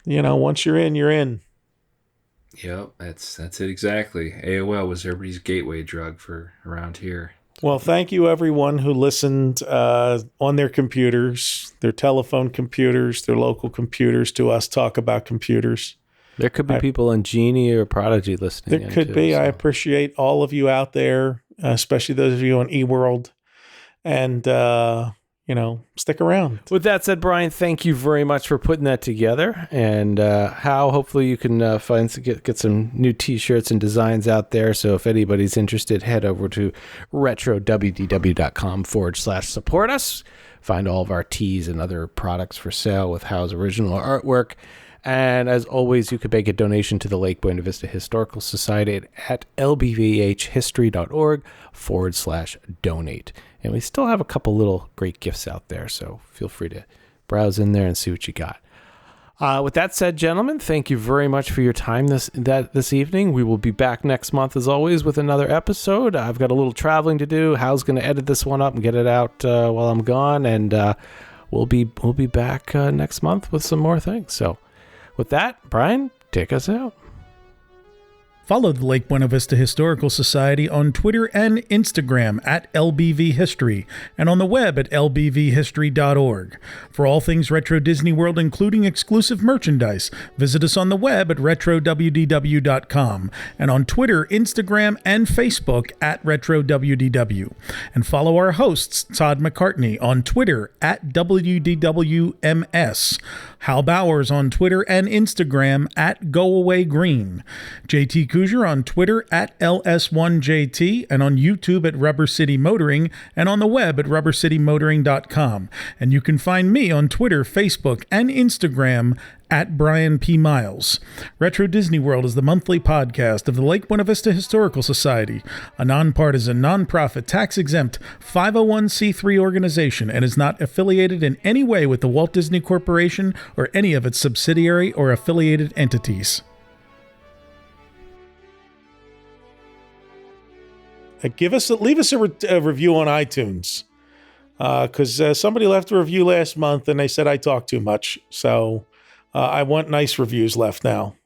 once you're in, you're in. Yep, that's it exactly. AOL was everybody's gateway drug for around here. Well, thank you everyone who listened on their computers, their telephone computers, their local computers, to us talk about computers. There could be people on Genie or Prodigy listening. There could be. So. I appreciate all of you out there, especially those of you on eWorld. And, stick around. With that said, Brian, thank you very much for putting that together. And Hal, hopefully you can get some new T-shirts and designs out there. So if anybody's interested, head over to retrowdw.com/support us. Find all of our tees and other products for sale with Hal's original artwork. And as always, you can make a donation to the Lake Buena Vista Historical Society at lbvhhistory.org/donate. And we still have a couple little great gifts out there, so feel free to browse in there and see what you got. With that said, gentlemen, thank you very much for your time this evening. We will be back next month, as always, with another episode. I've got a little traveling to do. Hal's going to edit this one up and get it out while I'm gone, and we'll be back next month with some more things. So with that, Brian, take us out. Follow the Lake Buena Vista Historical Society on Twitter and Instagram at LBV History, and on the web at lbvhistory.org. For all things Retro Disney World, including exclusive merchandise, visit us on the web at retrowdw.com, and on Twitter, Instagram, and Facebook at RetroWDW. And follow our hosts, Todd McCartney, on Twitter at WDWMS, Hal Bowers on Twitter and Instagram at GoAwayGreen, JT Cougar on Twitter at LS1JT and on YouTube at Rubber City Motoring and on the web at rubbercitymotoring.com. And you can find me on Twitter, Facebook, and Instagram at Brian P. Miles. Retro Disney World is the monthly podcast of the Lake Buena Vista Historical Society, a nonpartisan, nonprofit, tax-exempt 501c3 organization and is not affiliated in any way with the Walt Disney Corporation or any of its subsidiary or affiliated entities. Leave us a review on iTunes, because somebody left a review last month and they said I talk too much. So I want nice reviews left now.